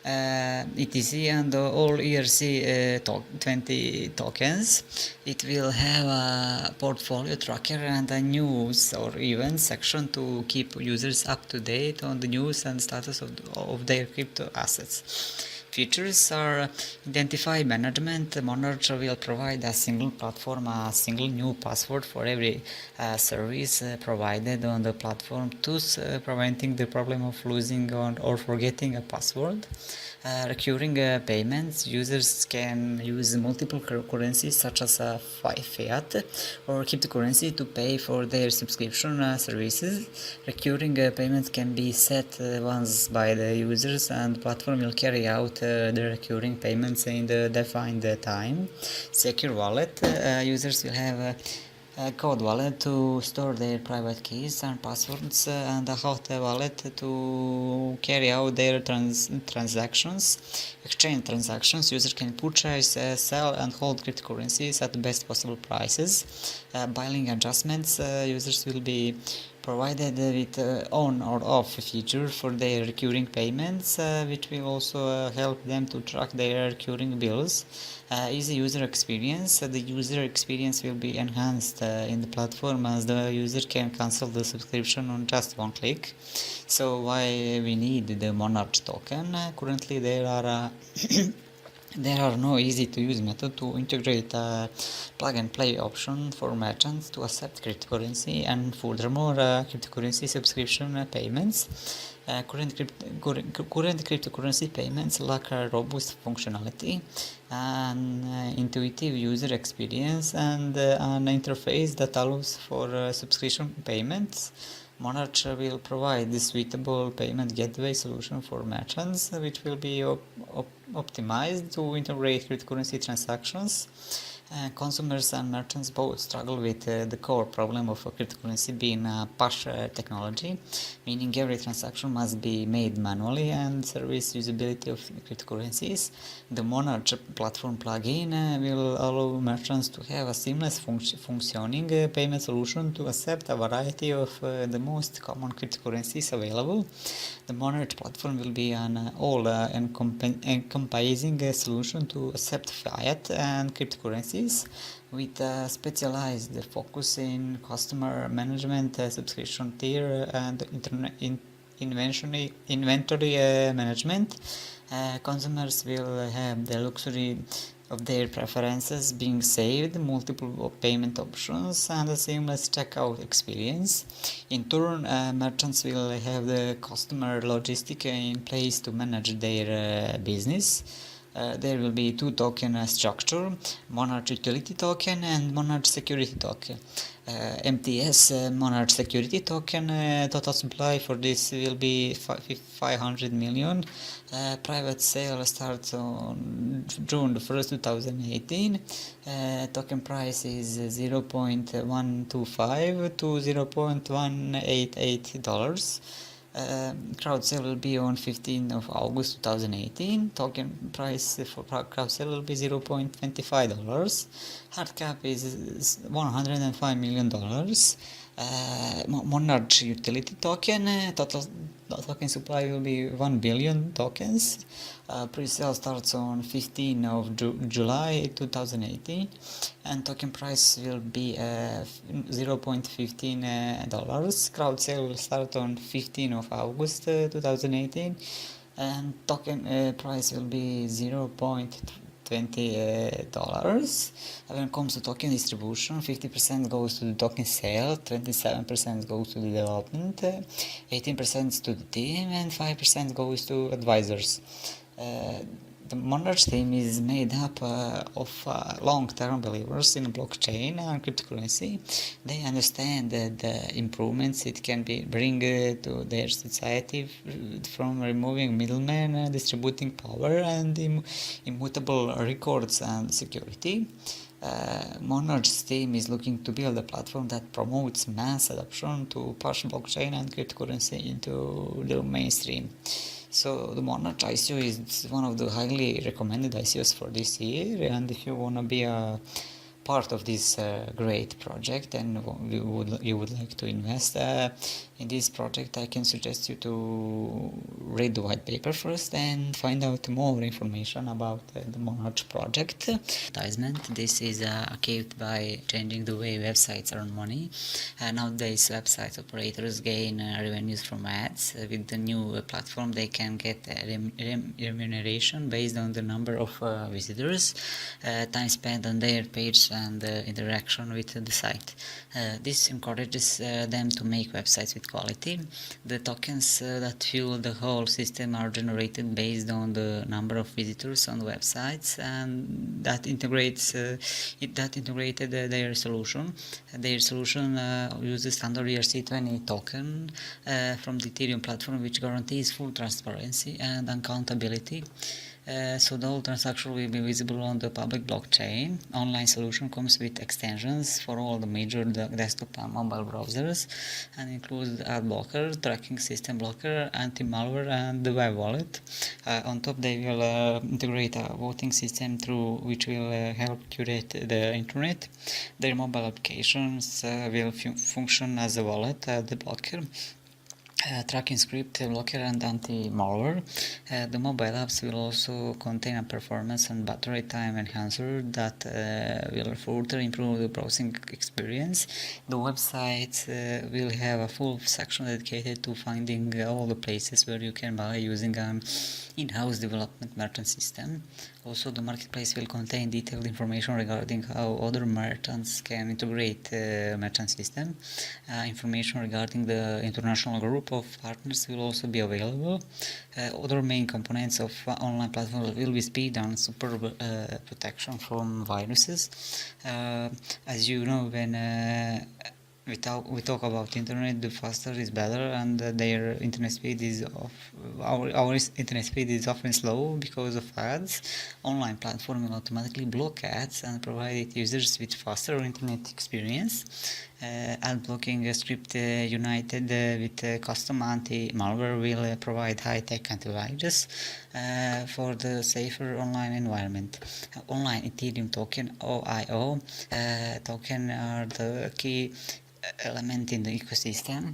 ETC and all ERC20 tokens. It will have a portfolio tracker and a news or events section to keep users up to date on the news and status of their crypto assets. Features are identify management. Monarch will provide a single platform, a single new password for every service provided on the platform, thus preventing the problem of losing or forgetting a password. Recurring payments. Users can use multiple currencies such as fiat or cryptocurrency to pay for their subscription services. Recurring payments can be set once by the users, and platform will carry out the recurring payments in the defined time. Secure wallet. Users will have a code wallet to store their private keys and passwords, and a hot wallet to carry out their transactions. Exchange transactions. Users can purchase, sell and hold cryptocurrencies at the best possible prices. Buying adjustments. Users will be provided with on or off feature for their recurring payments, which will also help them to track their recurring bills. Easy user experience. The user experience will be enhanced in the platform, as the user can cancel the subscription on just one click. So why we need the Monarch token? Currently there are there are no easy to use method to integrate a plug and play option for merchants to accept cryptocurrency, and furthermore cryptocurrency subscription payments. Current cryptocurrency payments lack a robust functionality, an intuitive user experience, and an interface that allows for subscription payments. Monarch will provide the suitable payment gateway solution for merchants, which will be optimized to integrate cryptocurrency transactions. Consumers and merchants both struggle with the core problem of cryptocurrency being a push technology, meaning every transaction must be made manually and service usability of cryptocurrencies. The Monarch platform plugin will allow merchants to have a seamless functioning payment solution to accept a variety of the most common cryptocurrencies available. The Monarch platform will be an all-encompassing solution to accept fiat and cryptocurrencies, with a specialized focus in customer management, subscription tier, and inventory management. Consumers will have the luxury of their preferences being saved, multiple payment options, and a seamless checkout experience. In turn, merchants will have the customer logistic in place to manage their business. There will be two token structure, Monarch Utility Token and Monarch Security Token. MTS Monarch Security Token, total supply for this will be 500 million. Private sale starts on June 1st, 2018. Token price is $0.125 to $0.188. Crowd sale will be on 15th of August 2018. Token price for crowd sale will be $0.25. Hard cap is $105 million. Monarch utility token. Total token supply will be 1 billion tokens. Pre-sale starts on 15 of July 2018, and token price will be $0.15. Crowd sale will start on 15 of August 2018, and token price will be $0.20. When it comes to token distribution, 50% goes to the token sale, 27% goes to the development, 18% to the team, and 5% goes to advisors. The Monarch team is made up of long-term believers in blockchain and cryptocurrency. They understand the improvements it can bring to their society from removing middlemen, distributing power, and immutable records and security. Monarch's team is looking to build a platform that promotes mass adoption to push blockchain and cryptocurrency into the mainstream. So the Monarch ICO is one of the highly recommended ICOs for this year, and if you want to be a part of this great project and you would like to invest in this project, I can suggest you to read the white paper first and find out more information about the Monarch project. Advertisement. This is achieved by changing the way websites earn money. Nowadays, website operators gain revenues from ads. With the new platform, they can get remuneration based on the number of visitors, time spent on their page, and interaction with the site. This encourages them to make websites with quality. The tokens that fuel the whole system are generated based on the number of visitors on websites, and that integrated their solution. Their solution uses standard ERC20 token from the Ethereum platform, which guarantees full transparency and accountability. So the whole transaction will be visible on the public blockchain. Online solution comes with extensions for all the major desktop and mobile browsers, and includes ad blocker, tracking system blocker, anti-malware, and the web wallet. On top, they will integrate a voting system through which will help curate the internet. Their mobile applications will function as a wallet, the blocker, tracking script, blocker, and anti-malware. The mobile apps will also contain a performance and battery time enhancer that will further improve the browsing experience. The website will have a full section dedicated to finding all the places where you can buy using an in-house development merchant system. Also, the marketplace will contain detailed information regarding how other merchants can integrate merchant system. Information regarding the international group of partners will also be available. Other main components of online platform will be speed and super protection from viruses. As you know, when we talk about internet, the faster is better, and their internet speed is our internet speed is often slow because of ads. Online platform will automatically block ads and provide users with faster internet experience. Ad blocking script united with custom anti-malware will provide high-tech antivirus for the safer online environment. Online Ethereum token OIO token are the key element in the ecosystem.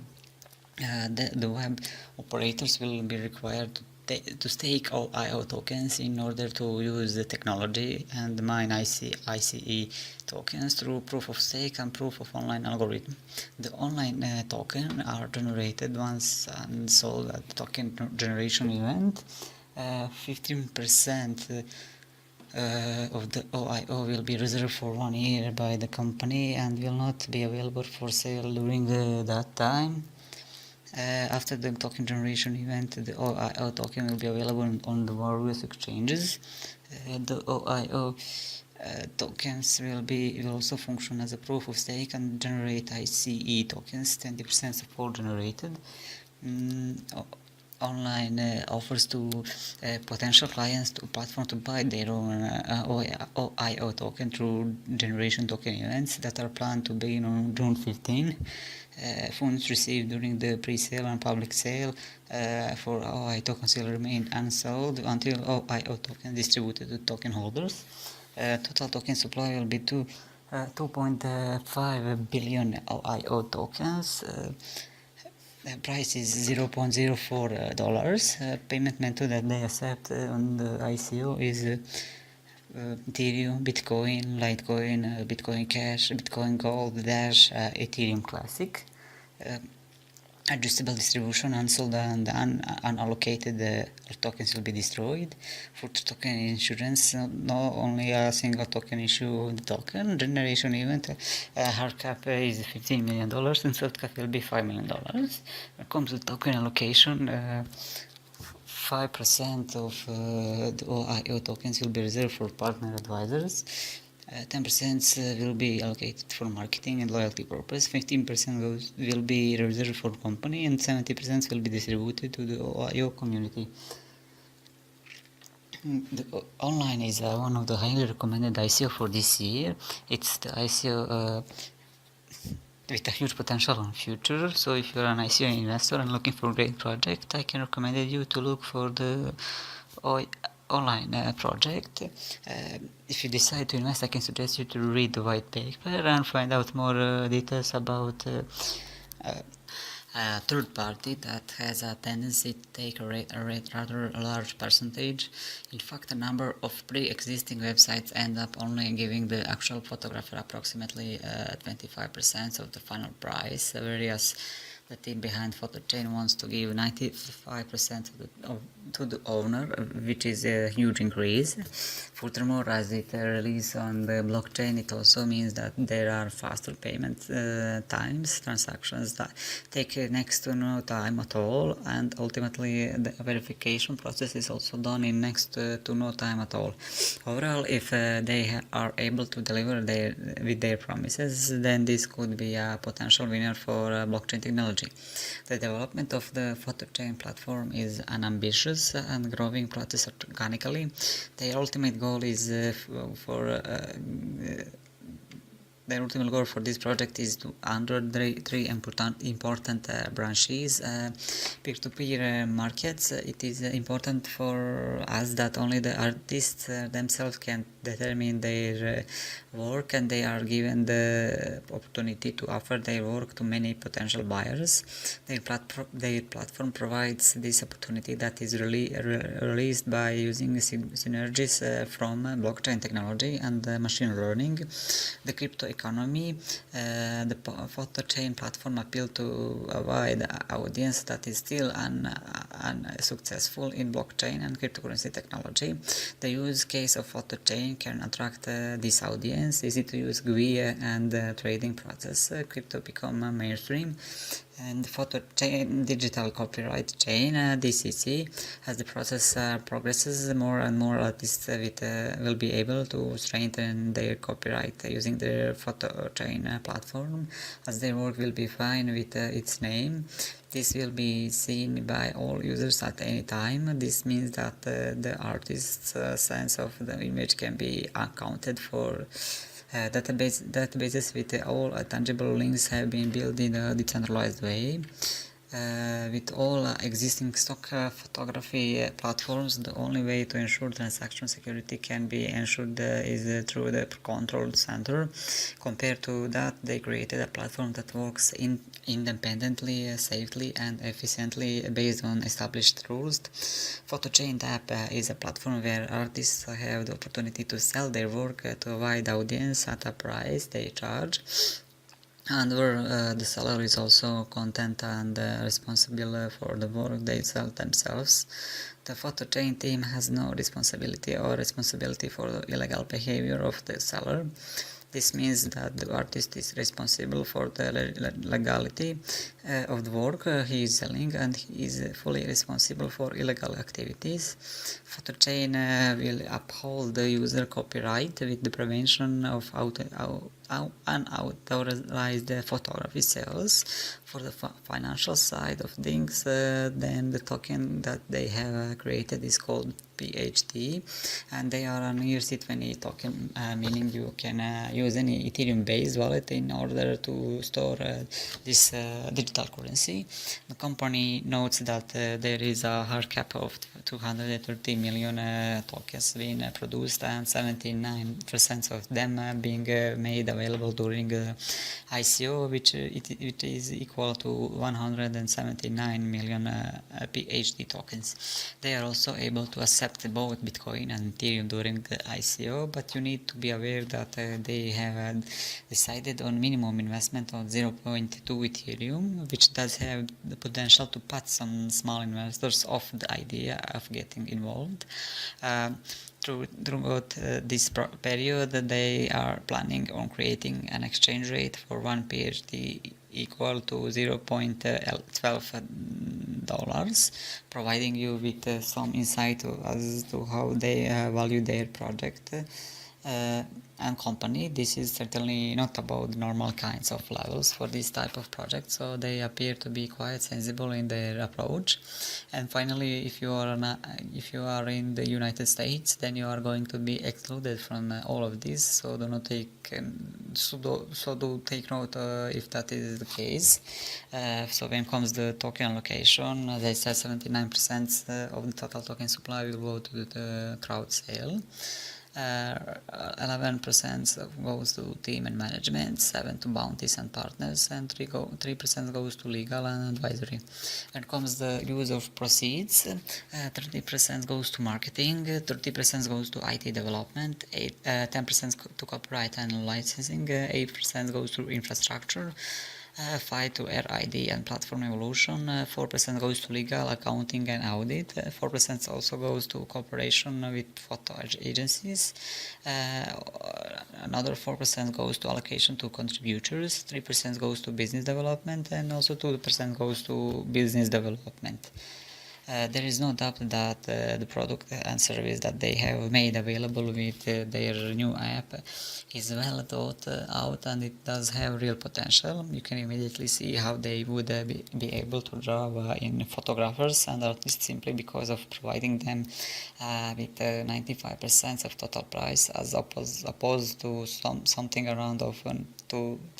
The web operators will be required to stake OIO tokens in order to use the technology and mine ICE tokens through proof of stake and proof of online algorithm. The online token are generated once and sold at the token generation event. 15% of the OIO will be reserved for 1 year by the company and will not be available for sale during that time. After the token generation event, the OIO token will be available on the various exchanges. The OIO tokens will also function as a proof of stake and generate ICE tokens, 20% support generated. Online offers to potential clients to platform to buy their own OIO token through generation token events that are planned to begin on June 15. Funds received during the pre-sale and public sale for OIO tokens will remain unsold until OIO token distributed to token holders. Total token supply will be 2 2.5 billion IO tokens. The price is $0.04. Payment method that they accept on the ICO is Ethereum, Bitcoin, Litecoin, Bitcoin Cash, Bitcoin Gold, Dash, Ethereum Classic. Adjustable distribution, unsold and unallocated tokens will be destroyed. For token insurance, not only a single token issue of the token. Generation event, hard cap is $15 million and soft cap will be $5 million. When it comes to token allocation, 5% of the OIO tokens will be reserved for partner advisors. 10% will be allocated for marketing and loyalty purpose, 15% will be reserved for company, and 70% will be distributed to the OIO community. The online is one of the highly recommended ICO for this year. It's the ICO with a huge potential in future. So if you're an ICO investor and looking for a great project, I can recommend you to look for the online project. If you decide to invest, I can suggest you to read the white paper and find out more details about a third party that has a tendency to take a rather large percentage. In fact, a number of pre-existing websites end up only giving the actual photographer approximately 25% of the final price, whereas the team behind PhotoChain wants to give 95% to the owner, which is a huge increase. Furthermore, as it releases on the blockchain, it also means that there are faster payment times. Transactions that take next to no time at all, and ultimately the verification process is also done in next to no time at all. Overall, if they are able to deliver with their promises, then this could be a potential winner for blockchain technology. The development of the PhotoChain platform is an ambitious and growing process organically. Their ultimate goal is the ultimate goal for this project is to under three important branches. Peer-to-peer markets. It is important for us that only the artists themselves can determine their work, and they are given the opportunity to offer their work to many potential buyers. Their platform provides this opportunity that is released by using synergies from blockchain technology and machine learning. The crypto economy, the PhotoChain platform appeal to a wide audience that is still unsuccessful in blockchain and cryptocurrency technology. The use case of PhotoChain can attract this audience. Easy to use GUI and trading process. Crypto become mainstream. And PhotoChain digital copyright chain DCC, as the process progresses, more and more artists will be able to strengthen their copyright using their PhotoChain platform, as their work will be fine with its name. This will be seen by all users at any time. This means that the artist's sense of the image can be accounted for. Databases with all tangible links have been built in a decentralized way. With all existing stock photography platforms, the only way to ensure transaction security can be ensured is through the control center. Compared to that, they created a platform that works independently, safely, and efficiently based on established rules. PhotoChain app is a platform where artists have the opportunity to sell their work to a wide audience at a price they charge, and where the seller is also content and responsible for the work they sell themselves. The PhotoChain team has no responsibility for the illegal behavior of the seller. This means that the artist is responsible for the legality of the work he is selling, and he is fully responsible for illegal activities. PhotoChain will uphold the user copyright with the prevention of unauthorized photography sales. For the financial side of things, then the token that they have created is called PHT, and they are an ERC20 token, meaning you can use any Ethereum-based wallet in order to store this digital currency. The company notes that there is a hard cap of 230 million tokens being produced, and 79% of them being made available available during ICO, which it is equal to 179 million PHD tokens. They are also able to accept both Bitcoin and Ethereum during the ICO, but you need to be aware that they have decided on minimum investment of 0.2 Ethereum, which does have the potential to put some small investors off the idea of getting involved. Throughout this period, they are planning on creating an exchange rate for one PHD equal to $0.12, providing you with some insight as to how they value their project and company. This is certainly not about normal kinds of levels for this type of project, so they appear to be quite sensible in their approach. And finally, if you are in the United States, then you are going to be excluded from all of this, so do take note if that is the case. So when comes the token allocation, as I said, 79% of the total token supply will go to the crowd sale. 11% goes to team and management, 7% to bounties and partners, and 3% goes to legal and advisory. When comes the use of proceeds, 30% goes to marketing, 30% goes to IT development, 10% to copyright and licensing, 8% goes to infrastructure, 5% to RID and platform evolution, 4% goes to legal, accounting and audit, 4% also goes to cooperation with photo agencies, another 4% goes to allocation to contributors, 3% goes to business development, and also 2% goes to business development. There is no doubt that the product and service that they have made available with their new app is well thought out, and it does have real potential. You can immediately see how they would be able to draw in photographers and artists simply because of providing them with 95% of total price as opposed to something around to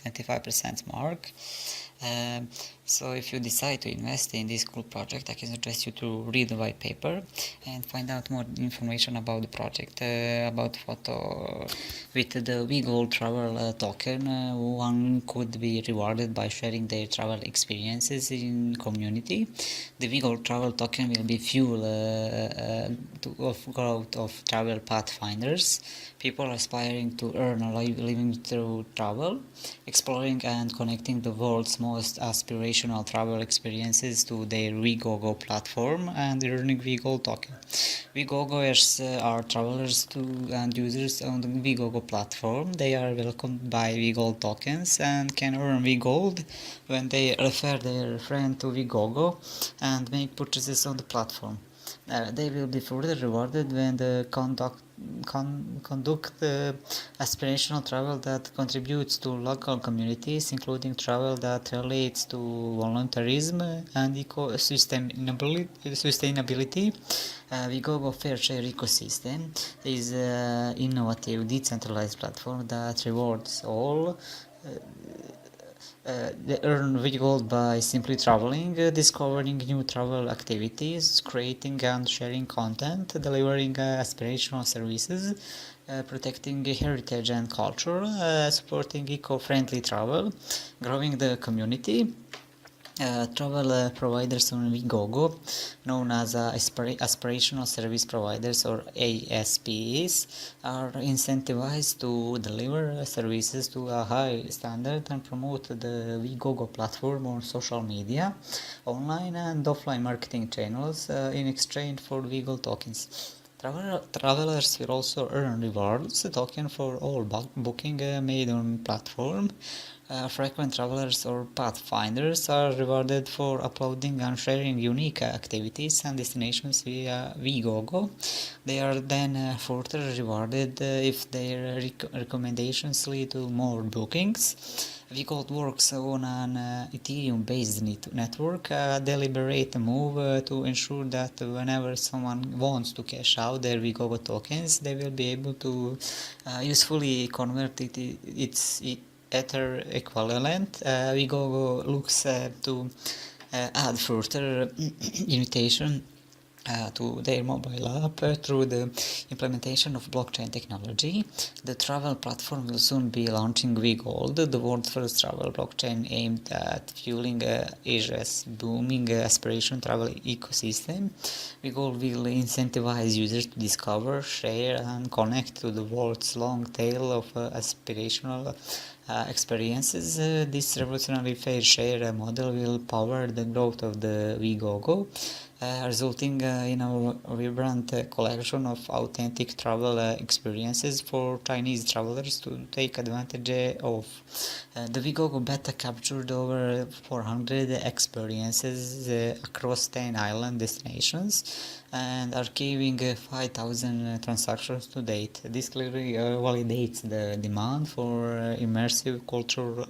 25% mark. So if you decide to invest in this cool project, I can suggest you to read the white paper and find out more information about the project, about photo. With the WeGold Travel token, one could be rewarded by sharing their travel experiences in community. The WeGold Travel token will be fuel of growth of travel pathfinders, people aspiring to earn a living through travel, exploring and connecting the world's most aspirational travel experiences to their WeGoGo platform and earning WeGold token. WeGoGoers are travelers and users on the WeGoGo platform. They are welcomed by WeGold tokens and can earn WeGold when they refer their friend to WeGoGo and make purchases on the platform. They will be further rewarded when they conduct aspirational travel that contributes to local communities, including travel that relates to volunteerism and sustainability. WeGoGo Fair Share Ecosystem is an innovative, decentralized platform that rewards all. They earn WeGold by simply traveling, discovering new travel activities, creating and sharing content, delivering aspirational services, protecting heritage and culture, supporting eco-friendly travel, growing the community. Travel providers on WeGoGo, known as aspirational service providers or ASPs, are incentivized to deliver services to a high standard and promote the WeGoGo platform on social media, online and offline marketing channels in exchange for WeGold tokens. Travelers will also earn rewards token for all booking made on platform. Frequent travelers or pathfinders are rewarded for uploading and sharing unique activities and destinations via WeGoGo. They are then further rewarded if their recommendations lead to more bookings. WeGold works on an Ethereum-based network, a deliberate move to ensure that whenever someone wants to cash out their WeGoGo tokens, they will be able to usefully convert its Ether equivalent. WeGoGo looks to add further invitation to their mobile app through the implementation of blockchain technology. The travel platform will soon be launching WeGold, the world's first travel blockchain aimed at fueling Asia's booming aspiration travel ecosystem. WeGold will incentivize users to discover, share, and connect to the world's long tail of aspirational experiences. This revolutionary fair share model will power the growth of the WeGoGo, resulting in a vibrant collection of authentic travel experiences for Chinese travelers to take advantage of. The WeGoGo beta captured over 400 experiences across 10 island destinations and archiving 5,000 transactions to date. This clearly validates the demand for immersive cultural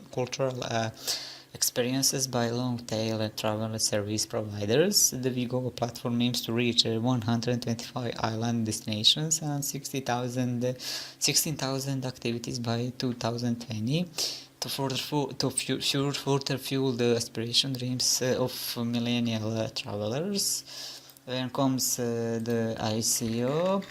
experiences by long-tail travel service providers. The WeGo platform aims to reach 125 island destinations and 16,000 activities by 2020 to further fuel the aspiration dreams of millennial travelers. When comes the ICO,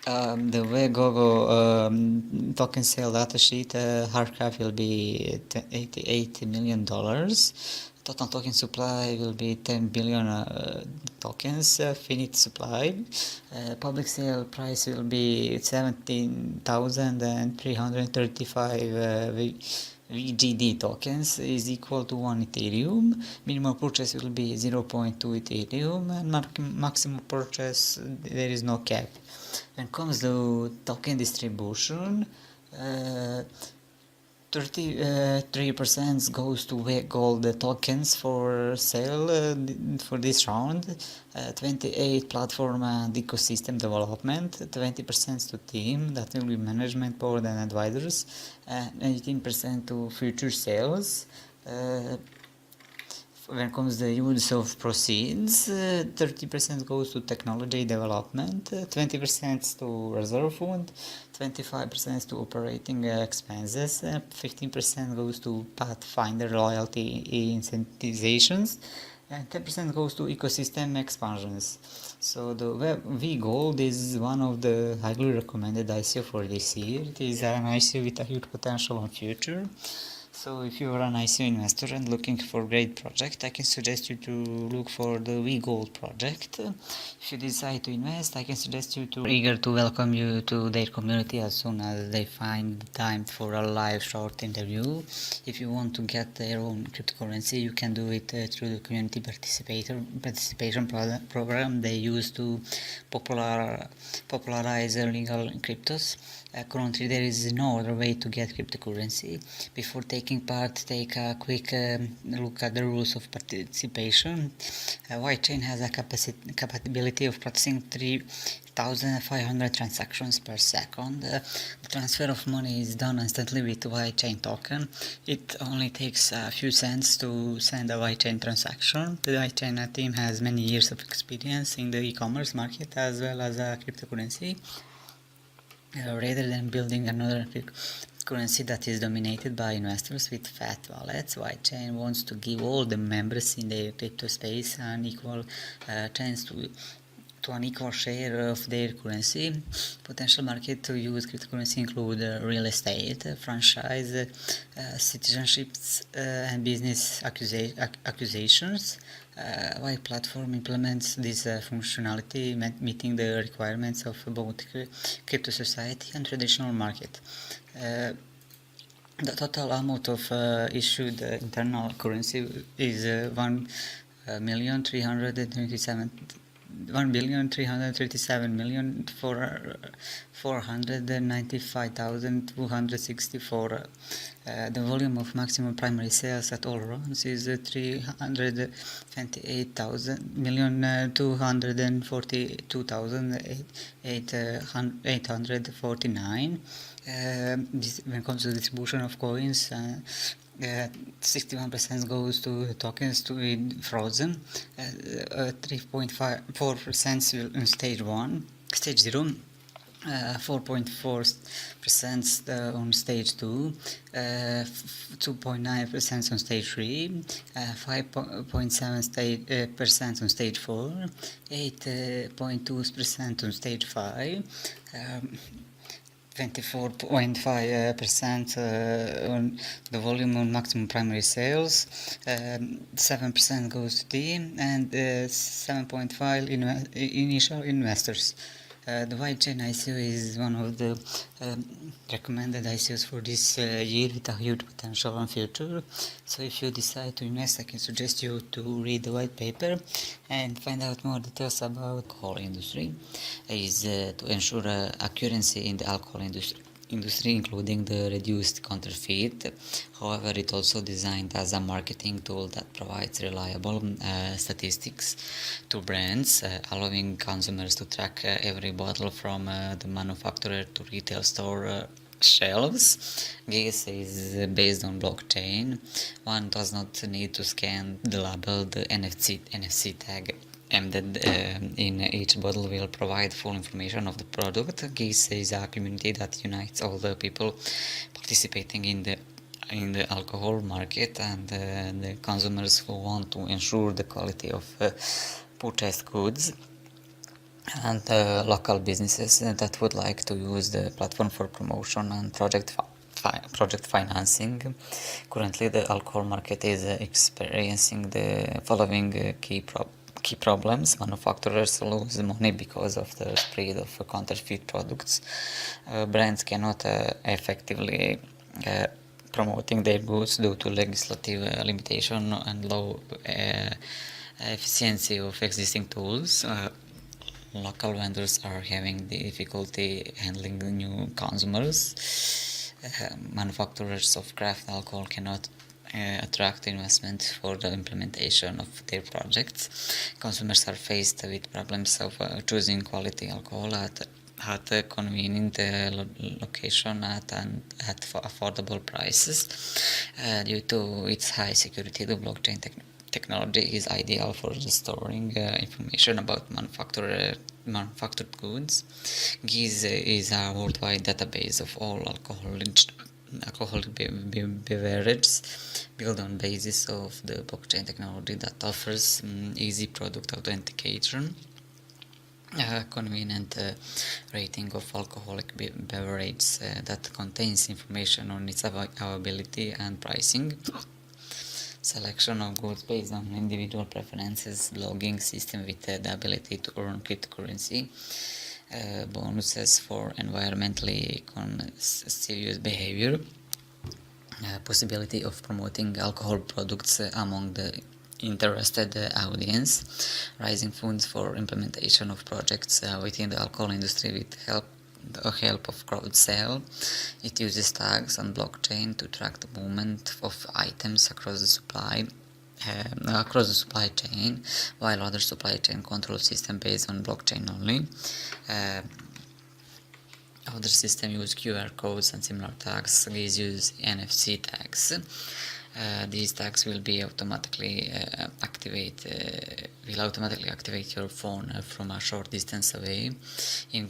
the WeGoGo token sale datasheet hard cap will be $88 million. Total token supply will be 10 billion tokens, finite supply. Public sale price will be 17,335 VGD tokens is equal to 1 Ethereum. Minimum purchase will be 0.2 Ethereum and maximum purchase there is no cap. When it comes to token distribution, 33% goes to WeGold tokens for sale for this round, 28 platform and ecosystem development, 20% to team, that will be management board and advisors, and 18% to future sales. When it comes to the use of proceeds, 30% goes to technology development, 20% to reserve fund, 25% to operating expenses, 15% goes to Pathfinder loyalty incentivizations, and 10% goes to ecosystem expansions. So the WeGold is one of the highly recommended ICO for this year. It is an ICO with a huge potential on future. So if you are an ICO investor and looking for a great project, I can suggest you to look for the WeGold project. If you decide to invest, I can suggest you to eager to welcome you to their community as soon as they find the time for a live short interview. If you want to get their own cryptocurrency, you can do it through the community participation program they use to popularize legal cryptos. Currently, there is no other way to get cryptocurrency. Before taking part, take a quick look at the rules of participation. Whitechain has a capability of processing 3,500 transactions per second. The transfer of money is done instantly with Whitechain token. It only takes a few cents to send a Whitechain transaction. The Whitechain team has many years of experience in the e-commerce market as well as cryptocurrency. Rather than building another currency that is dominated by investors with fat wallets, Whitechain wants to give all the members in the crypto space an equal chance to an equal share of their currency. Potential market to use cryptocurrency include real estate, franchise, citizenships, and business acquisitions. While platform implements this functionality, meeting the requirements of both crypto society and traditional market. The total amount of issued internal currency is 1,337,495,264. The volume of maximum primary sales at all runs is 328,242,849. When it comes to distribution of coins, 61% goes to tokens to be frozen, 3.4% in stage 0, 4.4% on stage 2, 2.9% on stage 3, 5.7% on stage 4, 8.2% on stage 5, 24.5% on the volume on maximum primary sales, 7% goes to D, and 7.5 initial investors. The wide chain ICO is one of the recommended ICOs for this year with a huge potential and future. So if you decide to invest, I can suggest you to read the white paper and find out more details about the alcohol industry. Is to ensure accuracy in the alcohol industry, including the reduced counterfeit. However, it also designed as a marketing tool that provides reliable statistics to brands, allowing consumers to track every bottle from the manufacturer to retail store shelves. GIS is based on blockchain. One does not need to scan the label. The NFC tag embedded in each bottle will provide full information of the product. GIS is a community that unites all the people participating in the alcohol market and the consumers who want to ensure the quality of purchased goods, and local businesses that would like to use the platform for promotion and project financing. Currently, the alcohol market is experiencing the following key problems. Manufacturers lose money because of the spread of counterfeit products. Brands cannot effectively promoting their goods due to legislative limitation and low efficiency of existing tools. Local vendors are having difficulty handling the new consumers. Manufacturers of craft alcohol cannot attract investment for the implementation of their projects. Consumers are faced with problems of choosing quality alcohol at a convenient location at affordable prices. Due to its high security, the blockchain technology is ideal for storing information about manufactured goods. GIS is a worldwide database of all alcoholic beverages, built on basis of the blockchain technology that offers easy product authentication, convenient rating of alcoholic beverage that contains information on its availability and pricing, selection of goods based on individual preferences, logging system with the ability to earn cryptocurrency, bonuses for environmentally conscious behavior, possibility of promoting alcohol products among the interested audience, raising funds for implementation of projects within the alcohol industry with the help of crowd sale. It uses tags on blockchain to track the movement of items across the supply chain, while other supply chain control system based on blockchain only. Other system use QR codes and similar tags. These use NFC tags. These tags will automatically activate your phone from a short distance away. In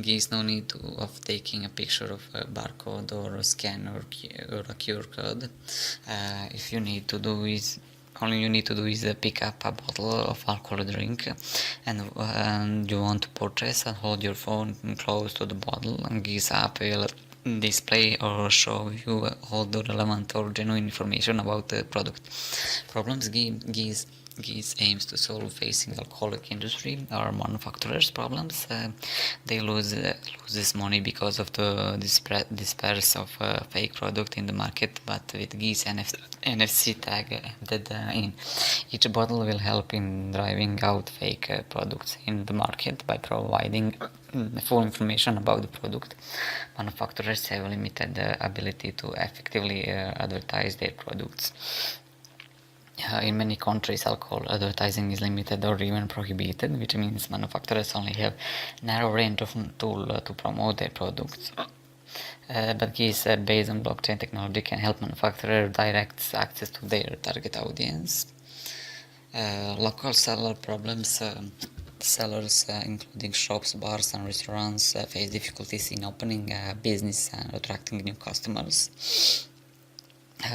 GIS, no need of taking a picture of a barcode or a scan or a QR code. All you need to do is pick up a bottle of alcohol drink and you want to purchase, and hold your phone close to the bottle, and GIS app will display or show you all the relevant or genuine information about the product. Problems GIS aims to solve facing alcoholic industry or manufacturers problems. They lose this money because of the disperse of fake product in the market, but with GIS NFC tag embedded in each bottle will help in driving out fake products in the market by providing full information about the product. Manufacturers have limited ability to effectively advertise their products. In many countries, alcohol advertising is limited or even prohibited, which means manufacturers only have narrow range of tool to promote their products. But GIS, based on blockchain technology, can help manufacturers direct access to their target audience. Local seller problems. sellers, including shops, bars, and restaurants, face difficulties in opening a business and attracting new customers.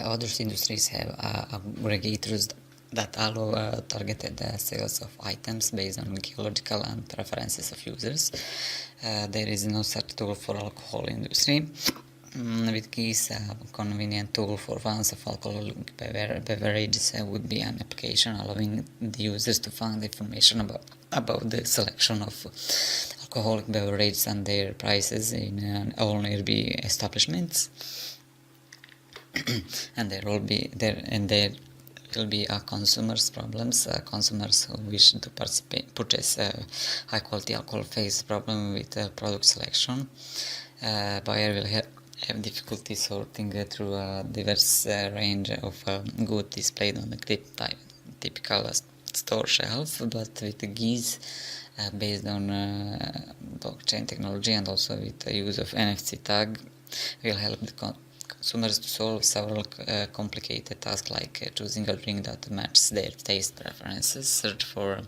Other industries have aggregators that allow targeted sales of items based on geological and preferences of users. There is no such tool for alcohol industry. With keys, a convenient tool for fans of alcoholic beverages would be an application allowing the users to find information about the selection of alcoholic beverages and their prices in all nearby establishments. And there will be consumers problems. Consumers who wish to purchase high quality alcohol face problem with product selection. Buyer will have difficulty sorting through a diverse range of goods displayed on the typical store shelf, but with the GIS based on blockchain technology and also with the use of NFC tag will help the consumers to solve several complicated tasks like choosing a drink that matches their taste preferences, search for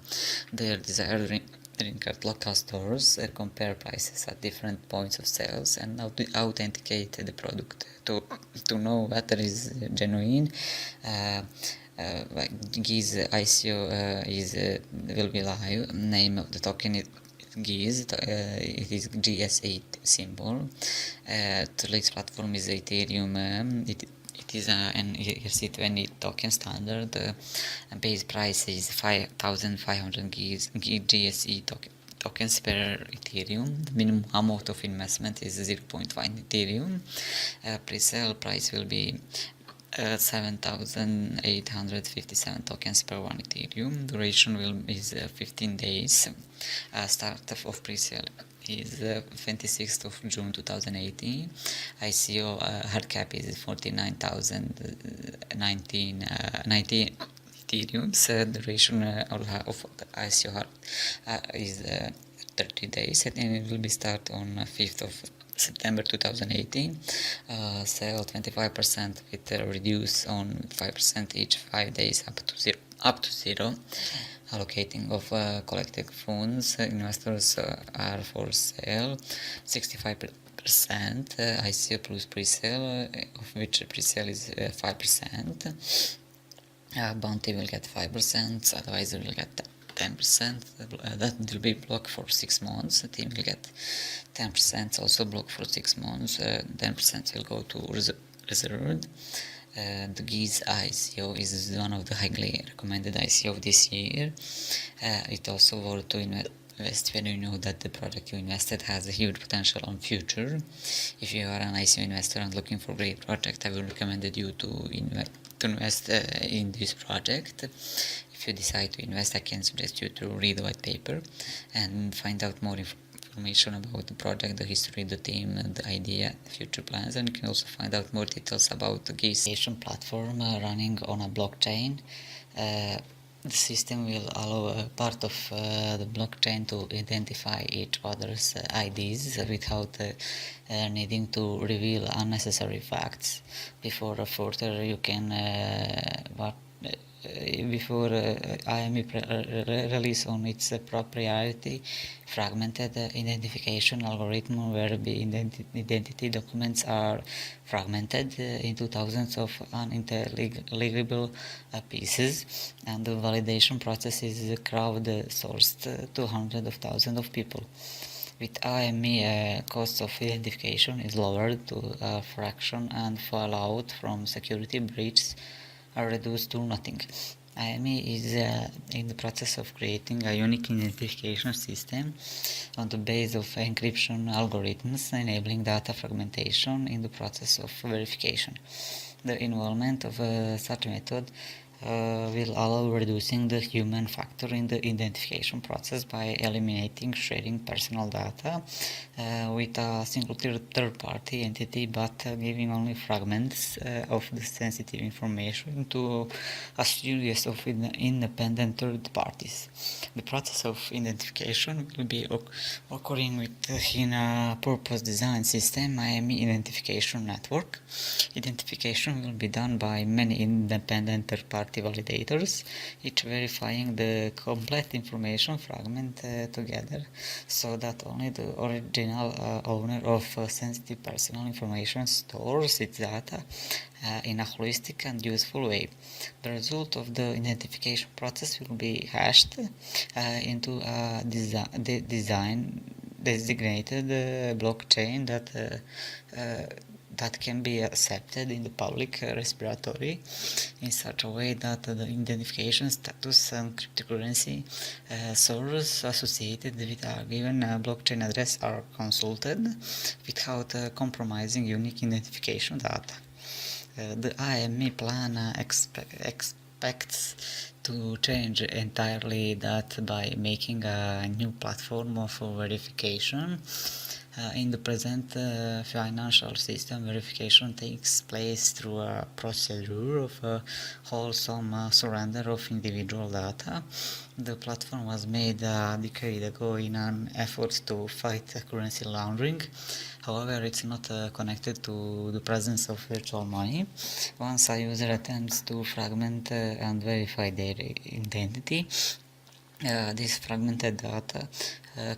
their desired drink at local stores, compare prices at different points of sales, and authenticate the product to know whether it is genuine. GIS ICO will be live. Name of the token is GIS. It is GS8 symbol. Today's platform is Ethereum. It is an ERC20 token standard. Base price is 5,500 GSE tokens per Ethereum. The minimum amount of investment is 0.5 Ethereum. Pre-sale price will be 7,857 tokens per 1 Ethereum. Duration is 15 days. Start of pre-sale is 26th of June 2018. ICO hard cap is 49,019 Ethereum. Duration of the ICO hard is 30 days, and it will be start on 5th of September 2018. Sell 25% with reduce on 5% each 5 days up to zero. Allocating of collected funds, investors are for sale 65% ICO plus pre-sale, of which pre-sale is 5%. Bounty will get 5%, advisor will get 10%, that will be blocked for 6 months. The team will get 10%, also blocked for 6 months. 10% will go to reserved. The GIS ICO is one of the highly recommended ICO of this year. It also worth to invest when you know that the project you invested has a huge potential on future. If you are an ICO investor and looking for a great project, I would recommend you to invest in this project. If you decide to invest, I can suggest you to read the white paper and find out more information about the project, the history, the team, the idea, future plans, and you can also find out more details about the GIS platform running on a blockchain. The system will allow a part of the blockchain to identify each other's IDs without needing to reveal unnecessary facts. Before further, you can before IME release on its proprietary fragmented identification algorithm, where the identity documents are fragmented into thousands of unintelligible pieces, and the validation process is crowdsourced to hundreds of thousands of people. With IME, cost of identification is lowered to a fraction, and fallout from security breaches are reduced to nothing. IME is in the process of creating a unique identification system on the base of encryption algorithms, enabling data fragmentation in the process of verification. The involvement of such method will allow reducing the human factor in the identification process by eliminating sharing personal data with a single third-party entity, but giving only fragments of the sensitive information to a series of independent third parties. The process of identification will be occurring within a purpose-designed system, IME Identification Network. Identification will be done by many independent third-party interactive validators, each verifying the complete information fragment together, so that only the original owner of sensitive personal information stores its data in a holistic and useful way. The result of the identification process will be hashed into a designated blockchain that can be accepted in the public repository in such a way that the identification status and cryptocurrency source associated with a given blockchain address are consulted without compromising unique identification data. The IME plan expects to change entirely that by making a new platform of verification. In the present financial system, verification takes place through a procedure of wholesome surrender of individual data. The platform was made a decade ago in an effort to fight currency laundering. However, it's not connected to the presence of virtual money. Once a user attempts to fragment and verify their identity, these fragmented data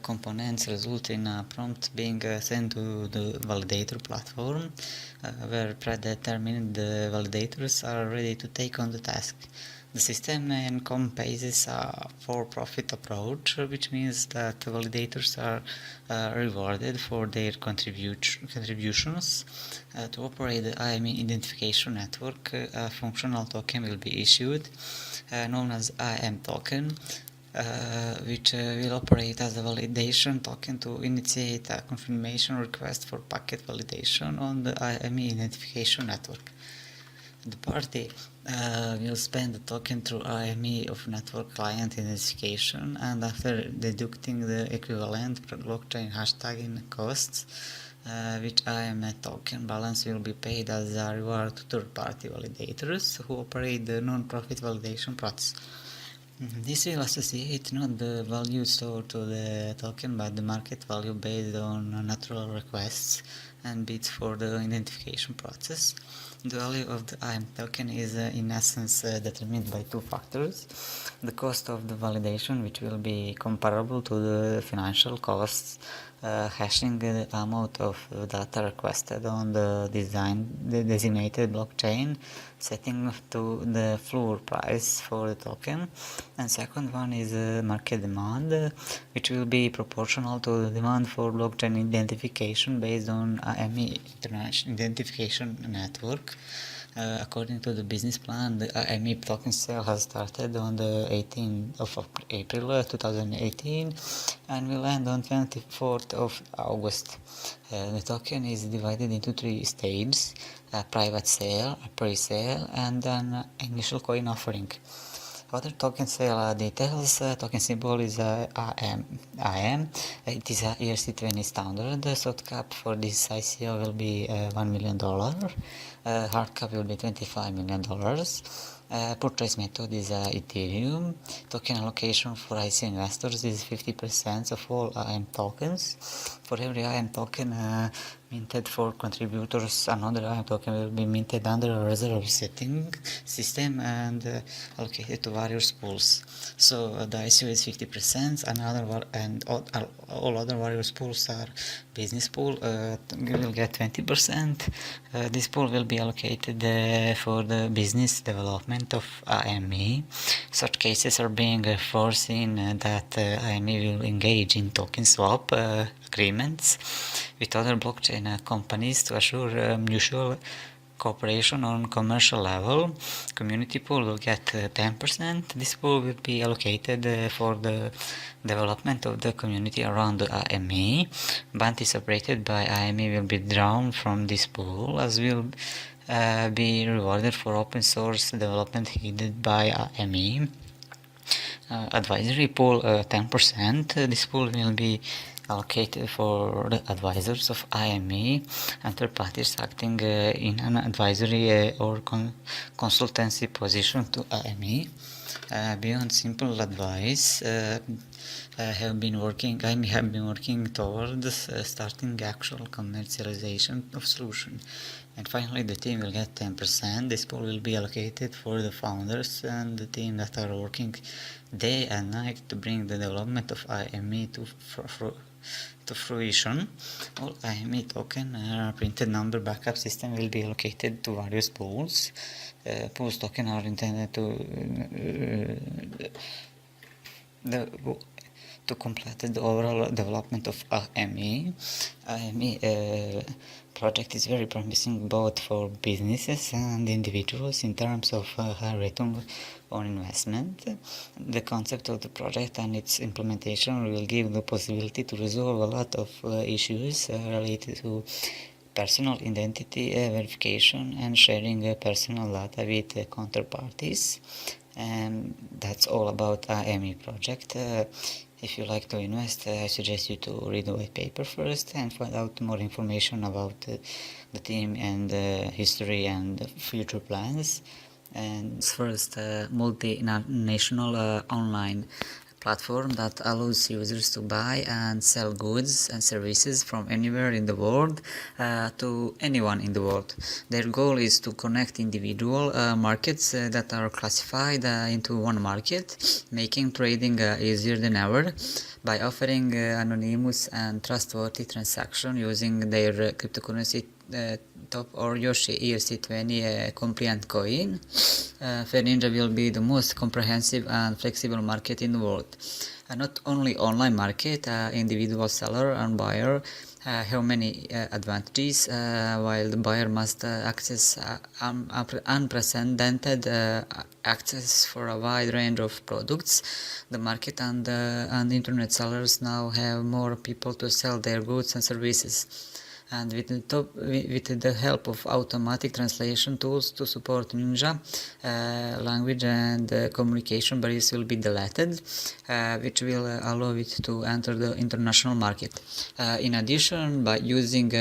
components result in a prompt being sent to the validator platform, where predetermined validators are ready to take on the task. The system encompasses a for-profit approach, which means that validators are rewarded for their contributions. To operate the IME identification network, a functional token will be issued, known as IM token, which will operate as a validation token to initiate a confirmation request for packet validation on the IME identification network. The party will spend the token through IME of network client identification, and after deducting the equivalent blockchain hashtagging costs, which IME token balance will be paid as a reward to third-party validators who operate the non-profit validation process. This will associate not the value stored to the token but the market value based on natural requests and bids for the identification process. The value of the IM token is in essence determined by two factors: the cost of the validation, which will be comparable to the financial costs hashing the amount of data requested on the designated blockchain, setting to the floor price for the token. And second one is market demand, which will be proportional to the demand for blockchain identification based on IME International Identification Network. According to the business plan, the IME token sale has started on the 18th of April 2018 and will end on 24th of August. The token is divided into three stages: a private sale, a pre-sale, and an initial coin offering. Other token sale details: token symbol is IM. It is a ERC20 standard. The soft cap for this ICO will be $1 million. Hard cap will be $25 million. Purchase method is Ethereum. Token allocation for ICO investors is 50% of all IM tokens. For every IM token minted for contributors, another IM token will be minted under a reserve setting system and allocated to various pools. So the ICO is 50%, and all other various pools are business pool will get 20%. This pool will be allocated for the business development of IME. Such cases are being foreseen that IME will engage in token swap agreements with other blockchain companies to assure mutual cooperation on commercial level. Community pool will get 10%. This pool will be allocated for the development of the community around the IME. Bounty separated by IME will be drawn from this pool, as will be rewarded for open source development headed by IME. Advisory pool 10%. This pool will be allocated for the advisors of IME and third parties acting in an advisory or consultancy position to IME. Beyond simple advice, I have been working towards starting actual commercialization of solution. And finally, the team will get 10%. This pool will be allocated for the founders and the team that are working day and night to bring the development of IME to fruition. All IME token printed number backup system will be allocated to various pools. Pools token are intended to complete the overall development of AME. AME project is very promising both for businesses and individuals in terms of high return on investment. The concept of the project and its implementation will give the possibility to resolve a lot of issues related to personal identity verification and sharing personal data with counterparties. And that's all about AME project. If you like to invest, I suggest you to read the white paper first and find out more information about the team and history and future plans. And first, multinational online platform that allows users to buy and sell goods and services from anywhere in the world to anyone in the world. Their goal is to connect individual markets that are classified into one market, making trading easier than ever by offering anonymous and trustworthy transaction using their cryptocurrency top or Yoshi ERC20 compliant coin. Fair Ninja will be the most comprehensive and flexible market in the world. Not only online market, individual seller and buyer have many advantages, while the buyer must access unprecedented access for a wide range of products. The market and internet sellers now have more people to sell their goods and services. And with the help of automatic translation tools to support Ninja, language and communication barriers will be deleted, which will allow it to enter the international market. In addition, by using